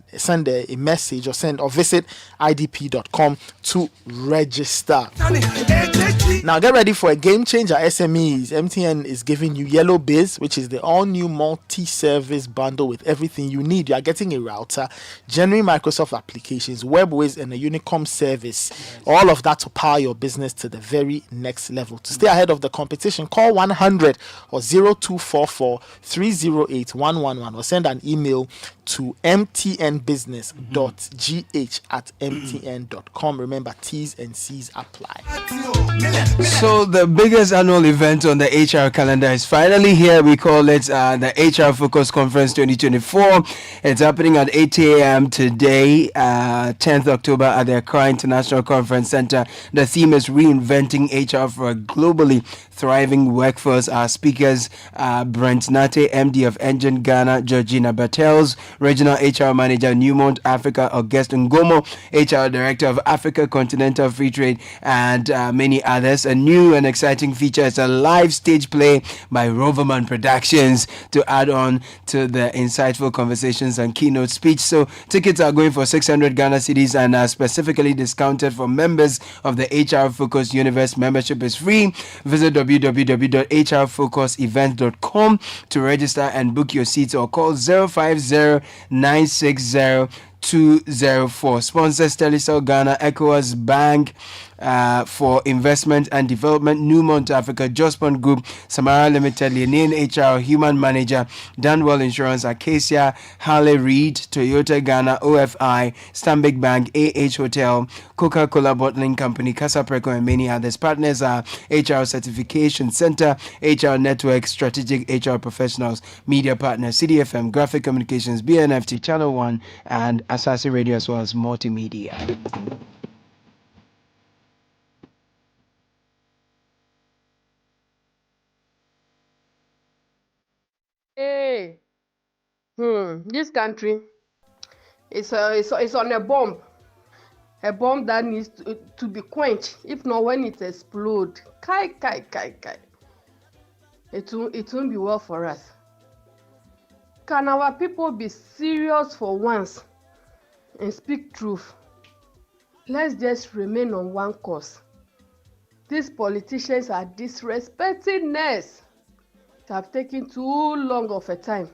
message or visit idp.com to register. Now get ready for a game changer, SMEs. MTN is giving you Yellow Biz, which is the all-new multi-service bundle with everything you need. You are getting a router, genuine Microsoft applications, Webways, and a Unicom service. All of that to power your business to the very next level. To stay ahead of the competition, call 100 or 0244 308 111 or send an email to mtnbusiness.gh@mtn.com. Remember, T's and C's apply. So the biggest annual event on the HR calendar is finally here. We call it the HR Focus Conference 2024. It's happening at 8 a.m. today, 10th October at the Accra International Conference Center. The theme is reinventing HR for a globally thriving workforce. Our speakers are Brent Nate, MD of Engine Ghana, Georgina Bartels, Regional HR Manager, Newmont Africa, August Ngomo, HR Director of Africa Continental Free Trade, and many others. A new and exciting feature is a live stage play by Roverman Productions to add on to the insightful conversations and keynote speech. So tickets are going for 600 Ghana cedis and are specifically discounted for members of the HR Focus Universe. Membership is free. Visit www.hrfocusevent.com to register and book your seats, or call 050-960-204. Sponsors: Telecel Ghana, ECOWAS Bank for Investment and Development, Newmont Africa, Jospon Group, Samara Limited, Lenin HR, Human Manager, Danwell Insurance, Acacia, Harley Reid, Toyota Ghana, OFI, Stanbic Bank, AH Hotel, Coca-Cola Bottling Company, Casa Preco, and many others. Partners are HR Certification Center, HR Network, Strategic HR Professionals, Media Partners, CDFM, Graphic Communications, BNFT, Channel 1, and Asasi Radio, as well as Multimedia. Hey, this country is on a bomb that needs to be quenched. If not, when it explodes, it won't be well for us. Can our people be serious for once and speak truth? Let's just remain on one course. These politicians are disrespecting us. It have taken too long of a time.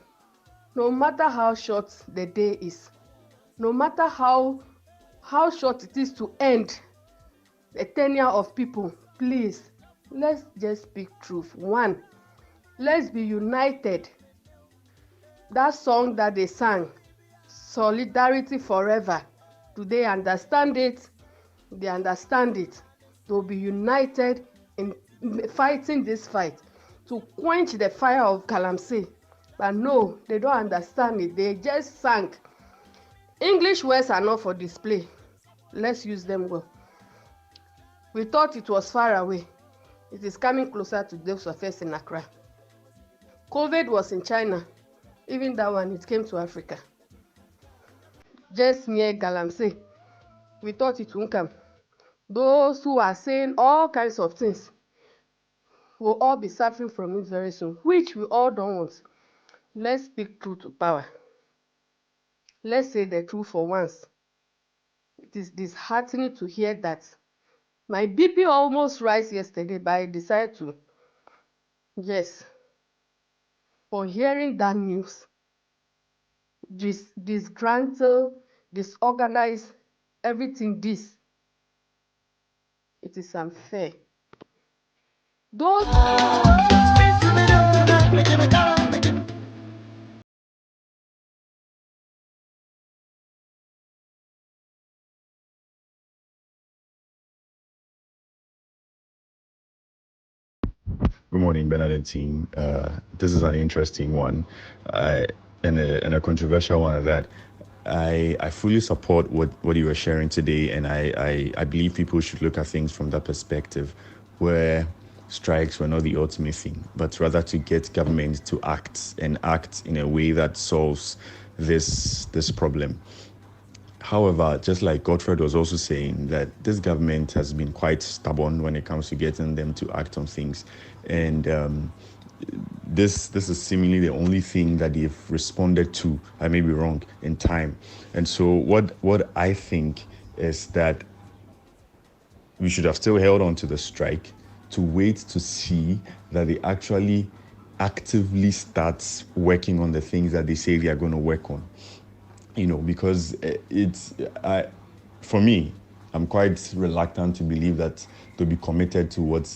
No matter how short the day is, no matter how short it is to end the tenure of people, please, let's just speak truth. One, let's be united. That song that they sang, Solidarity Forever, do they understand it? They understand it. They'll be united in fighting this fight to quench the fire of galamsey. But no, they don't understand it. They just sang. English words are not for display. Let's use them well. We thought it was far away. It is coming closer to those of us in Accra. COVID was in China. Even that one, it came to Africa. Just near galamsey. We thought it won't come. Those who are saying all kinds of things will all be suffering from it very soon, which we all don't want. Let's speak truth to power. Let's say the truth for once. It is disheartening to hear that. My BP almost rise yesterday, but I decided to, yes, for hearing that news, disgruntled, disorganized, everything this. It is unfair. Those Good morning, Bernard and team. This is an interesting one, and a controversial one at that. I fully support what you were sharing today, and I believe people should look at things from that perspective, where strikes were not the ultimate thing, but rather to get government to act in a way that solves this problem. However, just like Godfred was also saying, that this government has been quite stubborn when it comes to getting them to act on things, and this is seemingly the only thing that they've responded to. I may be wrong in time, and so what I think is that we should have still held on to the strike to wait to see that they actually actively start working on the things that they say they are going to work on. Because for me, I'm quite reluctant to believe that they'll be committed to what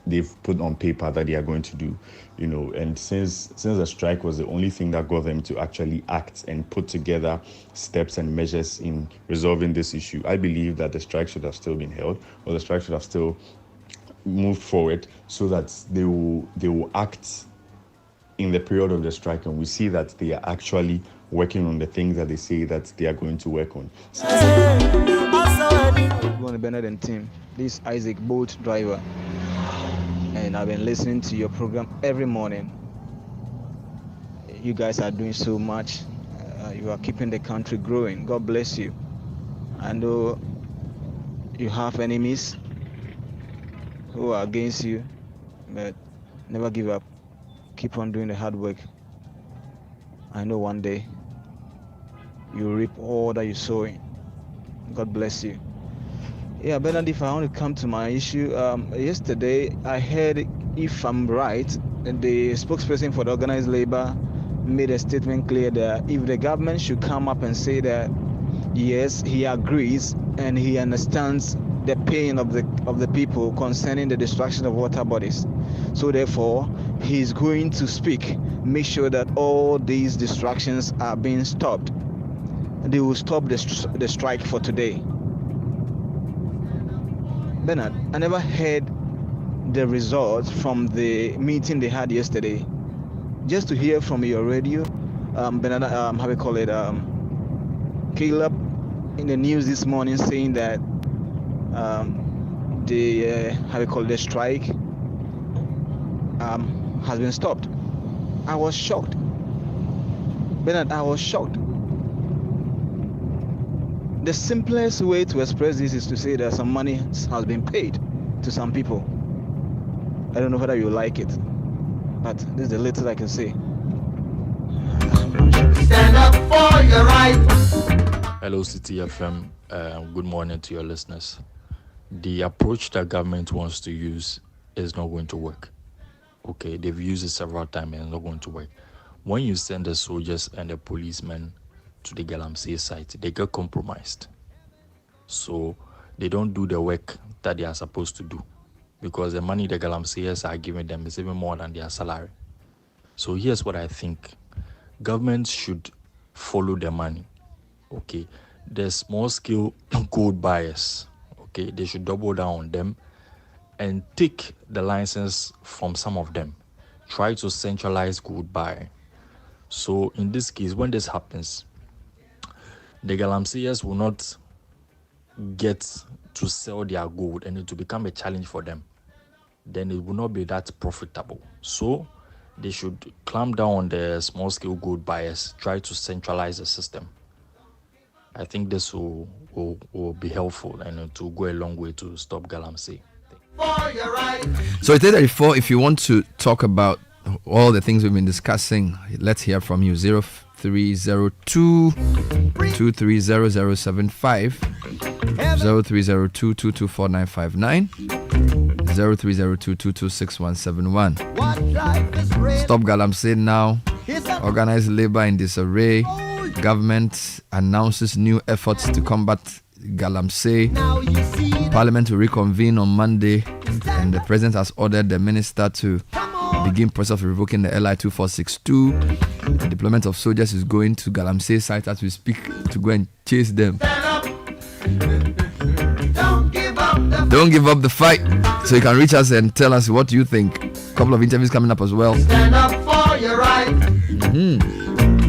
they've put on paper that they are going to do, and since the strike was the only thing that got them to actually act and put together steps and measures in resolving this issue, I believe that the strike should have still been held, or the strike should have still moved forward, so that they will act in the period of the strike, and we see that they are actually working on the things that they say that they are going to work on. Good morning, Bernard and team. This is Isaac, boat driver, and I've been listening to your program every morning. You guys are doing so much. You are keeping the country growing. God bless you. I know you have enemies who are against you, but never give up. Keep on doing the hard work. I know one day you reap all that you're sowing. God bless you. Yeah, Bernard, if I want to come to my issue, yesterday I heard, if I'm right, the spokesperson for the organized labor made a statement clear that if the government should come up and say that yes, he agrees and he understands the pain of the people concerning the destruction of water bodies, so therefore he's going to speak, make sure that all these distractions are being stopped. They will stop the strike for today. Bernard, I never heard the results from the meeting they had yesterday. Just to hear from your radio, Bernard, how we call it, Caleb in the news this morning saying that the strike has been stopped. I was shocked. Bernard, I was shocked. The simplest way to express this is to say that some money has been paid to some people. I don't know whether you like it, but this is the little I can say. Stand up for your right. Hello, Citi FM. Good morning to your listeners. The approach that government wants to use is not going to work. Okay, they've used it several times and it's not going to work. When you send the soldiers and the policemen to the galamsey site, they get compromised. So they don't do the work that they are supposed to do, because the money the galamseyers are giving them is even more than their salary. So here's what I think. Government should follow the money. Okay, the small scale gold buyers, okay, they should double down on them and take the license from some of them. Try to centralize gold buying. So in this case, when this happens, the galamseyers will not get to sell their gold and it will become a challenge for them. Then it will not be that profitable. So they should clamp down on the small scale gold buyers, try to centralize the system. I think this will be helpful and to go a long way to stop galamsey. So it's 8:34. If you want to talk about all the things we've been discussing. Let's hear from you. 0302 230075, 0302 224959, 0302 226171. Stop galamsey now. Organized labor in disarray. Government announces new efforts to combat galamsey. Parliament will reconvene on Monday, and the president has ordered the minister to begin process of revoking the LI 2462. The deployment of soldiers is going to galamsey site as we speak to go and chase them. Don't give up the fight. So you can reach us and tell us what you think. A couple of interviews coming up as well. Stand up for your right.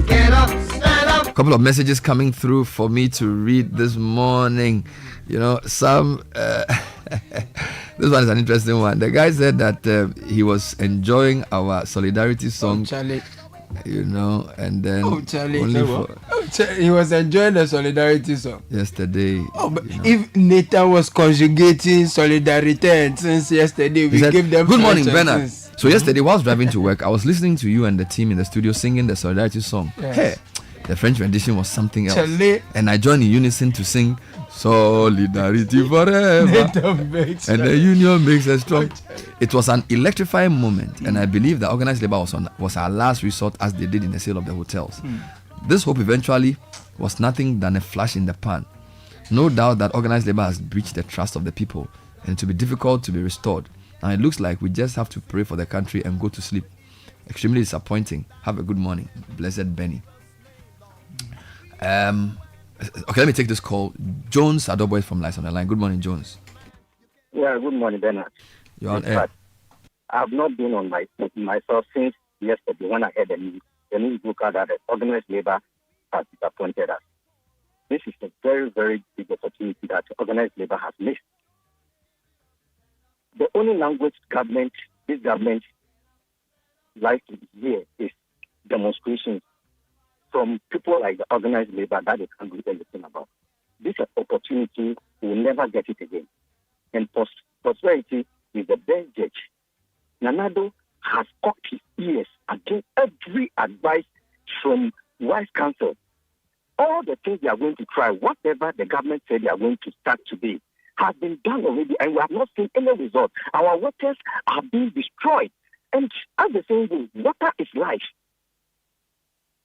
Get up, stand up. A couple of messages coming through for me to read this morning. You know, some this one is an interesting one. The guy said that he was enjoying our solidarity song. You know, and then he was enjoying the solidarity song yesterday. But if Nathan was conjugating solidarity, and since yesterday we said, gave them good morning, Bernard. So yesterday, whilst driving to work, I was listening to you and the team in the studio singing the solidarity song. Yes. Hey, the French rendition was something else, and I joined in unison to sing "Solidarity Forever," and the union makes us strong. It was an electrifying moment, and I believe that organized labor was our last resort, as they did in the sale of the hotels. This hope eventually was nothing than a flash in the pan. No doubt that organized labor has breached the trust of the people, and it will be difficult to be restored. And it looks like we just have to pray for the country and go to sleep. Extremely disappointing. Have a good morning, blessed Benny. Okay, let me take this call. Jones Adobo is from Lights on the line. Good morning, Jones. Yeah, good morning, Bernard. You're on air. I've not been on myself since yesterday when I heard the news broker that the organized labor has disappointed us. This is a very, very big opportunity that organized labor has missed. The only language this government likes to hear is demonstrations from people like the organized labor that they can't do anything about. This opportunity will never get it again. And prosperity is the best judge. Nanado has cocked his ears against every advice from wise counsel. All the things they are going to try, whatever the government said they are going to start today, has been done already, and we have not seen any result. Our waters are being destroyed. And as the saying goes, water is life.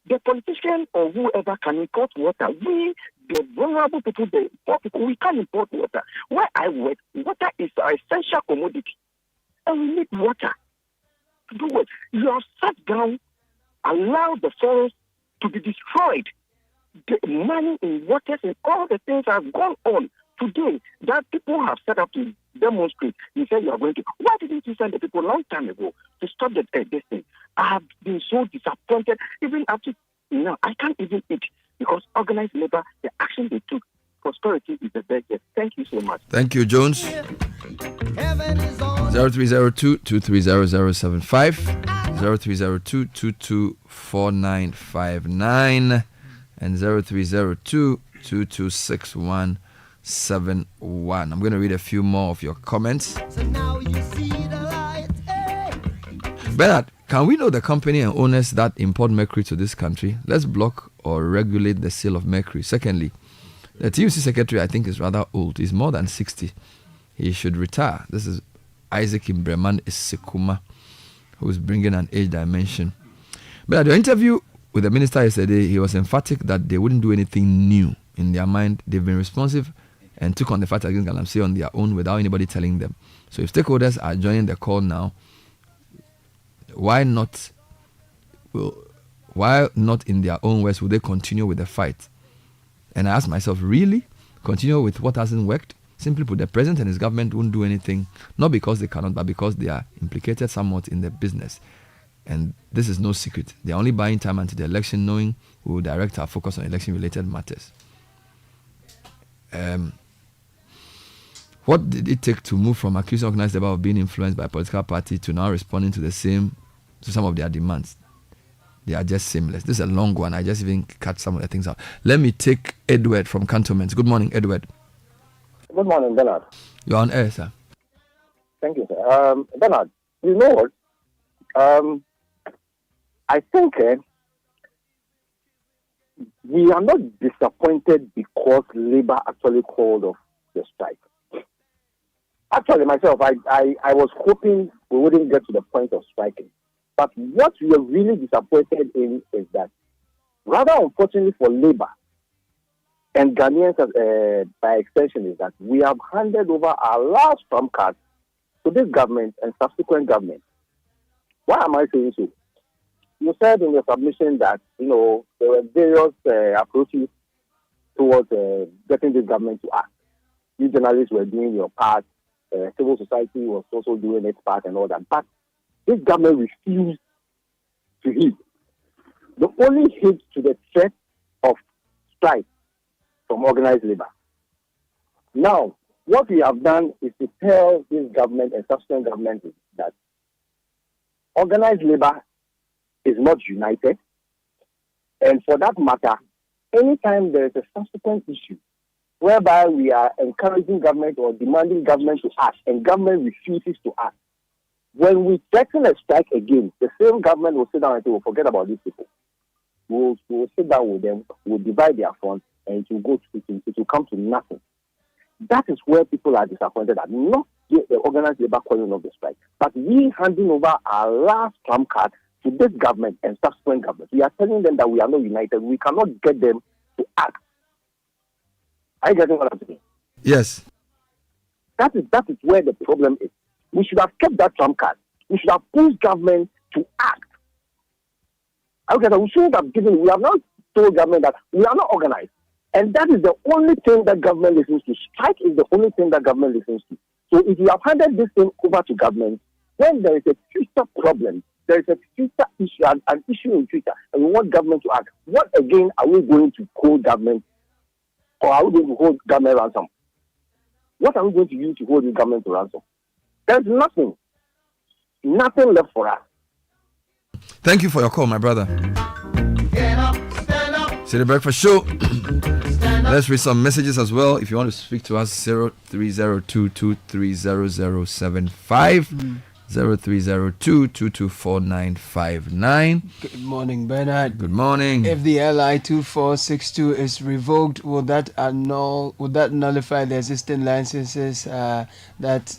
The politician or whoever can import water. We, the vulnerable people, the poor people, we can't import water. Where I work, water is an essential commodity. And we need water to do it. You have sat down, allowed the forest to be destroyed. The money in waters and all the things have gone on today that people have set up to demonstrate. You said you are going to. Why didn't you send the people a long time ago to stop this thing? I have been so disappointed. Even up to now, I can't even eat because organized labor, the action they took, prosperity is the best. Thank you so much. Thank you, Jones. 0302 230075, 0302 224959, and 0302 226171. I'm going to read a few more of your comments. Bernard, can we know the company and owners that import mercury to this country? Let's block or regulate the sale of mercury. Secondly, the TUC secretary, I think, is rather old. He's more than 60. He should retire. This is Isaac in Breman Isekuma, who's bringing an age dimension. But at the interview with the minister yesterday, he was emphatic that they wouldn't do anything new. In their mind, they've been responsive and took on the fight against galamsey on their own without anybody telling them. So if stakeholders are joining the call now, why not in their own words will they continue with the fight? And I ask myself, really? Continue with what hasn't worked? Simply put, the president and his government won't do anything, not because they cannot, but because they are implicated somewhat in the business. And this is no secret. They are only buying time until the election, knowing we will direct our focus on election-related matters. What did it take to move from accusing organized labor of being influenced by a political party to now responding to some of their demands? They are just seamless. This is a long one. I just even cut some of the things out. Let me take Edward from Cantonments. Good morning, Edward. Good morning, Bernard. You're on air, sir. Thank you, sir. Bernard, you know what? I think we are not disappointed because Labour actually called off the strike. Actually, myself, I was hoping we wouldn't get to the point of striking. But what we are really disappointed in is that, rather unfortunately for Labour and Ghanaians by extension, is that we have handed over our last trump card to this government and subsequent government. Why am I saying so? You said in your submission that, there were various approaches towards getting this government to act. You journalists were doing your part, civil society was also doing its part and all that. But this government refused to heed. The only hit to the threat of strike from organized labor. Now, what we have done is to tell this government and subsequent government that organized labor is not united. And for that matter, anytime there is a subsequent issue whereby we are encouraging government or demanding government to act and government refuses to act, when we threaten a strike again, the same government will sit down and say, we'll forget about these people. We'll sit down with them, we'll divide their funds, and it will come to nothing. That is where people are disappointed at, not the organized labor calling of the strike, but we handing over our last trump card to this government and subsequent government. We are telling them that we are not united. We cannot get them to act. Are you getting what I'm saying? Yes. That is where the problem is. We should have kept that trump card. We should have pushed government to act. Okay, so we shouldn't have given. We have not told government that we are not organized. And that is the only thing that government listens to. Strike is the only thing that government listens to. So if you have handed this thing over to government, when there is a future problem, there is a future issue, an issue in future, and we want government to act, what again are we going to hold government, or are we going to hold government ransom? What are we going to use to hold the government to ransom? There's nothing left for us. Thank you for your call, my brother. Get up, stand up. Citi Breakfast Show. Let's read some messages as well. If you want to speak to us, 0302230075. 0302224959. Good morning, Bernard. Good morning. If the LI 2462 is revoked, will that nullify the existing licenses that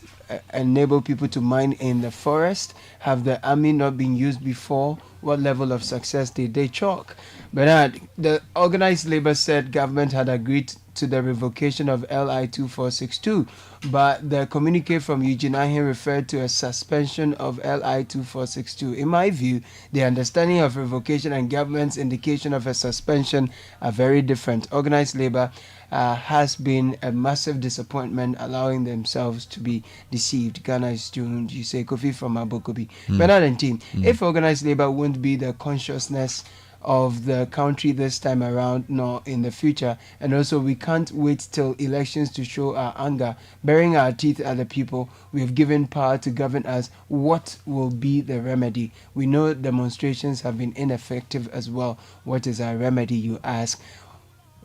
enable people to mine in the forest? Have the army not been used before? What level of success did they chalk? Bernard, the organized labor said government had agreed to the revocation of LI 2462, but the communique from Eugene Ahin referred to a suspension of LI 2462. In my view, the understanding of revocation and government's indication of a suspension are very different. Organized labor has been a massive disappointment, allowing themselves to be deceived. Ghana is tuned. You say Kofi from Abokobi. Bernard and team, if organized labor won't be the consciousness of the country this time around nor in the future, and also we can't wait till elections to show our anger, bearing our teeth at the people we have given power to govern us. What will be the remedy? We know demonstrations have been ineffective as well. What is our remedy, you ask?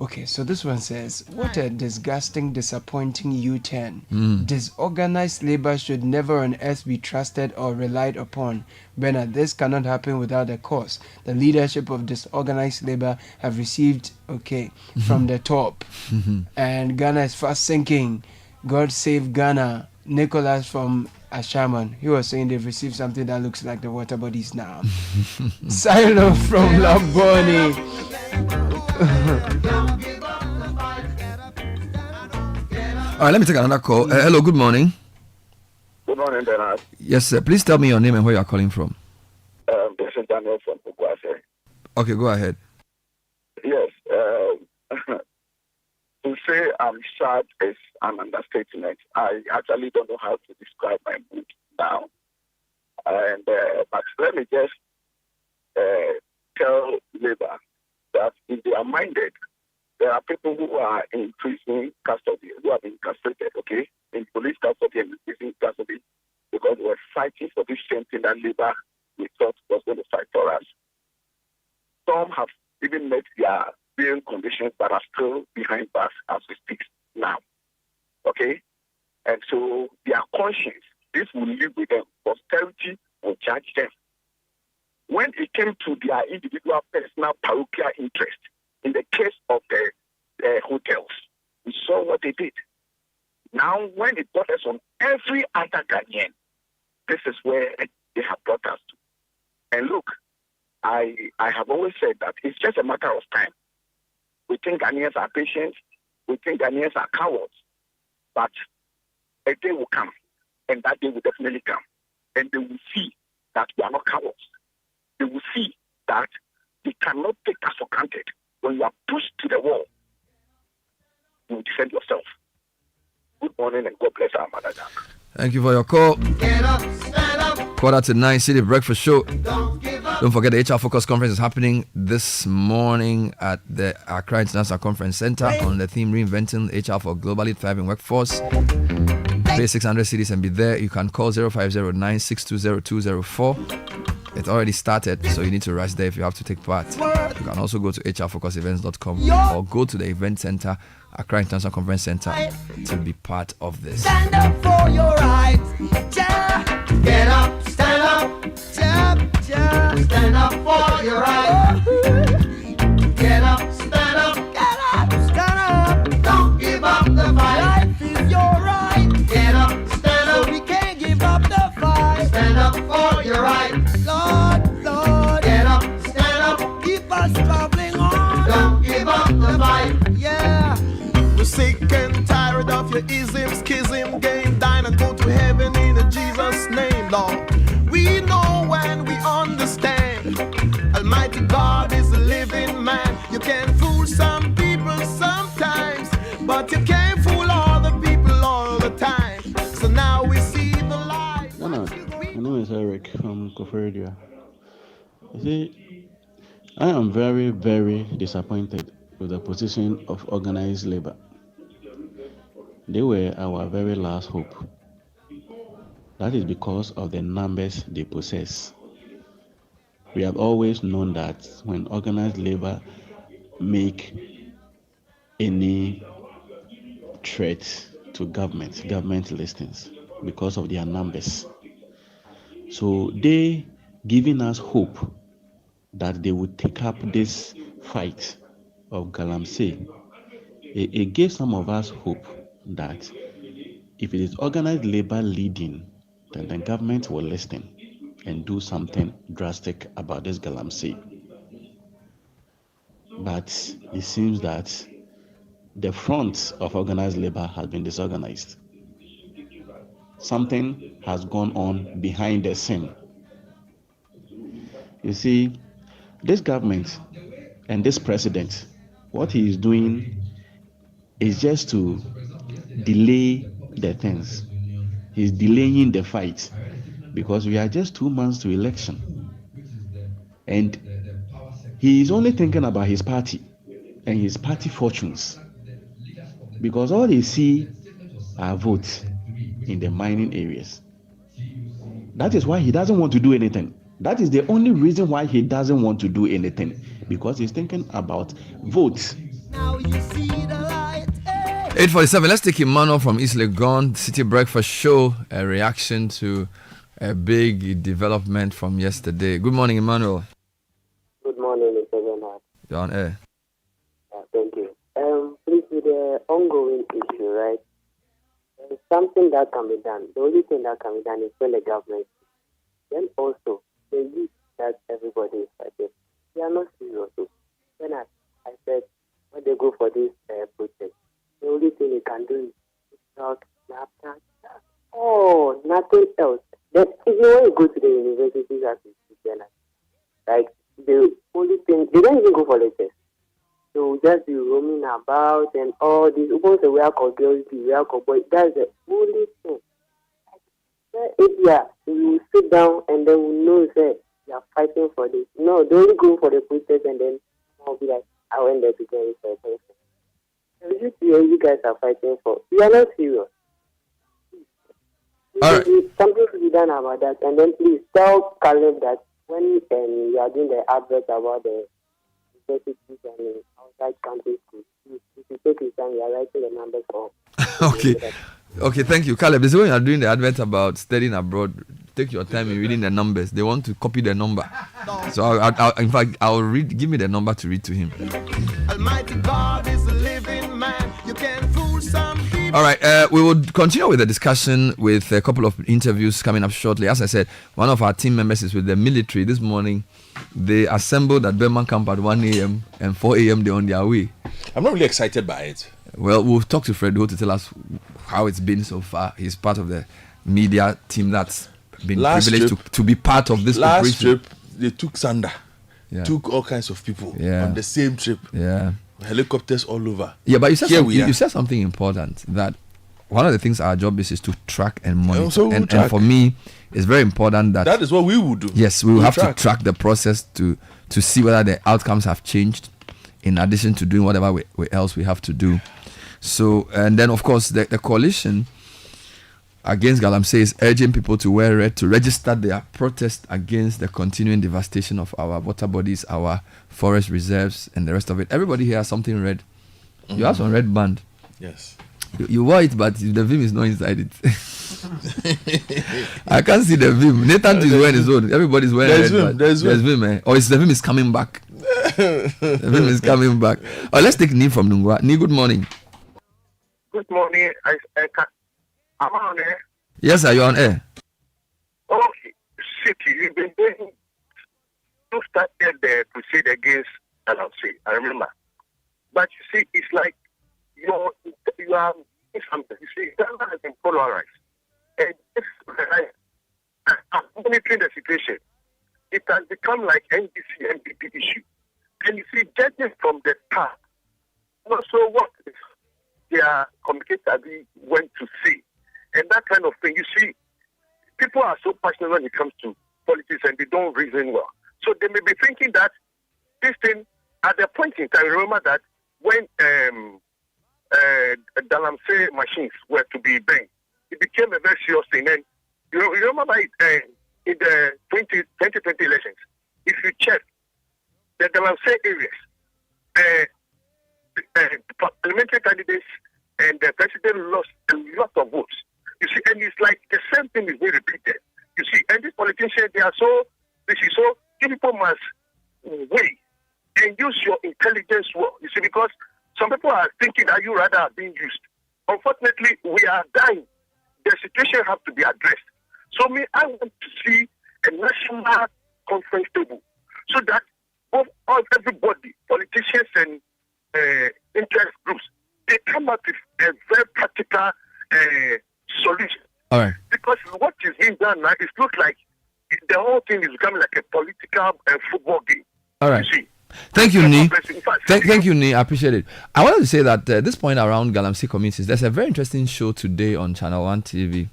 Okay, so this one says, what a disgusting, disappointing U-turn. Disorganized labor should never on earth be trusted or relied upon. Bernard, this cannot happen without a cause. The leadership of disorganized labor have received, from the top. And Ghana is fast sinking. God save Ghana. Nicholas from Ashaman, he was saying they've received something that looks like the water bodies now. Silo from Laboni. All right, let me take another call. Hello, good morning. Good morning, Bernard. Yes, sir. Please tell me your name and where you are calling from. This is Daniel from Bukwase. Okay, go ahead. Yes. To say I'm sad is an understatement. I actually don't know how to describe my mood now. And but let me just tell Labour that if they are minded, there are people who are in prison custody, who have been castrated, in police custody and prison custody, because they were fighting for this same thing that Labour we thought was going to fight for us. Some have even met their bail conditions but are still behind bars as we speak now. And so their conscience, this will live with them. Posterity will judge them. when it came to their individual personal parochial interest, in the case of the hotels, we saw what they did. Now, when it brought us on every other Ghanaian, this is where they have brought us to. And look, I have always said that it's just a matter of time. We think Ghanaians are patient. We think Ghanaians are cowards. But a day will come, and that day will definitely come. And they will see that we are not cowards. They will see that they cannot take us for granted. When you are pushed to the wall, you will defend yourself. Good morning and God bless our mother. Thank you for your call. Get up, stand up. 8:45 Citi Breakfast Show. Don't give up. Don't forget the HR Focus Conference is happening this morning at the Accra International Conference Center on the theme Reinventing HR for Globally Thriving Workforce. Pay 600 cedis and be there. You can call 0509-620-204. It's already started, so you need to rush there if you have to take part. You can also go to hrfocusevents.com or go to the event center, Accra International Conference Center, to be part of this. Stand up for your rights. Yeah. Get up, stand up. Yeah, yeah. Stand up for your rights. Get up, stand up. Get up, stand up. Don't give up the fight. Life is your right. Get up, stand up. We can't give up the fight. Stand up for your rights. Lord, Lord. Get up, stand up. Keep us traveling on. Don't give up the fight. Yeah. We're sick and tired of your ism, schism, game, dine and go to heaven in Jesus' name, Lord. We know and we understand. Almighty God is a living man. You can fool some people sometimes, but you can't fool all the people all the time. So now we see the light. No, my name is Eric from Koforidua. You see, I am very, very disappointed with the position of organized labor. They were our very last hope. That is because of the numbers they possess. We have always known that when organized labor make any threat to government listings because of their numbers. So they giving us hope that they would take up this fight of galamsey. It gave some of us hope that if it is organized labor leading, then the government will listen and do something drastic about this galamsey. But it seems that the front of organized labor has been disorganized. Something has gone on behind the scene. You see, this government and this president, what he is doing is just to delay the things. He's delaying the fight because we are just 2 months to election. And he is only thinking about his party and his party fortunes. Because all they see are votes in the mining areas. That is why he doesn't want to do anything. That is the only reason why he doesn't want to do anything. Because he's thinking about votes. Now you see the light. 8:47. Let's take Emmanuel from East Legon. Citi Breakfast Show. A reaction to a big development from yesterday. Good morning, Emmanuel. Good morning, Mr. Bernard. You're on air. Thank you. Please, with the ongoing issue, right? There's something that can be done. The only thing that can be done is when the government. Then also, the youth that everybody is fighting. They are not serious. When I said, when they go for this protest, the only thing they can do is talk, Snapchat. Oh, nothing else. Then if you want to go to the universities as a student, like the only thing, they don't even go for lectures. So just be roaming about and all this. Once a work or girls, the work or boy, that's the only thing. If you sit down and then we know that you are fighting for this. No, they only go for the protest and then I'll be like, I went there to get it for attention. You guys are fighting for. You are not serious. Right. Something to be done about that. And then please tell Caleb that when you are doing the advert about the universities and outside country schools, if you take your time, you are writing the numbers for. Okay, thank you. Caleb, this is when you are doing the advert about studying abroad. take your time in reading the numbers. They want to copy the number. So in fact, I'll read. Give me the number to read to him. Almighty God is a living man. You can fool some people. All right, we will continue with the discussion with a couple of interviews coming up shortly. As I said, one of our team members is with the military this morning. They assembled at Burman camp at 1 a.m. and 4 a.m. they're on their way. I'm not really excited by it. Well, we'll talk to Fred Ho to tell us how it's been so far. He's part of the media team that's been privileged to be part of this last operation. trip, they took Sanda. Took all kinds of people on the same trip. Helicopters all over. Yeah, but you said something important, that one of the things our job is to track and monitor. And for me, it's very important that is what we would do. Yes, we will have to track the process to see whether the outcomes have changed, in addition to doing whatever else we have to do. So, and then of course the coalition against galamsey is urging people to wear red to register their protest against the continuing devastation of our water bodies, our forest reserves, and the rest of it. Everybody here has something red. You have some red band. Yes. You wore it, but the vim is not inside it. I can't see the vim. Nathan is wearing his own. Everybody's wearing red. There's vim. Or the vim is coming back. The vim is coming back. Oh, let's take Nee from Nungwa. Nee, good morning. Good morning. I'm on air. Yes, are you on air? Okay, Citi, you've been doing. You started the crusade against galamsey. I remember, but you see, it's like you are something. You see, Ghana has been polarized, and if I'm monitoring the situation, it has become like NDC MPP issue, and you see, judging from the past, also what their communicator went to see. And that kind of thing, you see, people are so passionate when it comes to politics and they don't reason well. So they may be thinking that this thing, at the point in time, remember that when galamsey machines were to be banned, it became a very serious thing. And you remember it, in the 2020 elections, if you check the galamsey areas, parliamentary candidates and the president lost a lot of votes. You see, and it's like the same thing is being repeated. You see, and these politicians, they are so busy. So people must weigh and use your intelligence well. You see, because some people are thinking that you rather are being used. Unfortunately, we are dying. The situation has to be addressed. So I want to see a national conference table so that everybody, politicians and interest groups, they come up with a very practical solution. All right. Because what is being done now, it looks like the whole thing is becoming like a political football game. All right. You see? Thank you, Nee. Thank you, Nee. I appreciate it. I wanted to say that this point around galamsey communities, there's a very interesting show today on Channel 1 TV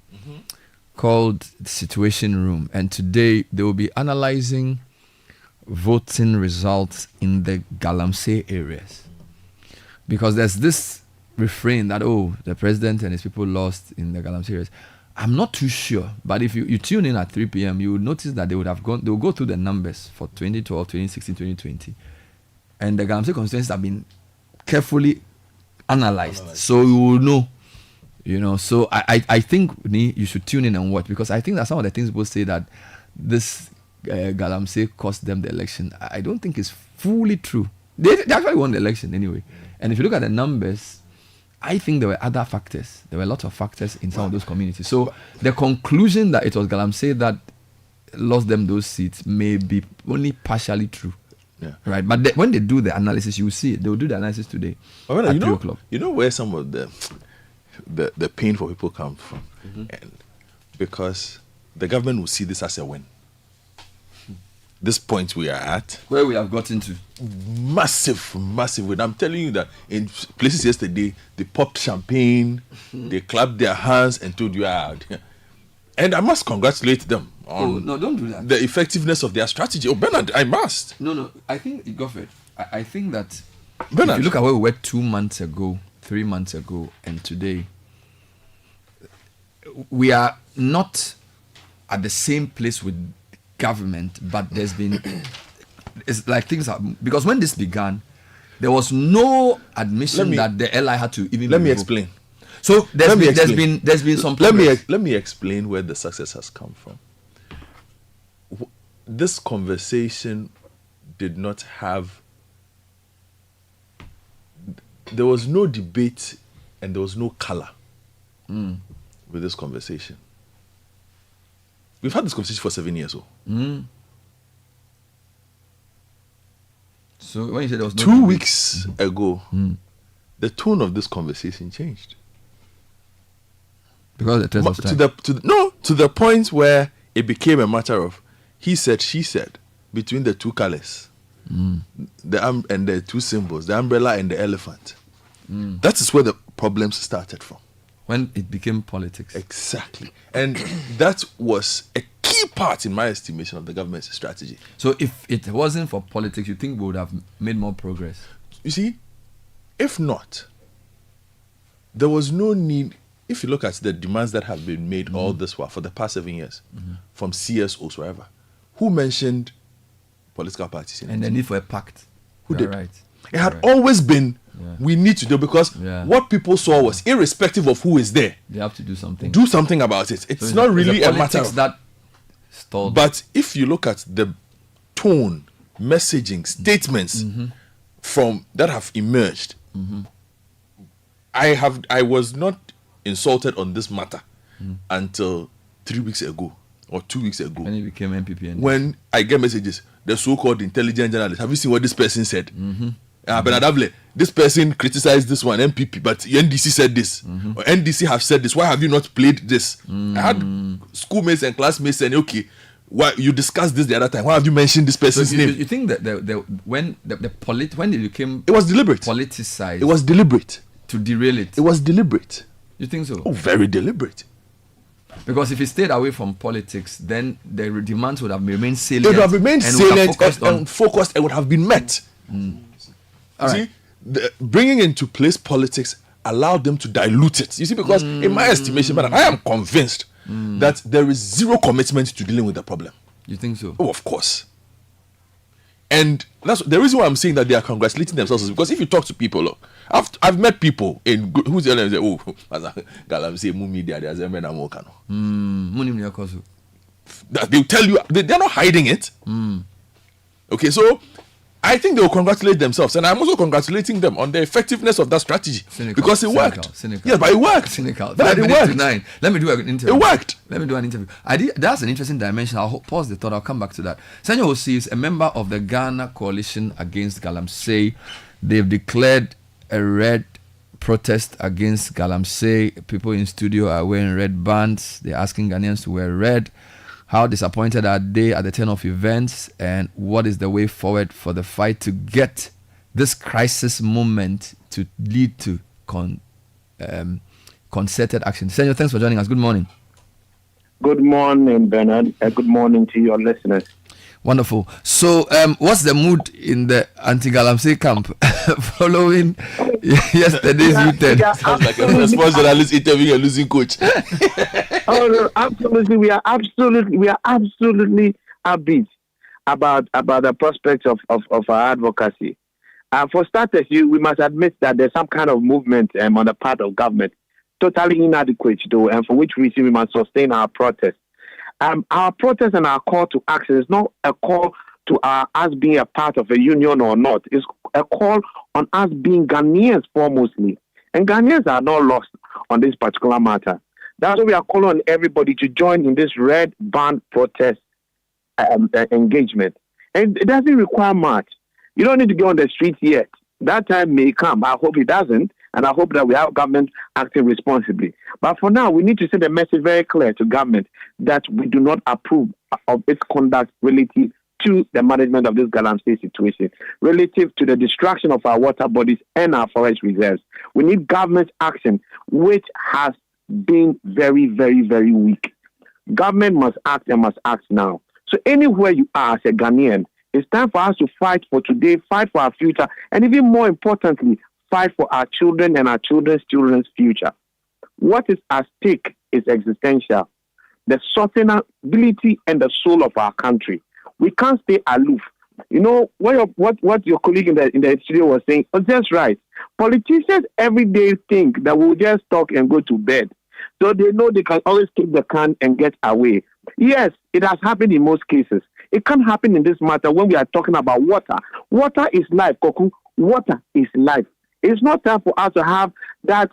called Situation Room. And today they will be analyzing voting results in the galamsey areas. Because there's this refrain that, the president and his people lost in the galamsey areas. I'm not too sure, but if you tune in at 3 p.m., you would notice that they will go through the numbers for 2012, 2016, 2020. And the galamsey constituencies have been carefully analyzed. So you will know, So I think you should tune in and watch, because I think that some of the things people say that this galamsey cost them the election, I don't think is fully true. They actually won the election anyway. And if you look at the numbers, I think there were other factors. There were a lot of factors in some of those communities. So the conclusion that it was galamsey that lost them those seats may be only partially true. Yeah. Right? But when they do the analysis, you will see it. They will do the analysis today at 3 o'clock. You know where some of the pain for people comes from? And because the government will see this as a win. This point we are at, where we have gotten to, massive win. I'm telling you that in places yesterday, they popped champagne, they clapped their hands and told you out. And I must congratulate them on no, don't do that. The effectiveness of their strategy. Bernard, I must. No, I think, Godfrey, I think that Bernard, if you look at where we were 2 months ago, 3 months ago, and today, we are not at the same place with government, but there's been it's like things are, because when this began, there was no admission that the LI had to even. Let me explain. So there's been some progress. Let me explain where the success has come from. this conversation did not have. There was no debate and there was no color with this conversation. We've had this conversation for 7 years. So when you said there was no 2 debate, weeks ago, the tone of this conversation changed. because the test was time. To the point where it became a matter of he said, she said, between the two colors, and the two symbols, the umbrella and the elephant. That is where the problems started from. When it became politics. Exactly. And that was a key part, in my estimation, of the government's strategy. So if it wasn't for politics, you think we would have made more progress? You see, if not, there was no need. If you look at the demands that have been made all this while for the past 7 years, from CSOs, wherever, who mentioned political parties? And the need for a pact. Who You're did? right. It had always been, we need to do, because what people saw was, irrespective of who is there, They have to do something. do something about it. It's So not it's really the a matter politics of that stalled. But if you look at the tone, messaging, statements from that have emerged, I was not insulted on this matter until 3 weeks ago or 2 weeks ago. When it became MPP. When I get messages, the so-called intelligent journalists, have you seen what this person said? Bernard Avle, this person criticized this one, MPP, but NDC said this. Or NDC have said this. Why have you not played this? I had schoolmates and classmates saying, okay, why you discussed this the other time? Why have you mentioned this person's name? You think that when it became, it was deliberate, politicized, it was deliberate to derail it. It was deliberate. You think so? Oh, very deliberate. Because if it stayed away from politics, then the demands would have remained salient. It would have remained and salient and focused and would have been met. All See, bringing into place politics allowed them to dilute it. You see, because in my estimation, madam, I am convinced that there is zero commitment to dealing with the problem. You think so? Oh, of course. And that's the reason why I'm saying that they are congratulating themselves is because if you talk to people, look, I've met people in who's the other, oh, galamsey media, there's a man they'll tell you they're not hiding it. Okay, so I think they will congratulate themselves, and I'm also congratulating them on the effectiveness of that strategy. Because it worked. Cynical. Yes, but it worked. Cynical. But it worked. Let me do an interview. It worked. Let me do an interview. That's an interesting dimension. I'll pause the thought. I'll come back to that. Senyo Hosi is a member of the Ghana Coalition Against Galamsey. They've declared a red protest against Galamsey. People in studio are wearing red bands. They're asking Ghanaians to wear red. How disappointed are they at the turn of events, and what is the way forward for the fight to get this crisis moment to lead to concerted action? Senor, thanks for joining us. Good morning. Good morning, Bernard. Good morning to your listeners. Wonderful. So, what's the mood in the anti-Galamsey camp following yesterday's U-turn? Sounds like a sports journalist interviewing a losing coach. Oh no, absolutely. We are absolutely upbeat about the prospects of our advocacy. For starters, we must admit that there's some kind of movement on the part of government, totally inadequate though, and for which reason we must sustain our protest. Our protest and our call to action is not a call to us being a part of a union or not. It's a call on us being Ghanaians foremostly. And Ghanaians are not lost on this particular matter. That's why we are calling on everybody to join in this red band protest engagement. And it doesn't require much. You don't need to go on the streets yet. That time may come. I hope it doesn't. And I hope that we have government acting responsibly. But for now, we need to send a message very clear to government that we do not approve of its conduct relative to the management of this Galamsey situation, relative to the destruction of our water bodies and our forest reserves. We need government action, which has been very, very, very weak. Government must act and must act now. So anywhere you are as a Ghanaian, it's time for us to fight for today, fight for our future, and even more importantly, fight for our children and our children's children's future. What is at stake is existential. The sustainability and the soul of our country. We can't stay aloof. You know, what your colleague in the studio was saying was just right. Politicians every day think that we'll just talk and go to bed. So they know they can always kick the can and get away. Yes, it has happened in most cases. It can't happen in this matter when we are talking about water. Water is life, Koku. Water is life. It's not time for us to have that.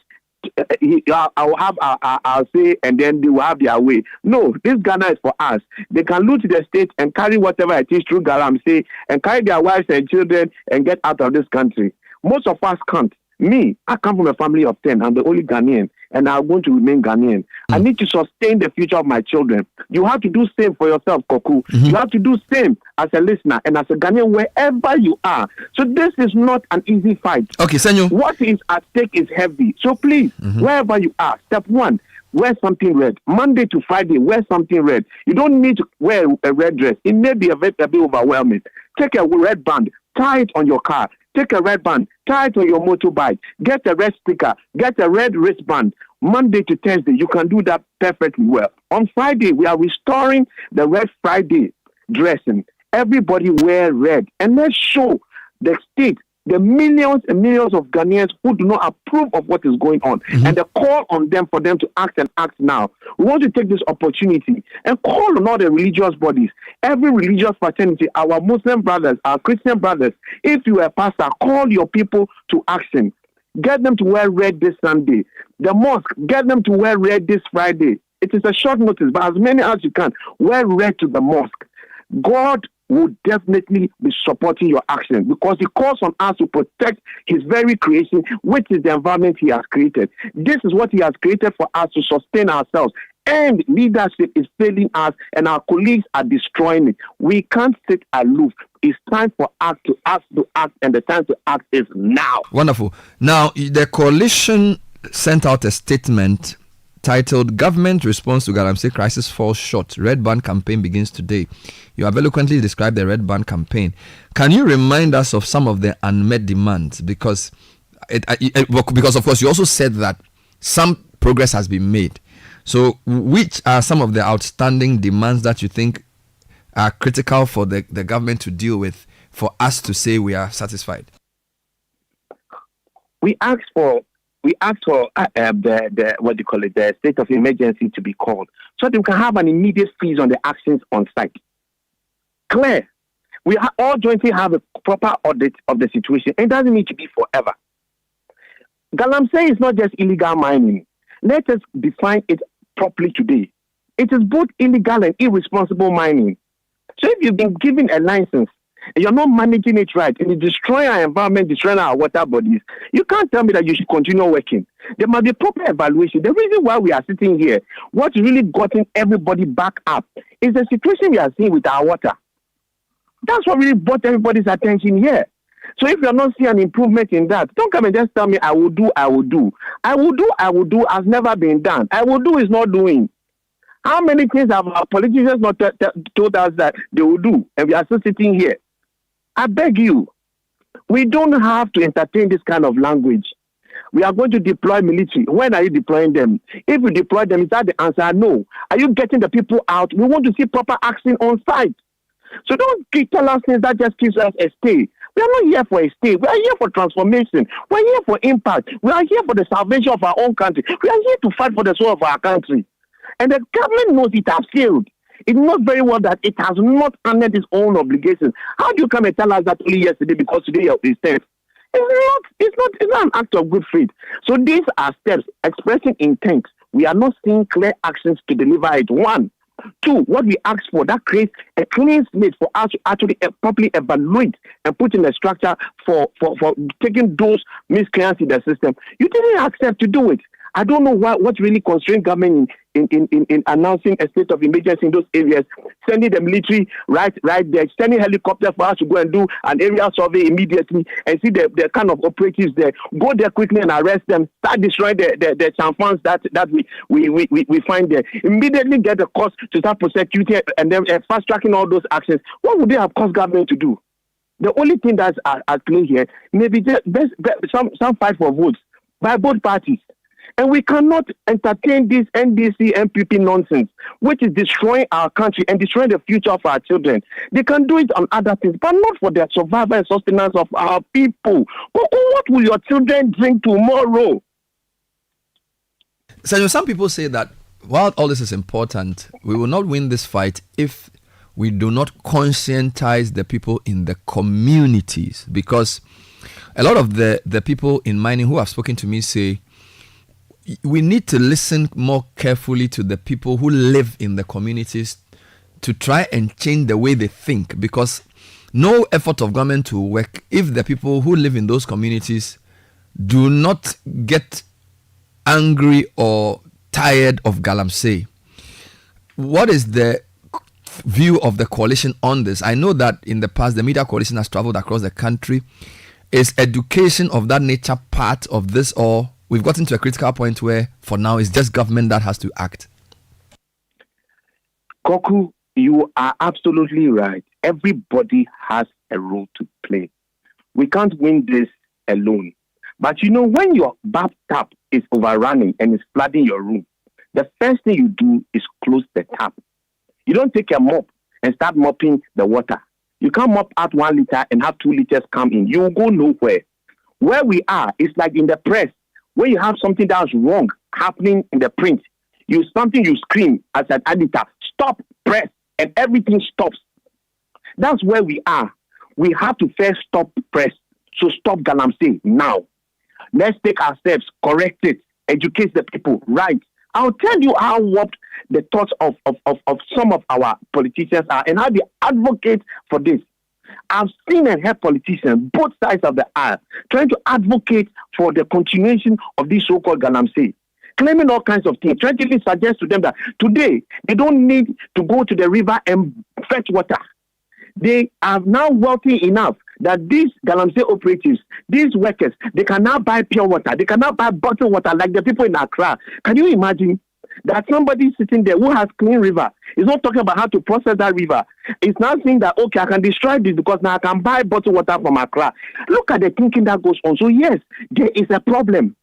I'll say, and then they will have their way. No, this Ghana is for us. They can loot the state and carry whatever it is through galamsey and carry their wives and children and get out of this country. Most of us can't. Me, I come from a family of 10. I'm the only Ghanaian, and I'm going to remain Ghanaian. I need to sustain the future of my children. You have to do same for yourself, Koku. You have to do same as a listener and as a Ghanaian wherever you are. So this is not an easy fight. Okay, Senor. What is at stake is heavy. So please, wherever you are, step one, wear something red. Monday to Friday, wear something red. You don't need to wear a red dress. It may be a bit overwhelming. Take a red band, tie it on your car. Take a red band, tie it on your motorbike. Get a red sticker, get a red wristband. Monday to Thursday, you can do that perfectly well. On Friday, we are restoring the Red Friday dressing. Everybody wear red. And let's show the state, the millions and millions of Ghanaians who do not approve of what is going on, and the call on them for them to act and act now. We want to take this opportunity and call on all the religious bodies, every religious fraternity, our Muslim brothers, our Christian brothers. If you are a pastor, call your people to action. Get them to wear red this Sunday. The mosque, get them to wear red this Friday. It is a short notice, but as many as you can, wear red to the mosque. God will definitely be supporting your action because he calls on us to protect his very creation, which is the environment he has created. This is what he has created for us to sustain ourselves. And leadership is failing us, and our colleagues are destroying it. We can't sit aloof. It's time for us to act, and the time to act is now. Wonderful. Now, the coalition sent out a statement titled "Government Response to Galamsey Crisis Falls Short. Red Band Campaign Begins Today." You have eloquently described the Red Band campaign. Can you remind us of some of the unmet demands? Because of course, you also said that some progress has been made. So, which are some of the outstanding demands that you think are critical for the government to deal with for us to say we are satisfied? We asked for the state of emergency to be called so that we can have an immediate freeze on the actions on site. Clear. We all jointly have a proper audit of the situation. It doesn't need to be forever. Galamsey is not just illegal mining. Let us define it properly today. It is both illegal and irresponsible mining. So if you've been given a license and you're not managing it right and you destroy our environment, destroying our water bodies, you can't tell me that you should continue working. There must be proper evaluation. The reason why we are sitting here, what's really gotten everybody back up is the situation we are seeing with our water. That's what really brought everybody's attention here. So if you're not seeing an improvement in that, don't come and just tell me I will do. I will do has never been done. I will do is not doing. How many things have our politicians not told us that they will do, and we are still sitting here? I beg you, we don't have to entertain this kind of language. We are going to deploy military. When are you deploying them? If you deploy them, is that the answer? No. Are you getting the people out? We want to see proper action on site. So don't tell us things that just gives us a stay. We are not here for a stay. We are here for transformation. We are here for impact. We are here for the salvation of our own country. We are here to fight for the soul of our country. And the government knows it has failed. It knows very well that it has not honored its own obligations. How do you come and tell us that only yesterday because today is 10th? It's not an act of good faith. So these are steps expressing intent. We are not seeing clear actions to deliver it. 1. 2, what we ask for, that creates a clean slate for us to actually properly evaluate and put in a structure for taking those miscreants in the system. You didn't accept to do it. I don't know what really constrained government in announcing a state of emergency in those areas, sending the military right there, sending helicopters for us to go and do an area survey immediately and see the kind of operatives there. Go there quickly and arrest them, start destroying the champions that we find there. Immediately get the cost to start prosecuting and then fast tracking all those actions. What would they have cost government to do? The only thing that's at play here may be some fight for votes by both parties. And we cannot entertain this NDC, MPP nonsense, which is destroying our country and destroying the future of our children. They can do it on other things, but not for the survival and sustenance of our people. What will your children drink tomorrow? So some people say that while all this is important, we will not win this fight if we do not conscientize the people in the communities, because a lot of the people in mining who have spoken to me say we need to listen more carefully to the people who live in the communities to try and change the way they think, because no effort of government will work if the people who live in those communities do not get angry or tired of galamsey. What is the view of the coalition on this? I know that in the past the media coalition has traveled across the country. Is education of that nature part of this, or we've gotten to a critical point where for now it's just government that has to act? Koku, you are absolutely right. Everybody has a role to play. We can't win this alone. But you know, when your bathtub is overrunning and is flooding your room, the first thing you do is close the tap. You don't take a mop and start mopping the water. You can't mop out 1 liter and have 2 liters come in. You will go nowhere. Where we are, it's like in the press. When you have something that's wrong happening in the print, you scream as an editor, stop press, and everything stops. That's where we are. We have to first stop press. So stop galamsey now. Let's take our steps, correct it, educate the people, right? I'll tell you how warped the thoughts of some of our politicians are and how they advocate for this. I've seen and heard politicians, both sides of the aisle, trying to advocate for the continuation of this so-called galamsey, claiming all kinds of things, trying to even suggest to them that today they don't need to go to the river and fetch water. They are now wealthy enough that these galamsey operatives, these workers, they can now buy pure water. They can now buy bottled water like the people in Accra. Can you imagine that somebody sitting there who has clean river is not talking about how to process that river? It's now saying that, okay, I can destroy this because now I can buy bottled water from Accra. Look at the thinking that goes on. So yes, there is a problem.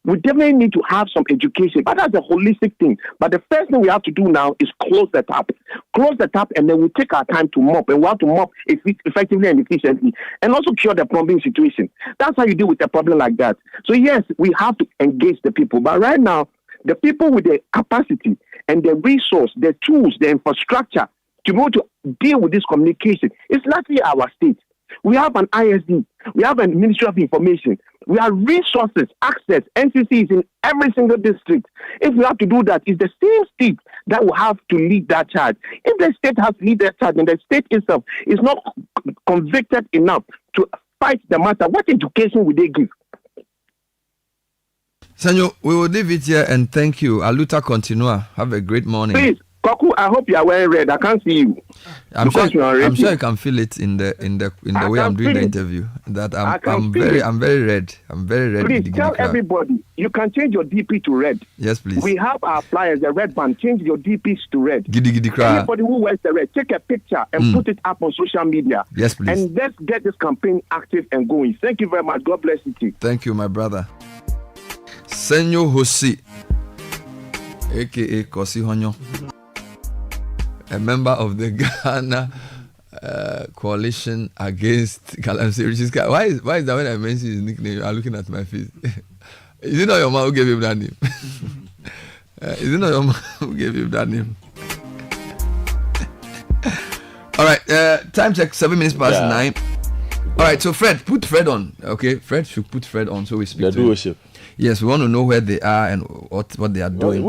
We definitely need to have some education, but that's a holistic thing. But the first thing we have to do now is close the tap. Close the tap, and then we take our time to mop. And we have to mop effectively and efficiently. And also cure the plumbing situation. That's how you deal with a problem like that. So yes, we have to engage the people. But right now, the people with the capacity and the resource, the tools, the infrastructure to be able to deal with this communication, it's largely our state. We have an ISD. We have a Ministry of Information. We have resources, access, NCCs in every single district. If we have to do that, it's the same state that will have to lead that charge. If the state has to lead that charge and the state itself is not convicted enough to fight the matter, what education would they give? Senor, we will leave it here and thank you. Aluta continua. Have a great morning. Please, Koku, I hope you are wearing red. I can't see you. I'm sure you can feel it in the way I'm doing the interview. That I'm very red. I'm very red. Please tell everybody you can change your DP to red. Yes, please. We have our flyers, the red band. Change your DPs to red. Giddy cry. Anybody who wears the red, take a picture and put it up on social media. Yes, please. And let's get this campaign active and going. Thank you very much. God bless you. Thank you, my brother. Senor Hosi, aka Kosi Honyo, a member of the Ghana coalition against galamsey. Why is that when I mention his nickname, you are looking at my face? Is it not your man who gave him that name? Is it not your man who gave him that name? All right, time check, 7 minutes past 9. All right, so Fred, put Fred on. Okay, Fred should put Fred on so we speak to him. Yes, we want to know where they are and what they are doing.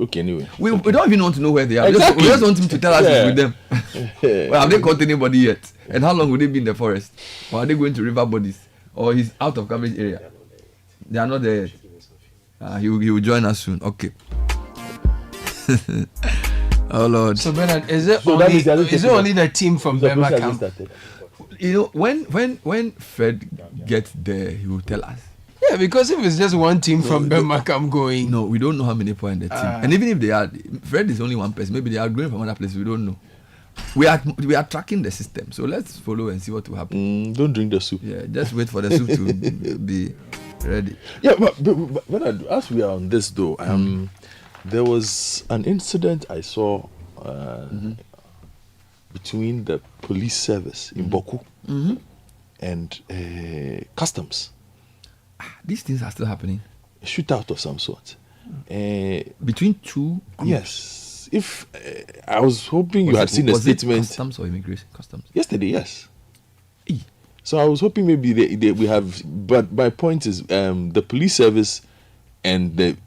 Okay, anyway. We don't even want to know where they are. Exactly. We just want him to tell us he's with them. Well, have they caught anybody yet? And how long will they be in the forest? Or are they going to river bodies? Or he's out of coverage area? They are not there yet. He will join us soon. Okay. Oh, Lord. So, Bernard, is it only the team from Burma camp? You know, when Fred gets there, he will tell us. Yeah, because if it's just one team from Burma camp going. No, we don't know how many people in the team. And even if they are, Fred is only one person. Maybe they are going from other places. We don't know. We are tracking the system. So let's follow and see what will happen. Don't drink the soup. Yeah, just wait for the soup to be ready. Yeah, but as we are on this though, there was an incident I saw between the police service in Boku and customs. These things are still happening. A shootout of some sort. Between two groups? Yes. Yes. If I was hoping you had seen a statement. Customs or immigration? Customs. Yesterday, yes. So I was hoping maybe we have. But my point is, the police service and the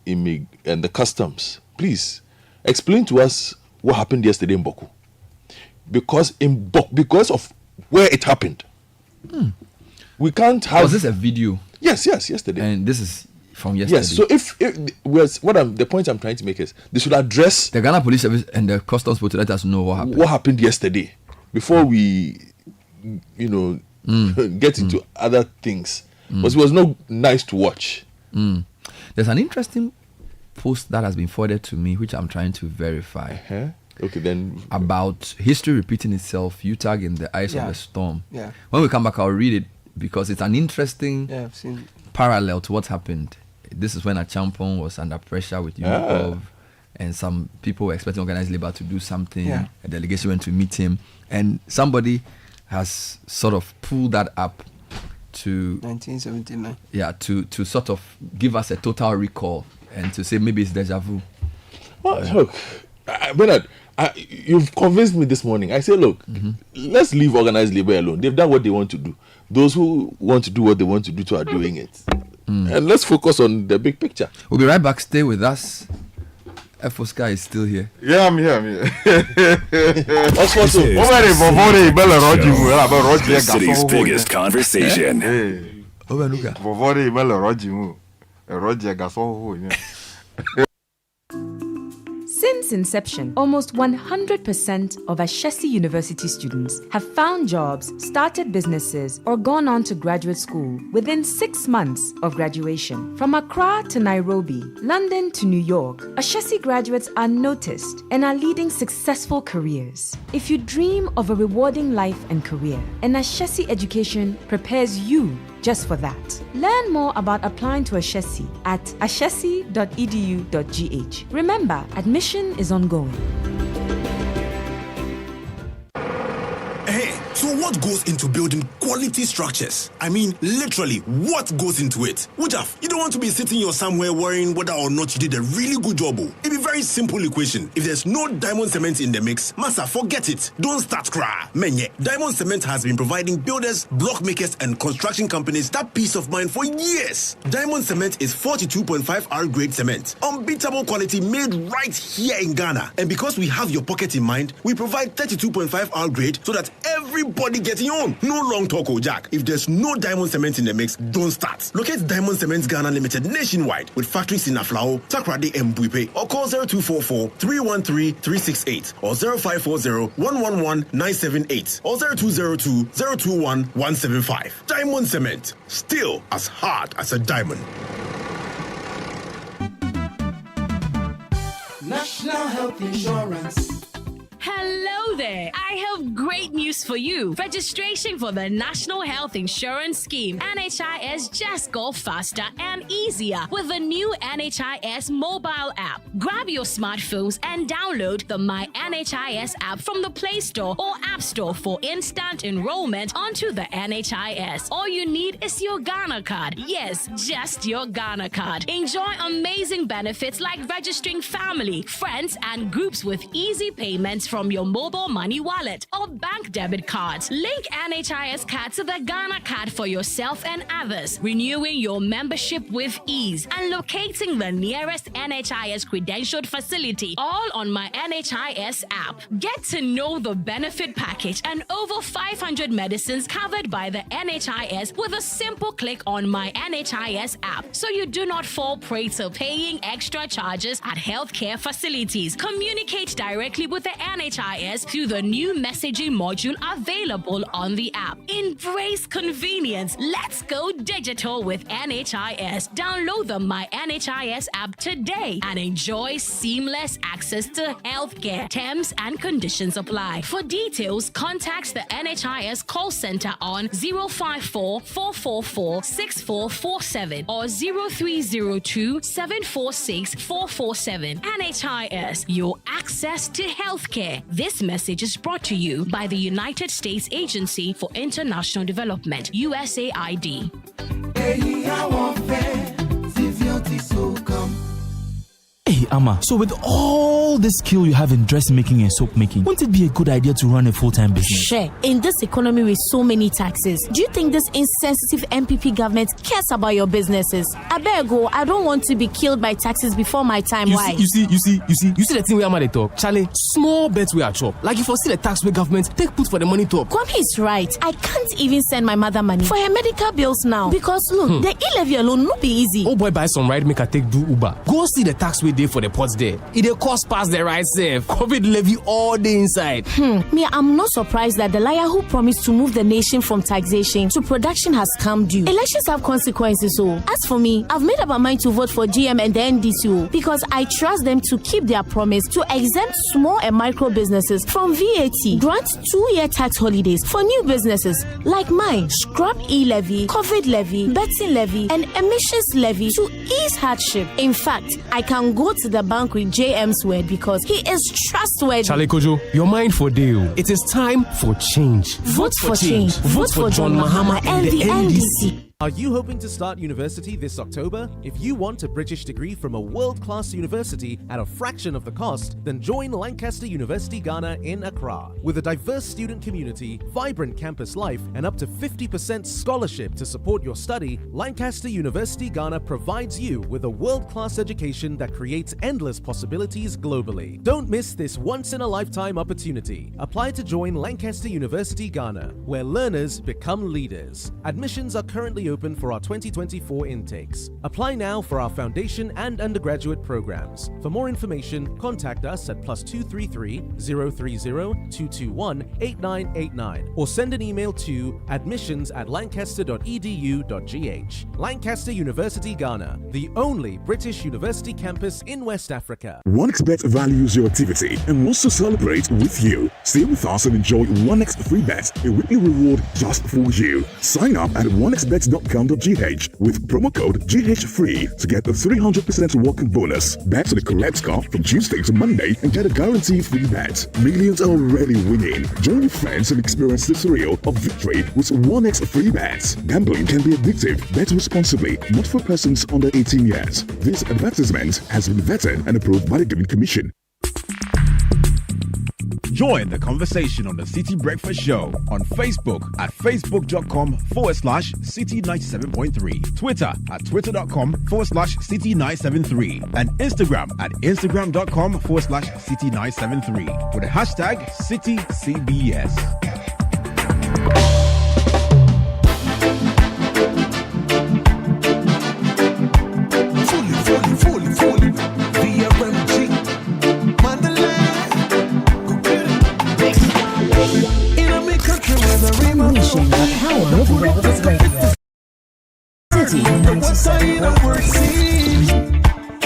customs. Please explain to us what happened yesterday in Boku. Because of where it happened, we can't have. Was this a video? Yes, yesterday. And this is from yesterday. Yes. So the point I'm trying to make is they should address the Ghana Police Service and the Customs to let us know what happened. What happened yesterday before we, get into other things. Because it was not nice to watch. There's an interesting post that has been forwarded to me, which I'm trying to verify. Okay, then. About history repeating itself, UTAG in the eyes of the storm. Yeah. When we come back, I'll read it because it's an interesting I've seen parallel to what happened. This is when Achampong was under pressure with UNICOV, and some people were expecting organized labor to do something. Yeah. A delegation went to meet him, and somebody has sort of pulled that up to 1979. Yeah, to sort of give us a total recall and to say maybe it's deja vu. Well, look, Bernard, you've convinced me this morning. I say, look, let's leave organized labor alone. They've done what they want to do. Those who want to do what they want to do are doing it. And let's focus on the big picture. We'll be right back. Stay with us. Foska is still here. Yeah, I'm here. The city's biggest conversation. Since inception, almost 100% of Ashesi University students have found jobs, started businesses, or gone on to graduate school within 6 months of graduation. From Accra to Nairobi, London to New York, Ashesi graduates are noticed and are leading successful careers. If you dream of a rewarding life and career, an Ashesi education prepares you just for that. Learn more about applying to Ashesi at ashesi.edu.gh. Remember, admission is ongoing. Hey, so what goes into building quality structures? I mean, literally, what goes into it? Wujaf, you don't want to be sitting here somewhere worrying whether or not you did a really good job. It'd be very simple equation. If there's no diamond cement in the mix, massa, forget it. Don't start cry. Menye, diamond cement has been providing builders, block makers, and construction companies that peace of mind for years. Diamond cement is 42.5 R grade cement, unbeatable quality made right here in Ghana. And because we have your pocket in mind, we provide 32.5 R grade so that everybody getting on. No long talk, Jack. If there's no diamond cement in the mix, don't start. Locate Diamond Cement Ghana Limited nationwide with factories in Aflao, Takrade, and Buipe, or call 0244-313-368 or 0540-111-978 or 0202-021-175. Diamond Cement, still as hard as a diamond. National Health Insurance. Hello there! I have great news for you. Registration for the National Health Insurance Scheme, NHIS, just go faster and easier with the new NHIS mobile app. Grab your smartphones and download the My NHIS app from the Play Store or App Store for instant enrollment onto the NHIS. All you need is your Ghana card. Yes, just your Ghana card. Enjoy amazing benefits like registering family, friends, and groups with easy payments from your mobile money wallet or bank debit cards. Link NHIS card to the Ghana card for yourself and others, renewing your membership with ease and locating the nearest NHIS credentialed facility, all on My NHIS app. Get to know the benefit package and over 500 medicines covered by the NHIS with a simple click on My NHIS app, so you do not fall prey to paying extra charges at healthcare facilities. Communicate directly with the NHIS through the new messaging module available on the app. Embrace convenience. Let's go digital with NHIS. Download the My NHIS app today and enjoy seamless access to healthcare. Terms and conditions apply. For details, contact the NHIS call center on 054-444-6447 or 0302-746-447. NHIS, your access to healthcare. This message is brought to you by the United States Agency for International Development, USAID. Hey, Ama. So with all the skill you have in dressmaking and soap making, wouldn't it be a good idea to run a full-time business? Sure. In this economy with so many taxes, do you think this insensitive MPP government cares about your businesses? I better go. I don't want to be killed by taxes before my time. Why? You see the thing where I'm at the top. Charlie, small bets we are chop. Like if I see the tax where government take put for the money top. Kwame is right. I can't even send my mother money for her medical bills now. Because look, the e-levy alone no be easy. Oh boy, buy some ride, make I take do Uber. Go see the tax way day for the pots there. It cost past the right safe. COVID levy all day inside. Me, I'm not surprised that the liar who promised to move the nation from taxation to production has come due. Elections have consequences, so as for me, I've made up my mind to vote for GM and the NDC because I trust them to keep their promise to exempt small and micro businesses from VAT, grant 2-year tax holidays for new businesses like mine, scrap e-levy, COVID levy, betting levy, and emissions levy to ease hardship. In fact, I can go to the bank with JM's word because he is trustworthy. Charlie Kojo, your mind for deal. It is time for change. Vote for change. Vote for John Mahama and the NDC. Are you hoping to start university this October? If you want a British degree from a world-class university at a fraction of the cost, then join Lancaster University Ghana in Accra. With a diverse student community, vibrant campus life, and up to 50% scholarship to support your study, Lancaster University Ghana provides you with a world-class education that creates endless possibilities globally. Don't miss this once-in-a-lifetime opportunity. Apply to join Lancaster University Ghana, where learners become leaders. Admissions are currently open for our 2024 intakes. Apply now for our foundation and undergraduate programs. For more information, contact us at +233 030 221 8989 or send an email to admissions@lancaster.edu.gh. Lancaster University Ghana, the only British university campus in West Africa. OneXBet values your activity and wants to celebrate with you. Stay with us and enjoy 1x free bet, a weekly reward just for you. Sign up at onexbet.com.gh with promo code GHFREE to get a 300% welcome bonus. Bet to the correct score from Tuesday to Monday and get a guaranteed free bet. Millions are already winning. Join your friends and experience the thrill of victory with 1x free bets. Gambling can be addictive. Bet responsibly. Not for persons under 18 years. This advertisement has been vetted and approved by the Gaming Commission. Join the conversation on the Citi Breakfast Show on Facebook at facebook.com/Citi97.3, Twitter at twitter.com/Citi973, and Instagram at instagram.com/Citi973 with the hashtag CitiCBS. Unleashing the power of Relevant Radio. Citi 97.3.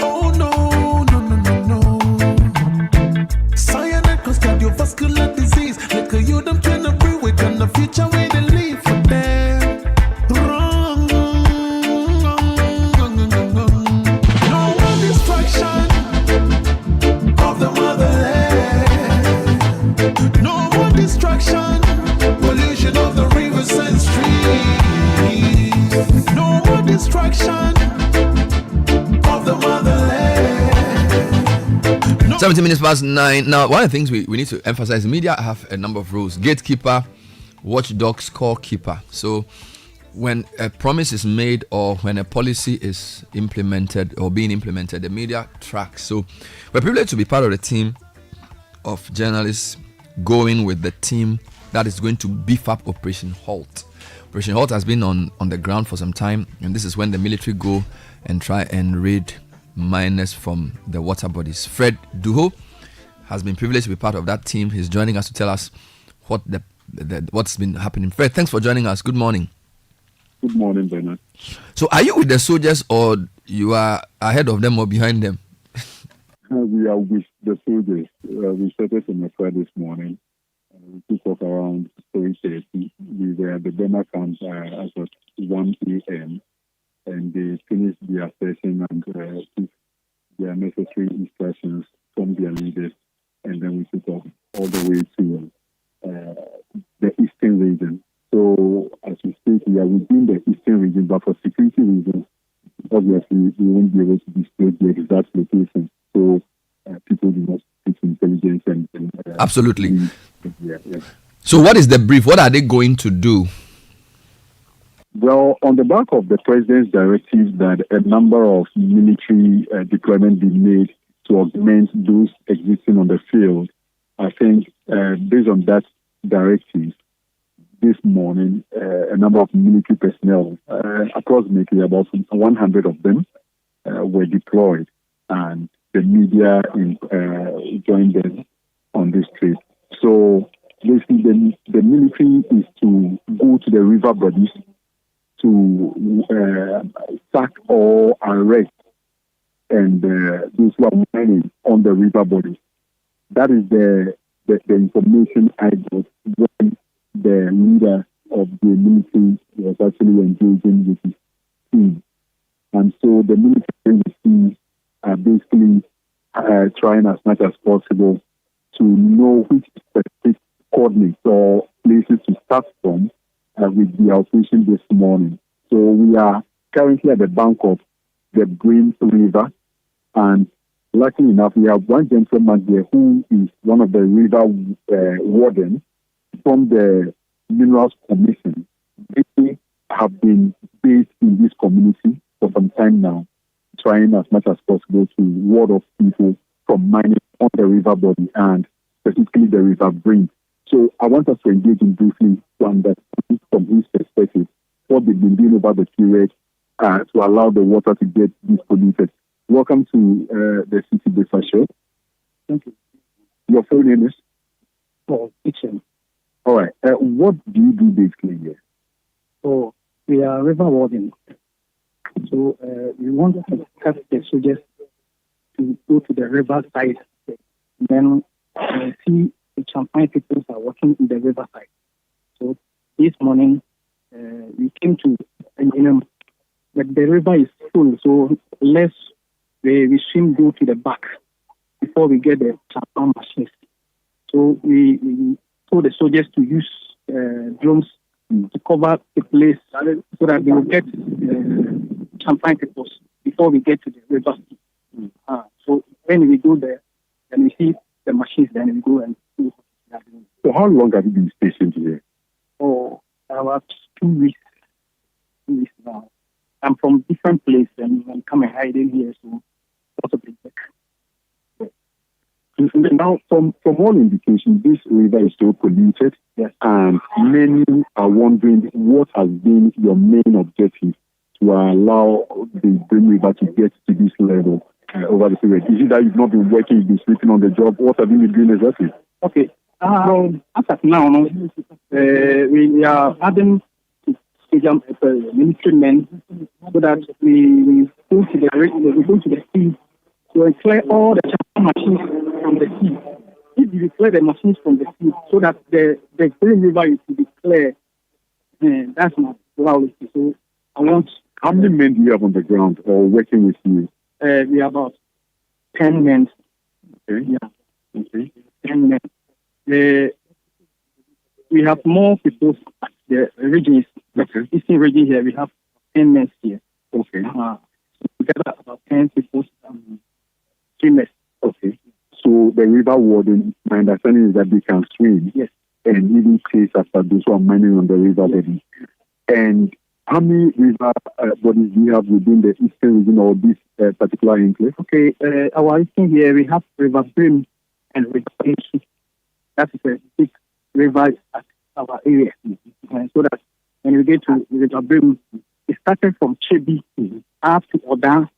Oh no. Cyanide cause cardiovascular disease. Like a you them trying to bring with them the future where they live for them. Wrong. No more destruction of the motherland. No more destruction. Pollution of the rivers and streams. No more destruction of the motherland. 17 minutes past 9. Now, one of the things we need to emphasize, media have a number of rules. Gatekeeper, watchdog, scorekeeper. So when a promise is made or when a policy is implemented or being implemented, the media tracks. So we're privileged to be part of the team of journalists going with the team that is going to beef up Operation Halt. Operation Halt has been on the ground for some time, and this is when the military go and try and raid miners from the water bodies. Fred Duho has been privileged to be part of that team. He's joining us to tell us what's been happening. Fred, thanks for joining us. Good morning. Good morning, Bernard. So are you with the soldiers or you are ahead of them or behind them? We are with the soldiers. We started from Accra this morning. We took off around 3:30. We were at the Burma camp as of 1 a.m. and they finished their session and took their necessary instructions from their leaders, and then we took off all the way to the eastern region. So as we speak, we are within the eastern region, but for security reasons, obviously we won't be able to disclose the exact location. So Absolutely. Yeah. So what is the brief? What are they going to do? Well, on the back of the president's directive that a number of military deployment be made to augment those existing on the field, I think based on that directive, this morning, a number of military personnel, approximately about 100 of them, were deployed, and the media joined them on this trip. So basically, the military is to go to the river bodies to sack or arrest and those who are mining on the river bodies. That is the information I got when the leader of the military was actually engaging with his team. And so the military team are basically trying as much as possible to know which specific coordinates or places to start from with the operation this morning. So we are currently at the bank of the Green River, and luckily enough, we have one gentleman here who is one of the river wardens from the Minerals Commission. They have been based in this community for some time now, trying as much as possible to ward off people from mining on the river body and specifically the river brink. So I want us to engage in briefly to understand from his perspective what they've been doing over the period to allow the water to get depolluted. Welcome to the Citi Breakfast Show. Thank you. Your full name is? Paul Kitchen. All right. What do you do basically here? So we are river warding. So we want to cut the soldiers to go to the river side, then see the Champagne people are working in the river side. So this morning we came to, but the river is full, so we swim go to the back before we get the Champagne machines. So we told the soldiers to use drones to cover the place so that they will get Champagne people before we get to the river. So when we go there, then we see the machines, then we go and do that. So how long have you been stationed here? Oh, about 2 weeks. 2 weeks now. I'm from different places and I'm coming hiding here, so possibly back. Now, from all indications, this river is still polluted, yes, and many are wondering what has been your main objective to allow the Green River to get to this level over the period. Is it that you've not been working, you've been sleeping on the job? What have you been doing exactly? Okay. As of now, we are adding military men so that we go to the sea to clear all the machines from the sea. If we clear the machines from the sea so that the Green River is to be clear, that's my priority. So I want. How many men do you have on the ground or working with you? We have about 10 men. Okay. Yeah. Okay. 10 men. We have more people at the regions. Okay. Eastern region here, we have 10 men here. Okay. So together about 10 people, 3 men. Okay. So the river warden, my understanding is that they can swim. Yes. And even chase after those who are mining on the river body. And how many river bodies do you have within the eastern region or this particular enclave? Okay, our eastern here, we have River Brim and River Insu. That is a big river at our area. So that when we get to River Brim, it started from Chebi up to Oda.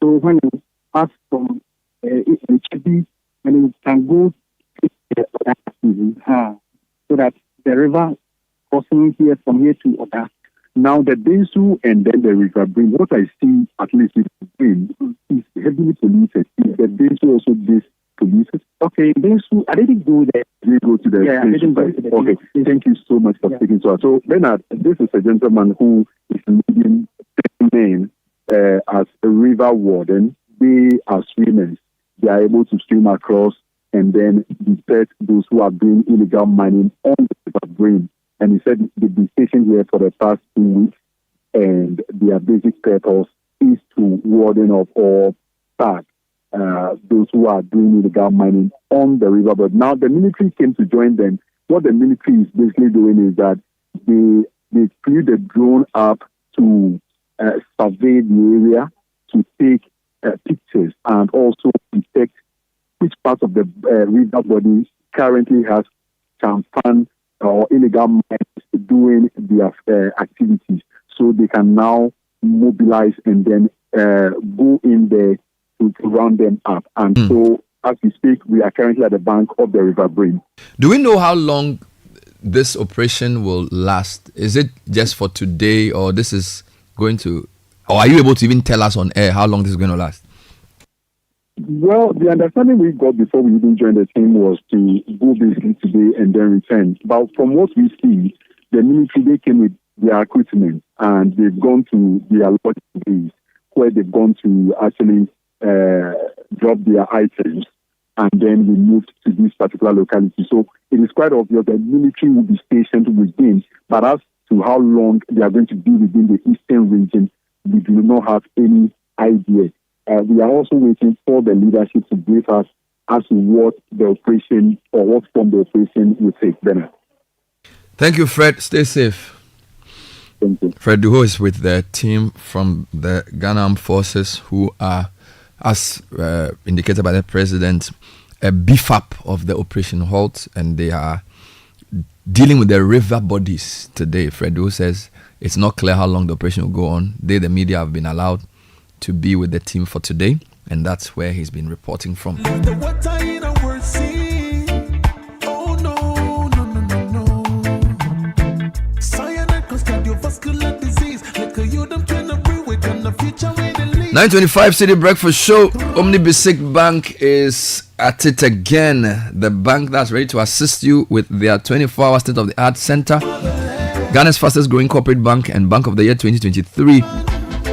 So when we pass from Chebi, and we can go to Oda, so that the river crossing here from here to Oda. Now the Bensu and then the River Brim, what I see at least with the Brim is heavily polluted. Is the Bensu also this polluted? Okay, Bensu, I didn't go there. You go to the I didn't go to the Okay, thank you so much for speaking to us. So Bernard, this is a gentleman who is leading 10 men as a river warden. They are swimmers. They are able to swim across and then detect those who are doing illegal mining on the River Brim. And he said they've been stationed here for the past 2 weeks, and their basic purpose is to warden off all start those who are doing illegal mining on the river. But now the military came to join them. What the military is basically doing is that they flew the drone up to survey the area, to take pictures and also detect which part of the river body currently has sampan or illegal mines doing their activities. So they can now mobilize and then go in there to round them up. And so, as we speak, we are currently at the bank of the River Brain. Do we know how long this operation will last? Is it just for today, or this is going to, or are you able to even tell us on air how long this is going to last? Well, the understanding we got before we even joined the team was to go basically today and then return. But from what we see, the military, they came with their equipment and they've gone to their lodging base where they've gone to actually drop their items, and then we moved to this particular locality. So it is quite obvious that military will be stationed within, but as to how long they are going to be within the eastern region, we do not have any idea. We are also waiting for the leadership to brief us as to what the operation or what form the operation will take. Bernard. Thank you, Fred. Stay safe. Thank you. Fred Duho is with the team from the Ghana Armed Forces who are, as indicated by the president, a beef up of the Operation Halt, and they are dealing with the river bodies today. Fred Duho says it's not clear how long the operation will go on. They, the media, have been allowed to be with the team for today, and that's where he's been reporting from. Oh, no, no, no, no, no. Cyanide cause cardiovascular disease. Like a youth, I'm trying to bring with them the future way they live. 9:25 City Breakfast Show. Omni Basic Bank is at it again. The bank that's ready to assist you with their 24-hour state-of-the-art center. Ghana's fastest growing corporate bank and bank of the year 2023.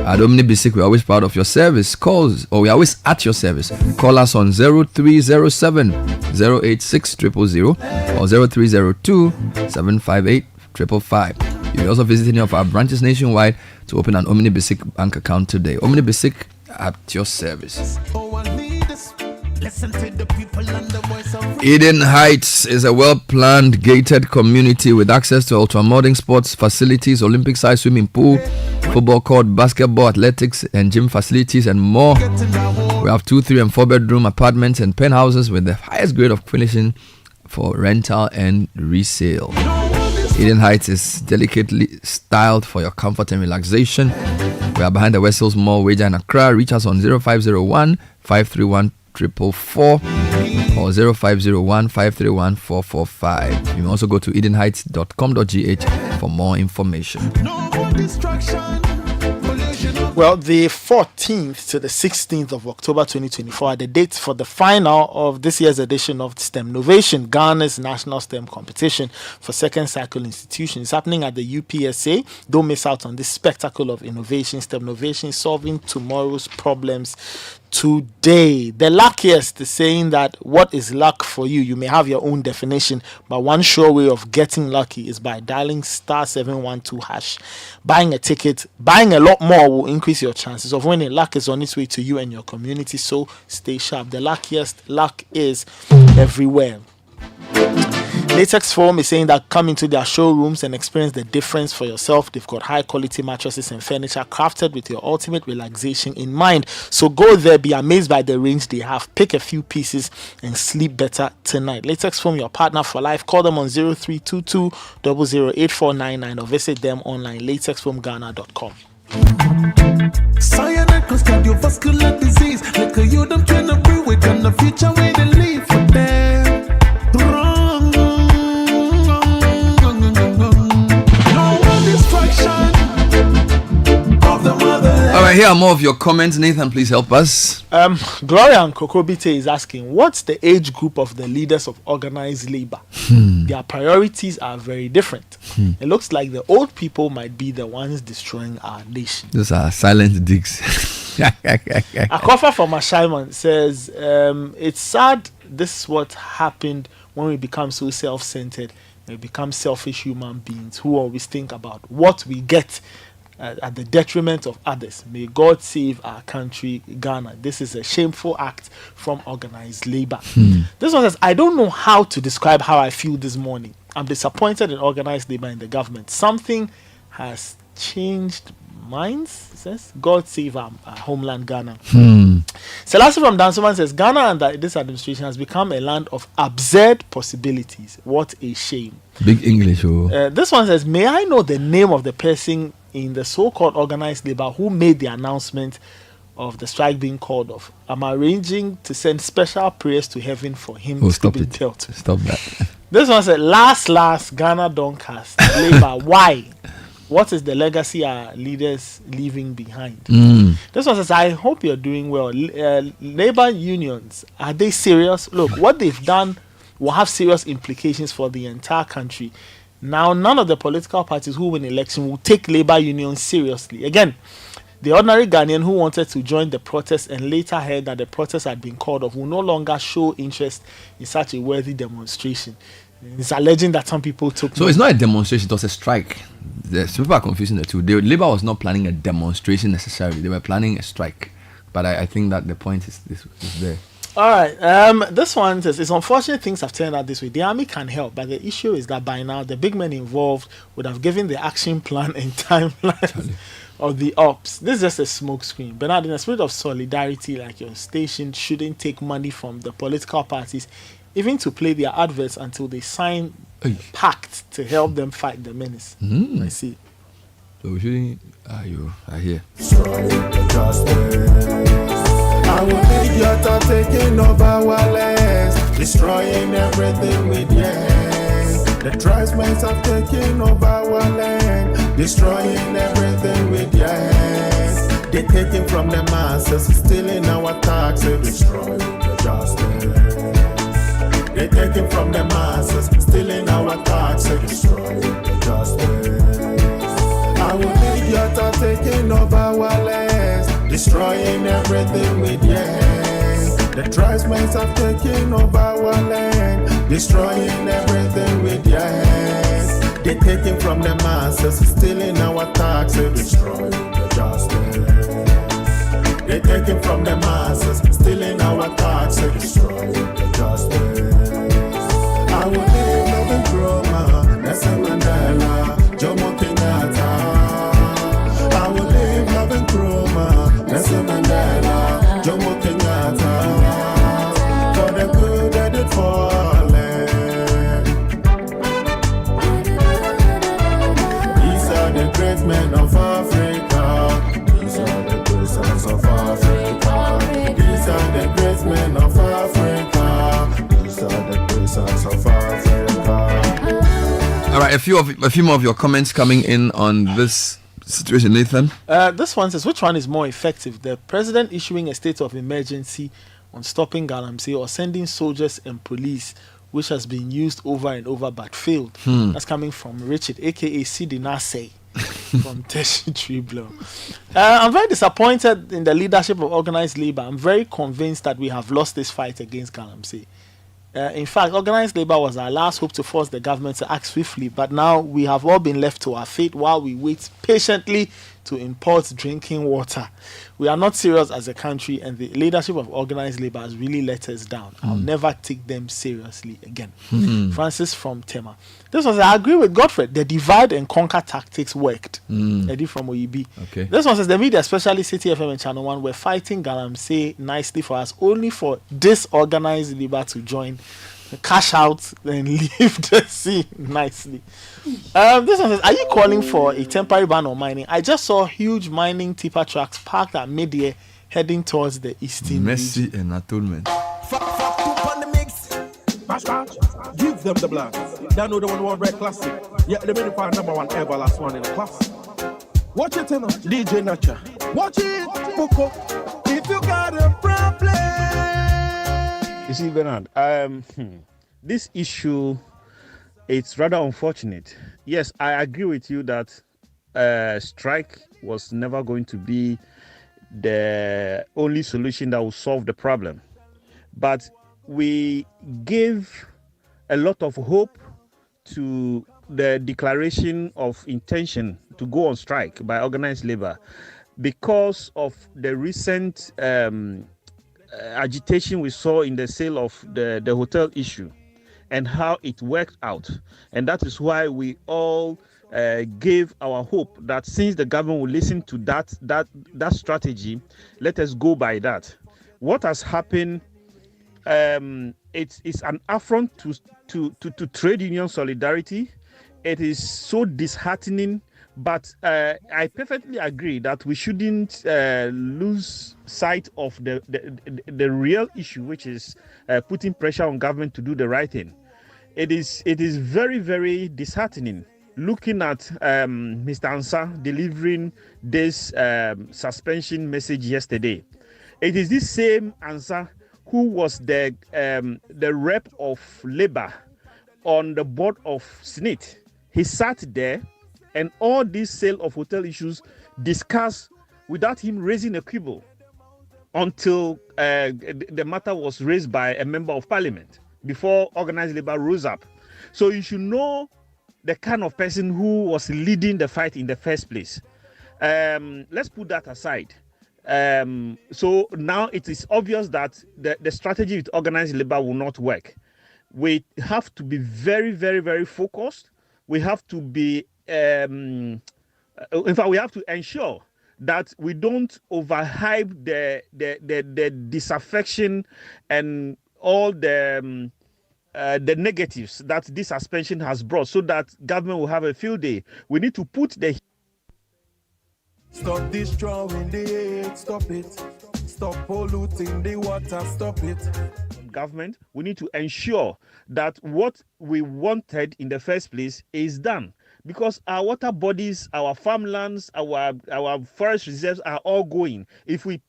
At Omni Basic, we're always proud of your service. Calls, or we're always at your service. Call us on 0307 086 000 or 0302 758 555. You can also visit any of our branches nationwide to open an Omni Basic bank account today. Omni Basic at your service. Eden Heights is a well-planned gated community with access to ultra-modern sports facilities, Olympic-sized swimming pool, football court, basketball, athletics, and gym facilities, and more. We have 2, 3, and 4 bedroom apartments and penthouses with the highest grade of finishing for rental and resale. Eden Heights is delicately styled for your comfort and relaxation. We are behind the West Hills Mall, Wager in Accra. Reach us on 0501 531 444 or 0501 531 445. You can also go to edenheights.com.gh for more information. Well, the 14th to the 16th of October 2024 are the dates for the final of this year's edition of STEM Novation, Ghana's national STEM competition for second cycle institutions. It's happening at the UPSA. Don't miss out on this spectacle of innovation, STEM Novation, solving tomorrow's problems today. The luckiest is saying that what is luck for you? You may have your own definition, but one sure way of getting lucky is by dialing *712#. Buying a ticket, buying a lot more will increase your chances of winning. Luck is on its way to you and your community, so stay sharp. The luckiest, luck is everywhere. Latex Foam is saying that come into their showrooms and experience the difference for yourself. They've got high quality mattresses and furniture crafted with your ultimate relaxation in mind. So go there, be amazed by the range they have. Pick a few pieces and sleep better tonight. Latex Foam, your partner for life. Call them on 0322 008499 or visit them online, latexfoamghana.com. Cyanide cause cardiovascular disease. Like a youth, I'm trying to bring with them the future way they live for them. Alright, here are more of your comments. Nathan, please help us. Gloria and Kokobite is asking, what's the age group of the leaders of organized labor? Their priorities are very different. It looks like the old people might be the ones destroying our nation. Those are silent digs. Akofa from Ashaiman says, it's sad this is what happened when we become so self-centered. We become selfish human beings who always think about what we get at the detriment of others. May God save our country, Ghana. This is a shameful act from organized labor. This one says, I don't know how to describe how I feel this morning. I'm disappointed in organized labor in the government. Something has changed minds, it says. God save our homeland, Ghana. Selassie from Dansoman says, Ghana under this administration has become a land of absurd possibilities. What a shame. Big English. This one says, may I know the name of the person in the so-called organized labor who made the announcement of the strike being called off? I'm arranging to send special prayers to heaven for him to be dealt. Stop that. This one said, last Ghana don't cast labor. Why? What is the legacy our leaders leaving behind? This one says, I hope you're doing well. Labor unions, are they serious? Look, what they've done will have serious implications for the entire country. Now, none of the political parties who win election will take labor unions seriously. Again, the ordinary Ghanaian who wanted to join the protest and later heard that the protest had been called off will no longer show interest in such a worthy demonstration. It's alleging that some people took... So it's not a demonstration, it was a strike. People are confusing the two. Labour was not planning a demonstration necessarily. They were planning a strike. But I think that the point is there. All right. This one says, it's unfortunate things have turned out this way. The army can help, but the issue is that by now the big men involved would have given the action plan and timeline of the ops. This is just a smoke screen. Bernard, in a spirit of solidarity, like your station shouldn't take money from the political parties, even to play their adverts until they sign pact to help them fight the menace. I see. So we shouldn't. I hear. I will leave your thought taking over our lands, destroying everything with your hands. The tribesmen have taken over our land, destroying everything with your hands. They're taking from the masses, stealing our taxes, destroying the justice. They're taking from the masses, stealing our taxes, destroying the justice. I will leave your thought taking over our lands, destroying everything with your hands. The tribesmen have taken over our land, destroying everything with your hands. They're taking from the masses, stealing our taxes, destroying the justice. They're taking from the masses, stealing our taxes, destroying the justice. I will live loving Roma, Nelson Mandela, Jomo Kenyatta. I will live loving Roma, Nelson Mandela, Jomo Kenyatta. For the good that did fallen. These are the great men of Africa. These are the great sons of Africa. These are the great men of Africa. These are the great sons of Africa. All right, a few more of your comments coming in on this situation, Nathan. This one says, which one is more effective? The president issuing a state of emergency on stopping galamsey or sending soldiers and police, which has been used over and over but failed? That's coming from Richard, aka Sidi Nase from Tertiary Blow. I'm very disappointed in the leadership of organized labor. I'm very convinced that we have lost this fight against galamsey. In fact, organized labor was our last hope to force the government to act swiftly, but now we have all been left to our fate while we wait patiently to import drinking water. We are not serious as a country, and the leadership of organized labor has really let us down. I'll never take them seriously again. Francis from Tema. This was, I agree with Godfrey. The divide and conquer tactics worked. Eddie from OEB. Okay. This one says, the media, especially Citi FM and Channel 1, were fighting galamsey nicely for us, only for disorganized labor to join, cash out, and leave the scene nicely. This one says, are you calling for a temporary ban on mining? I just saw huge mining tipper trucks parked at mid-year heading towards the eastern Mercy and atonement. Give them the blast. They know the one red classic. Yeah, the main part number one ever, last one in the class. Watch it, DJ Nacha. Watch it, Coco. If you got a problem. You see, Bernard, this issue, it's rather unfortunate. Yes, I agree with you that strike was never going to be the only solution that will solve the problem. But we gave a lot of hope to the declaration of intention to go on strike by organized labor because of the recent agitation we saw in the sale of the hotel issue and how it worked out. And that is why we all gave our hope that since the government will listen to that strategy, let us go by that. What has happened, it's an affront to trade union solidarity. It is so disheartening. But I perfectly agree that we shouldn't lose sight of the real issue, which is putting pressure on government to do the right thing. It is very, very disheartening looking at Mr. Ansah delivering this suspension message yesterday. It is this same Ansah who was the rep of Labour on the board of SNIT. He sat there and all these sale of hotel issues discussed without him raising a quibble until the matter was raised by a member of parliament before organized labor rose up. So you should know the kind of person who was leading the fight in the first place. Let's put that aside. So now it is obvious that the strategy with organized labor will not work. We have to be very, very, very focused. We have to be in fact, we have to ensure that we don't overhype the disaffection and all the negatives that this suspension has brought, so that government will have a field day. We need to put the Stop destroying the air, stop it. Stop polluting the water, stop it. Government, we need to ensure that what we wanted in the first place is done. Because our water bodies, our farmlands, our forest reserves are all going. If we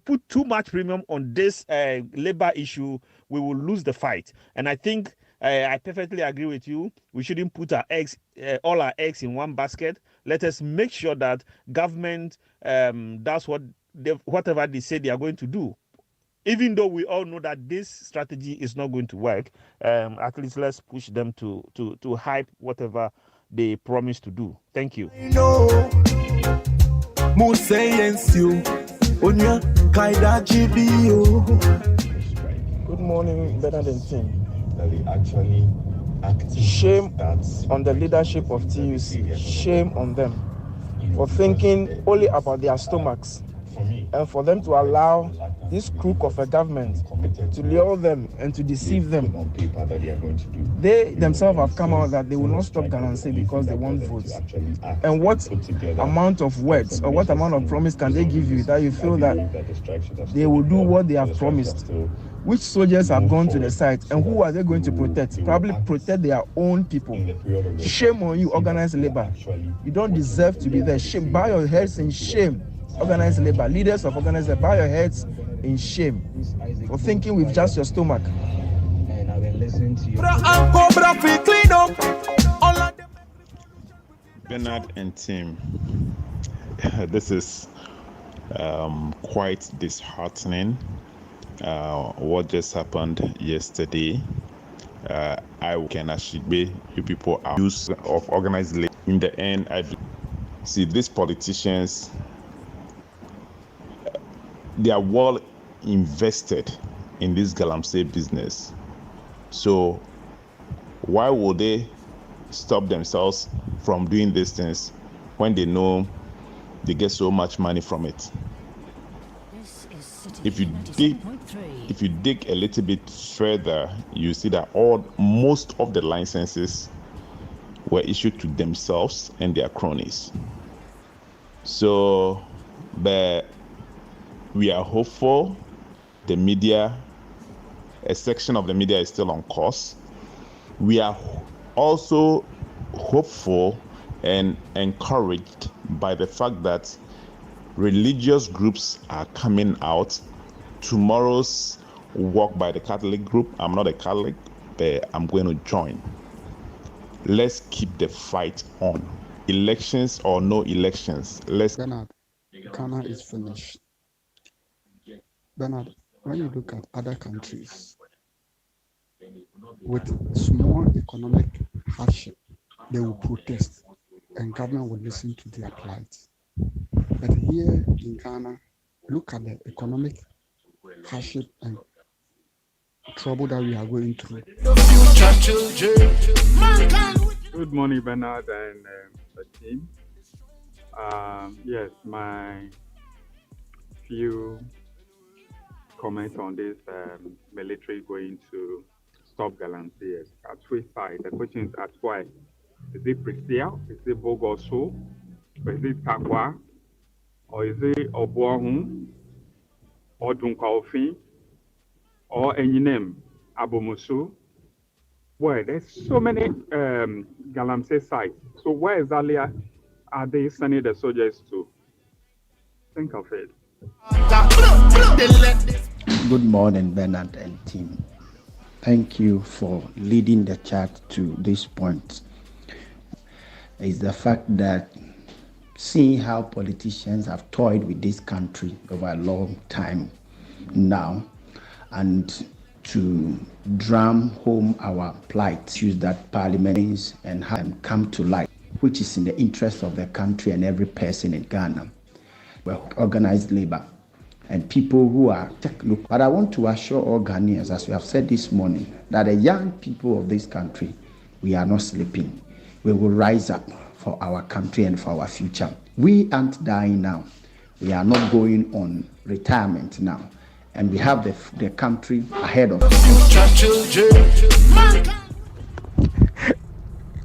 put too much premium on this labor issue, we will lose the fight. And I think I perfectly agree with you. We shouldn't put all our eggs in one basket. Let us make sure that government does whatever they say they are going to do. Even though we all know that this strategy is not going to work, at least let's push them to hype whatever they promise to do. Thank you. Good morning, Bernard and team. Shame on the leadership of TUC. Shame on them for thinking only about their stomachs and for them to allow this crook of a government to lure them and to deceive them. They themselves have come out that they will not stop galamsey because they want votes. And what amount of words or what amount of promise can they give you that you feel that they will do what they have promised? Which soldiers have gone to the site and who are they going to protect? Probably protect their own people. Shame on you, organized labor. You don't deserve to be there. Shame. Bow your heads in shame. Organized labor, leaders of organized labor, bow your heads in shame for thinking with just your stomach. And I've been listening to you. Bernard and team, this is quite disheartening. What just happened yesterday. I can actually you people are use of organized labor. In the end, I see these politicians. They are well invested in this galamsey business. So why would they stop themselves from doing these things when they know they get so much money from it? If you dig a little bit further, you see that most of the licenses were issued to themselves and their cronies. So we are hopeful. The media, a section of the media is still on course. We are also hopeful and encouraged by the fact that religious groups are coming out. Tomorrow's walk by the Catholic group, I'm not a Catholic, but I'm going to join. Let's keep the fight on. Elections or no elections. Bernard, Ghana is finished. Bernard, when you look at other countries with small economic hardship, they will protest. and government will listen to their plight. But here in Ghana, look at the economic hardship and trouble that we are going through. Good morning, Bernard and the team. Yes, my few comments on this military going to stop galamsey at which side? The question is at why? Is it Priscilla? Is it Bogoso? Or is it Takwa? Or is it Obuahum? Or Dunkaofin? Or Enyinem? Abomusu? Well, there's so many galamsey sites. So where exactly are they sending the soldiers to? Think of it. Good morning, Bernard and team. Thank you for leading the chat to this point. It's the fact that seeing how politicians have toyed with this country over a long time now, and to drum home our plight, choose that parliaments and have them come to light, which is in the interest of the country and every person in Ghana. Well, organized labor and people who are technical. But I want to assure all Ghanaians, as we have said this morning, that the young people of this country, we are not sleeping. We will rise up for our country and for our future. We aren't dying now. We are not going on retirement now. And we have the country ahead of us.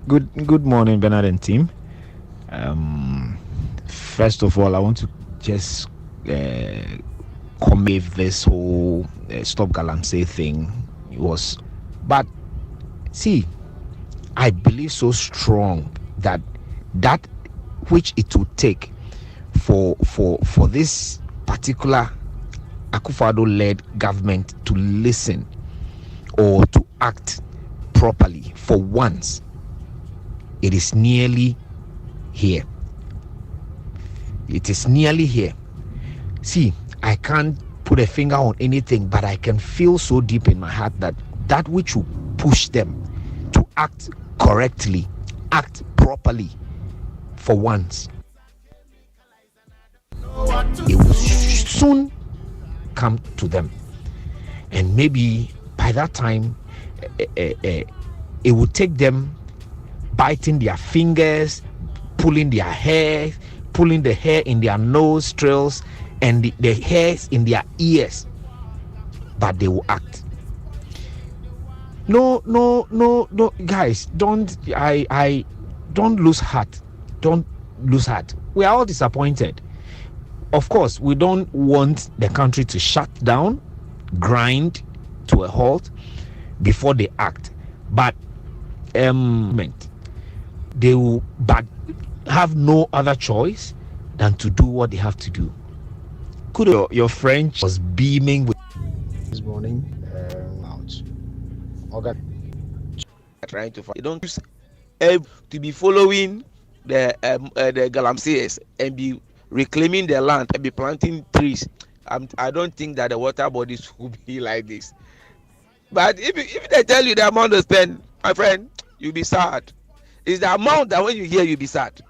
Good morning, Bernard and team. First of all, I want to just comment this whole stop galamsey thing. But see, I believe so strong that which it would take for this particular Akufo-Addo-led government to listen or to act properly for once, it is nearly here. It is nearly here. See, I can't put a finger on anything, but I can feel so deep in my heart that which will push them to act correctly, act properly for once, it will soon come to them. And maybe by that time, it will take them biting their fingers, pulling the hair in their nostrils and the hairs in their ears, but they will act. No, guys, don't lose heart. Don't lose heart. We are all disappointed. Of course, we don't want the country to shut down, grind to a halt before they act. But they will have no other choice than to do what they have to do. Your French was beaming with this morning. Trying to find. They don't use to be following the galamseyers and be reclaiming their land and be planting trees. I don't think that the water bodies will be like this. But if they tell you the amount to spend, my friend, you'll be sad. It's the amount that when you hear, you'll be sad.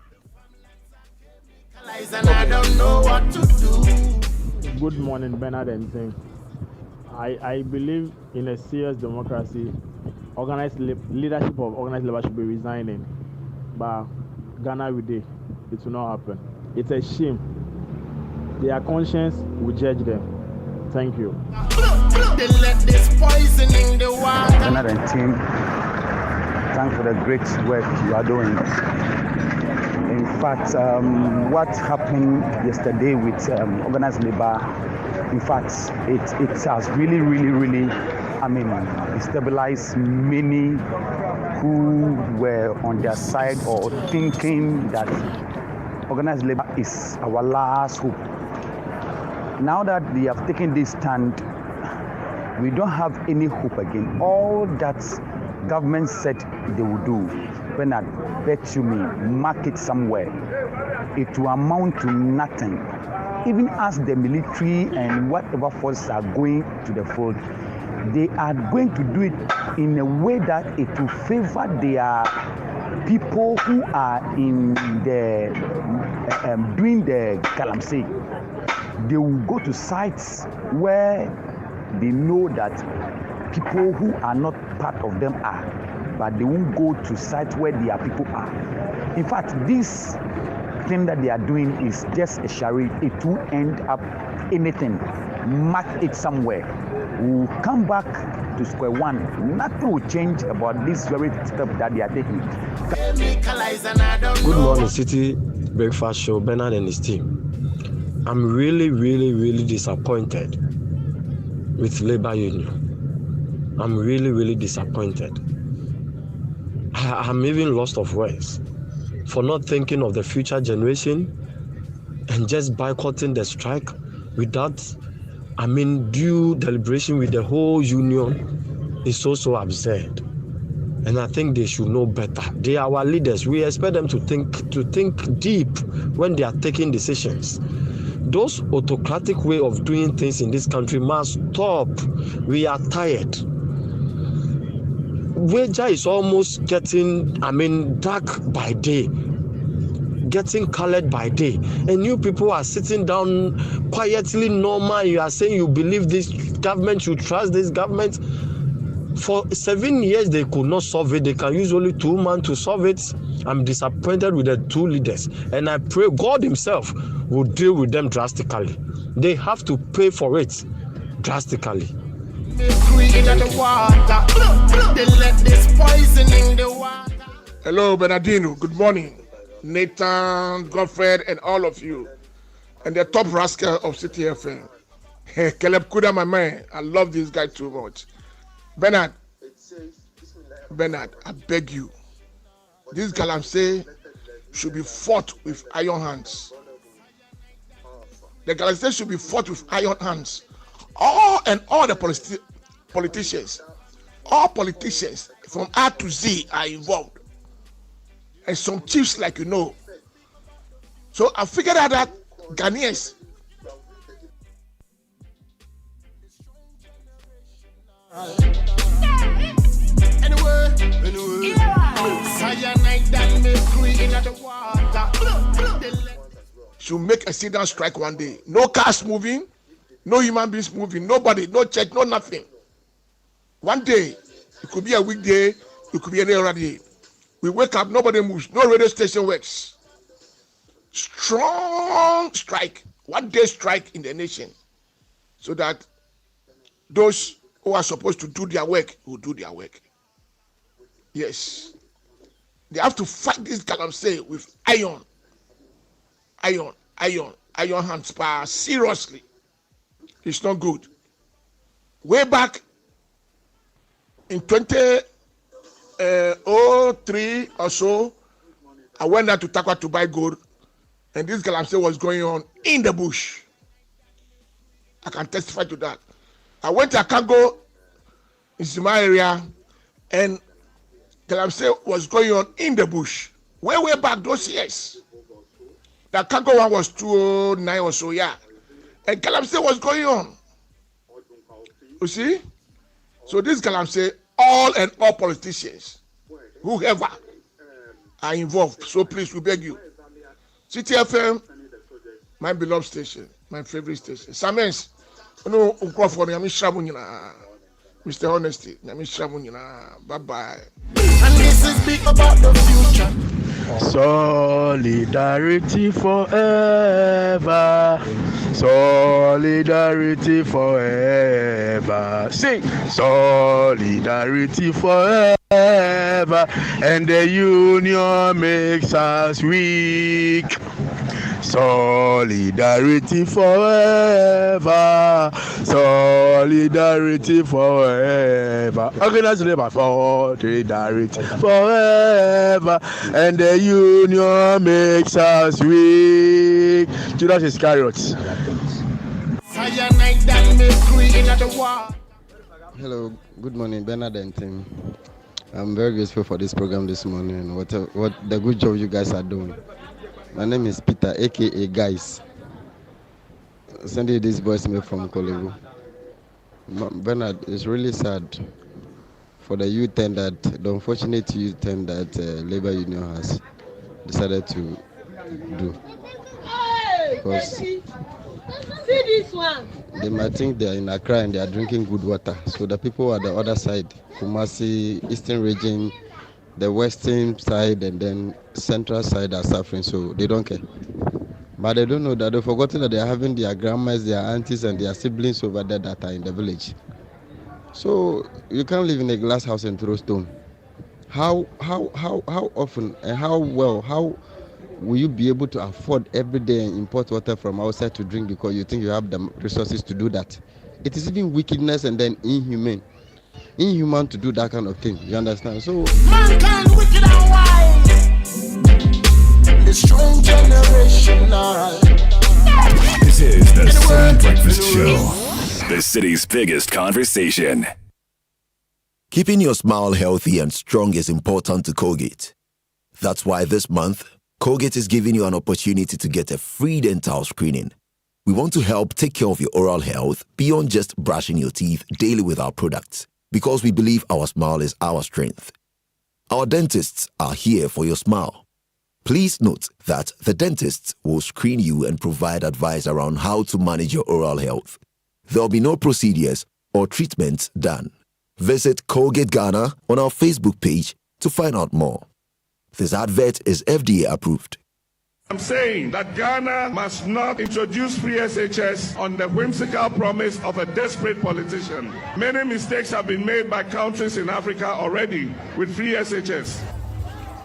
And I don't know what to do. Good morning, Bernard and team. I believe in a serious democracy. Leadership of organized labor should be resigning. But Ghana will do. It will not happen. It's a shame. Their conscience will judge them. Thank you. Bernard and team, thanks for the great work you are doing. In fact, what happened yesterday with organized labor, in fact, it has really, stabilized many who were on their side or thinking that organized labor is our last hope. Now that they have taken this stand, we don't have any hope again. All that government said they will do, when I bet you me, mark it somewhere, it will amount to nothing. Even as the military and whatever forces are going to the fold, they are going to do it in a way that it will favor their people who are in the doing the galamsey, they will go to sites where they know that people who are not part of them are, but they won't go to sites where their people are. In fact, this thing that they are doing is just a charade. It will end up anything. Mark it somewhere. We'll come back to square one. Nothing will change about this very step that they are taking. Good morning, City Breakfast Show, Bernard and his team. I'm really disappointed with Labour Union. I'm really disappointed. I'm even lost of words for not thinking of the future generation and just boycotting the strike without, due deliberation with the whole union is so absurd. And I think they should know better. They are our leaders. We expect them to think deep when they are taking decisions. Those autocratic way of doing things in this country must stop. We are tired. Weather is almost getting, dark by day, getting colored by day. And you people are sitting down quietly normal. You are saying you believe this government, you trust this government. For 7 years, they could not solve it. They can use only 2 months to solve it. I'm disappointed with the 2 leaders. And I pray God himself will deal with them drastically. They have to pay for it drastically. Hello, Bernardino. Good morning. Nathan, Godfred, and all of you. And the top rascal of City FM. Caleb Kuda, my man. I love this guy too much. Bernard, I beg you. This galamsey should be fought with iron hands. The galamsey should be fought with iron hands. All the politicians, all politicians from A to Z are involved. And some chiefs like you know. So I figured out that Ghanaians should make a sit-down strike one day. No cars moving, no human beings moving, nobody, no church, no nothing. One day, it could be a weekday, it could be any other day. We wake up, nobody moves, no radio station works. Strong strike, one day strike in the nation, so that those who are supposed to do their work will do their work. Yes. They have to fight this galamsey with iron hands power. Seriously. It's not good. Way back in 2003 or so, I went down to Takwa to buy gold, and this galamsey was going on in the bush. I can testify to that. I went to Akago in Zima area, and galamsey was going on in the bush. Way back those years. The Akago one was 2009 or so, yeah. And galamsey was going on. You see? So this galamsey, all politicians, whoever, are involved. So please, we beg you. City FM, my beloved station, my favorite station. Samens, no, Mr. Honesty, bye-bye. And this is big about the future. Solidarity forever. Solidarity forever. Sing. Solidarity forever. And the union makes us weak. Solidarity forever. Solidarity forever. Organized labor for solidarity forever. And the union makes us weak. Judas Iscariot. Hello, good morning, Bernard and team. I'm very grateful for this program this morning. What the good job you guys are doing. My name is Peter, aka Guys. Sending this voice mail from Kolego. Bernard, it's really sad for the U-turn the unfortunate U-turn that Labour Union has decided to do. Because they might think they are in Accra and they are drinking good water. So the people at the other side, Kumasi, Eastern region, the western side, and then central side are suffering. So they don't care. But they don't know that they've forgotten that they are having their grandmas, their aunties, and their siblings over there that are in the village. So you can't live in a glass house and throw stone. How often and how will you be able to afford every day and import water from outside to drink because you think you have the resources to do that? It is even wickedness and then inhuman to do that kind of thing. You understand? So mankind wicked and wise. The strong generation now. This is the Citi Breakfast Show, the city's biggest conversation. Keeping your smile healthy and strong is important to Colgate. That's why this month, Colgate is giving you an opportunity to get a free dental screening. We want to help take care of your oral health beyond just brushing your teeth daily with our products, because we believe our smile is our strength. Our dentists are here for your smile. Please note that the dentists will screen you and provide advice around how to manage your oral health. There will be no procedures or treatments done. Visit Colgate Ghana on our Facebook page to find out more. This advert is FDA approved. I'm saying that Ghana must not introduce free SHS on the whimsical promise of a desperate politician. Many mistakes have been made by countries in Africa already with free SHS.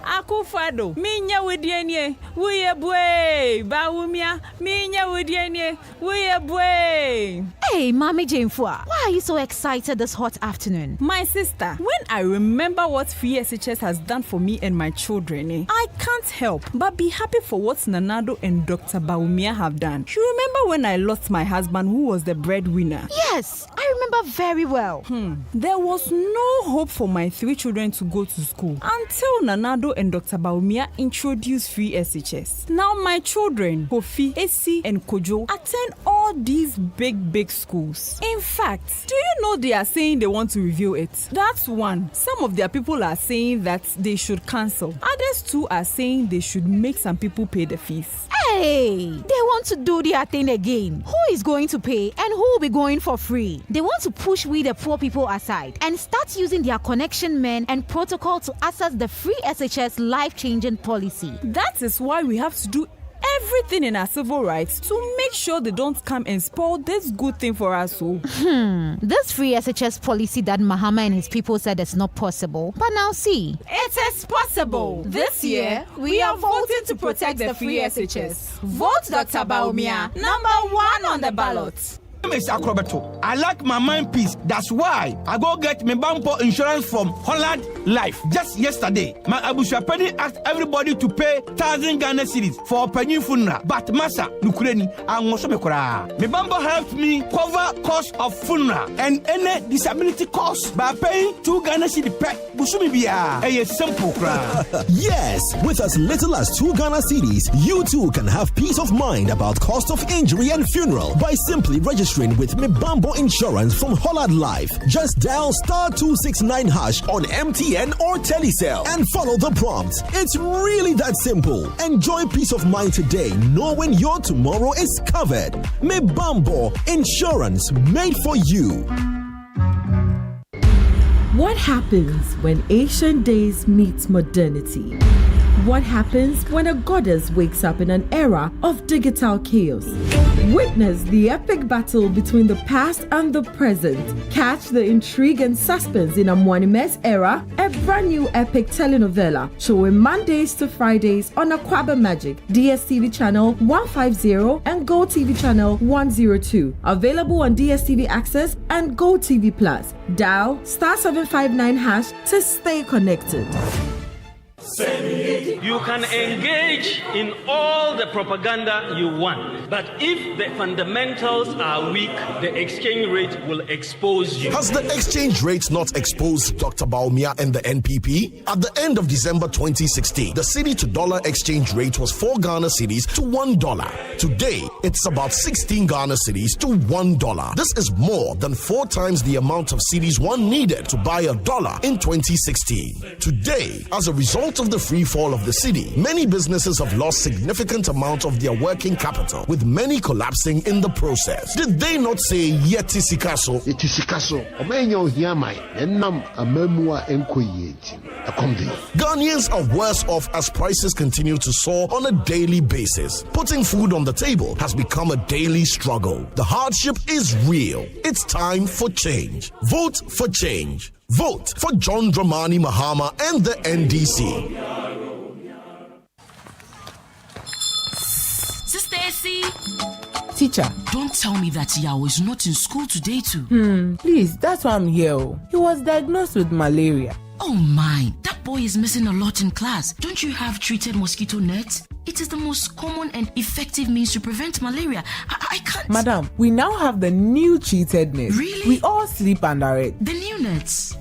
Akufado, minya wudienye, wuye bwe, Bawumia, minya wudienye, wuye bwe. Hey, Mommy Jamefua, why are you so excited this hot afternoon? My sister, when I remember what free SHS has done for me and my children, I can't help but be happy for what Nanado and Dr. Bawumia have done. You remember when I lost my husband who was the breadwinner? Yes, I remember very well. There was no hope for my 3 children to go to school until Nanado and Dr. Bawumia introduced free SHS. Now my children, Kofi, Esi, and Kojo, attend all these big schools. In fact, do you know they are saying they want to review it? That's one. Some of their people are saying that they should cancel. Others too are saying they should make some people pay the fees. Hey, they want to do their thing again. Who is going to pay and who will be going for free? They want to push we the poor people aside and start using their connection men and protocol to access the free SHS life-changing policy. That is why we have to do everything in our civil rights to make sure they don't come and spoil this good thing for us. This free SHS policy that Mahama and his people said is not possible, but now see. It is possible. This year, we are voting to protect the free SHS. Vote Dr. Bawumia, number 1 on the ballot. I like my mind peace. That's why I go get my bumper insurance from Holland Life. Just yesterday, my Abusha Penny asked everybody to pay 1,000 Ghana cedis for a penny funeral. But Masa Nukureni, I want me kora. My bumper helped me cover cost of funeral and any disability cost by paying 2 Ghana cedis per Busumi Bia. A simple cry. Yes, with as little as 2 Ghana cedis, you too can have peace of mind about cost of injury and funeral by simply registering with Mibambo Insurance from Holland Life. Just dial *269# on MTN or Telecel and follow the prompts. It's really that simple. Enjoy peace of mind today, knowing your tomorrow is covered. Mibambo Insurance, made for you. What happens when ancient days meet modernity? What happens when a goddess wakes up in an era of digital chaos? Witness the epic battle between the past and the present. Catch the intrigue and suspense in Amwanime's era, a brand new epic telenovela showing Mondays to Fridays on Aquaba Magic, DSTV channel 150 and GoTV channel 102. Available on DSTV Access and GoTV Plus. Dial *759# to stay connected. You can engage in all the propaganda you want, but if the fundamentals are weak, the exchange rate will expose you. Has the exchange rate not exposed Dr. Baumia and the NPP? At the end of December 2016, the cedi to dollar exchange rate was 4 Ghana cedis to $1. Today, it's about 16 Ghana cedis to $1. This is more than 4 times the amount of cedis one needed to buy $1 in 2016. Today, as a result of the free fall of the cedi, many businesses have lost significant amount of their working capital, with many collapsing in the process. Did they not say yeti sikaso? Yeti sikaso. Omenyo hiamai enam amemua enkoyeti. Ghanaians are worse off as prices continue to soar on a daily basis. Putting food on the table has become a daily struggle. The hardship is real. It's time for change. Vote for change. Vote for John Dramani Mahama and the NDC. Sister Essie. Teacher, don't tell me that Yao is not in school today too. Please, that's why I'm here. He was diagnosed with malaria. Oh my, that boy is missing a lot in class. Don't you have treated mosquito nets? It is the most common and effective means to prevent malaria. I can't. Madam, we now have the new treated net. Really? We all sleep under it. The new nets?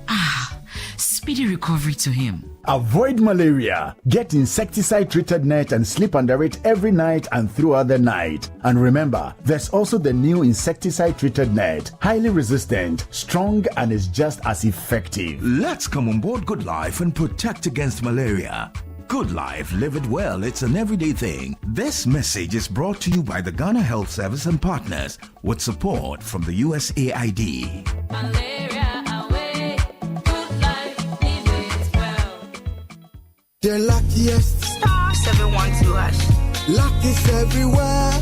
Speedy recovery to him. Avoid malaria. Get insecticide-treated net and sleep under it every night and throughout the night. And remember, there's also the new insecticide-treated net. Highly resistant, strong, and is just as effective. Let's come on board Good Life and protect against malaria. Good Life, live it well. It's an everyday thing. This message is brought to you by the Ghana Health Service and partners with support from the USAID. Malaria away. Good life, live it well. The luckiest. Star 712 hash. Luck is everywhere.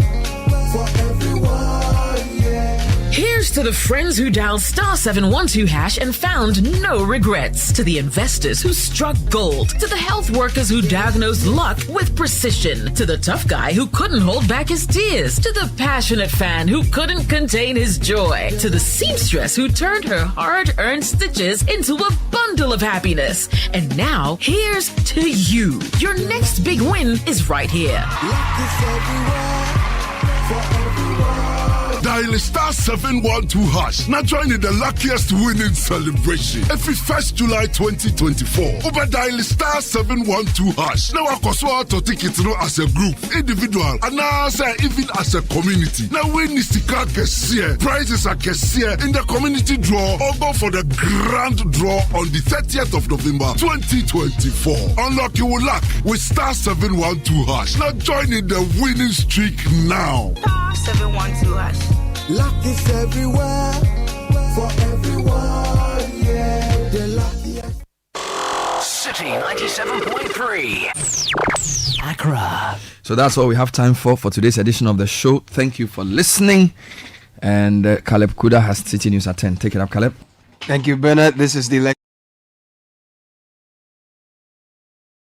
For everyone, yeah. Here's to the friends who dialed star 712 hash and found no regrets. To the investors who struck gold. To the health workers who diagnosed luck with precision. To the tough guy who couldn't hold back his tears. To the passionate fan who couldn't contain his joy. To the seamstress who turned her hard-earned stitches into a bundle of happiness. And now, here's to you. Your next big win is right here. Luck is everywhere. For everyone. Dial star 712 hash. Now join in the luckiest winning celebration. Every 1st July 2024. Over dial star 712 hash. Now I to tickets as a group, individual, and now even as a community. Now win Nistika Kessie. Prizes are Kessie in the community draw or go for the grand draw on the 30th of November 2024. Unlock your luck with star 712 hash. Now join in the winning streak now. Star 712 hash. Luck is everywhere, for everyone, yeah. The luckiest. Citi 97.3. Accra. So that's all we have time for today's edition of the show. Thank you for listening. And Caleb Kuda has Citi News at 10. Take it up, Caleb. Thank you, Bernard. This is the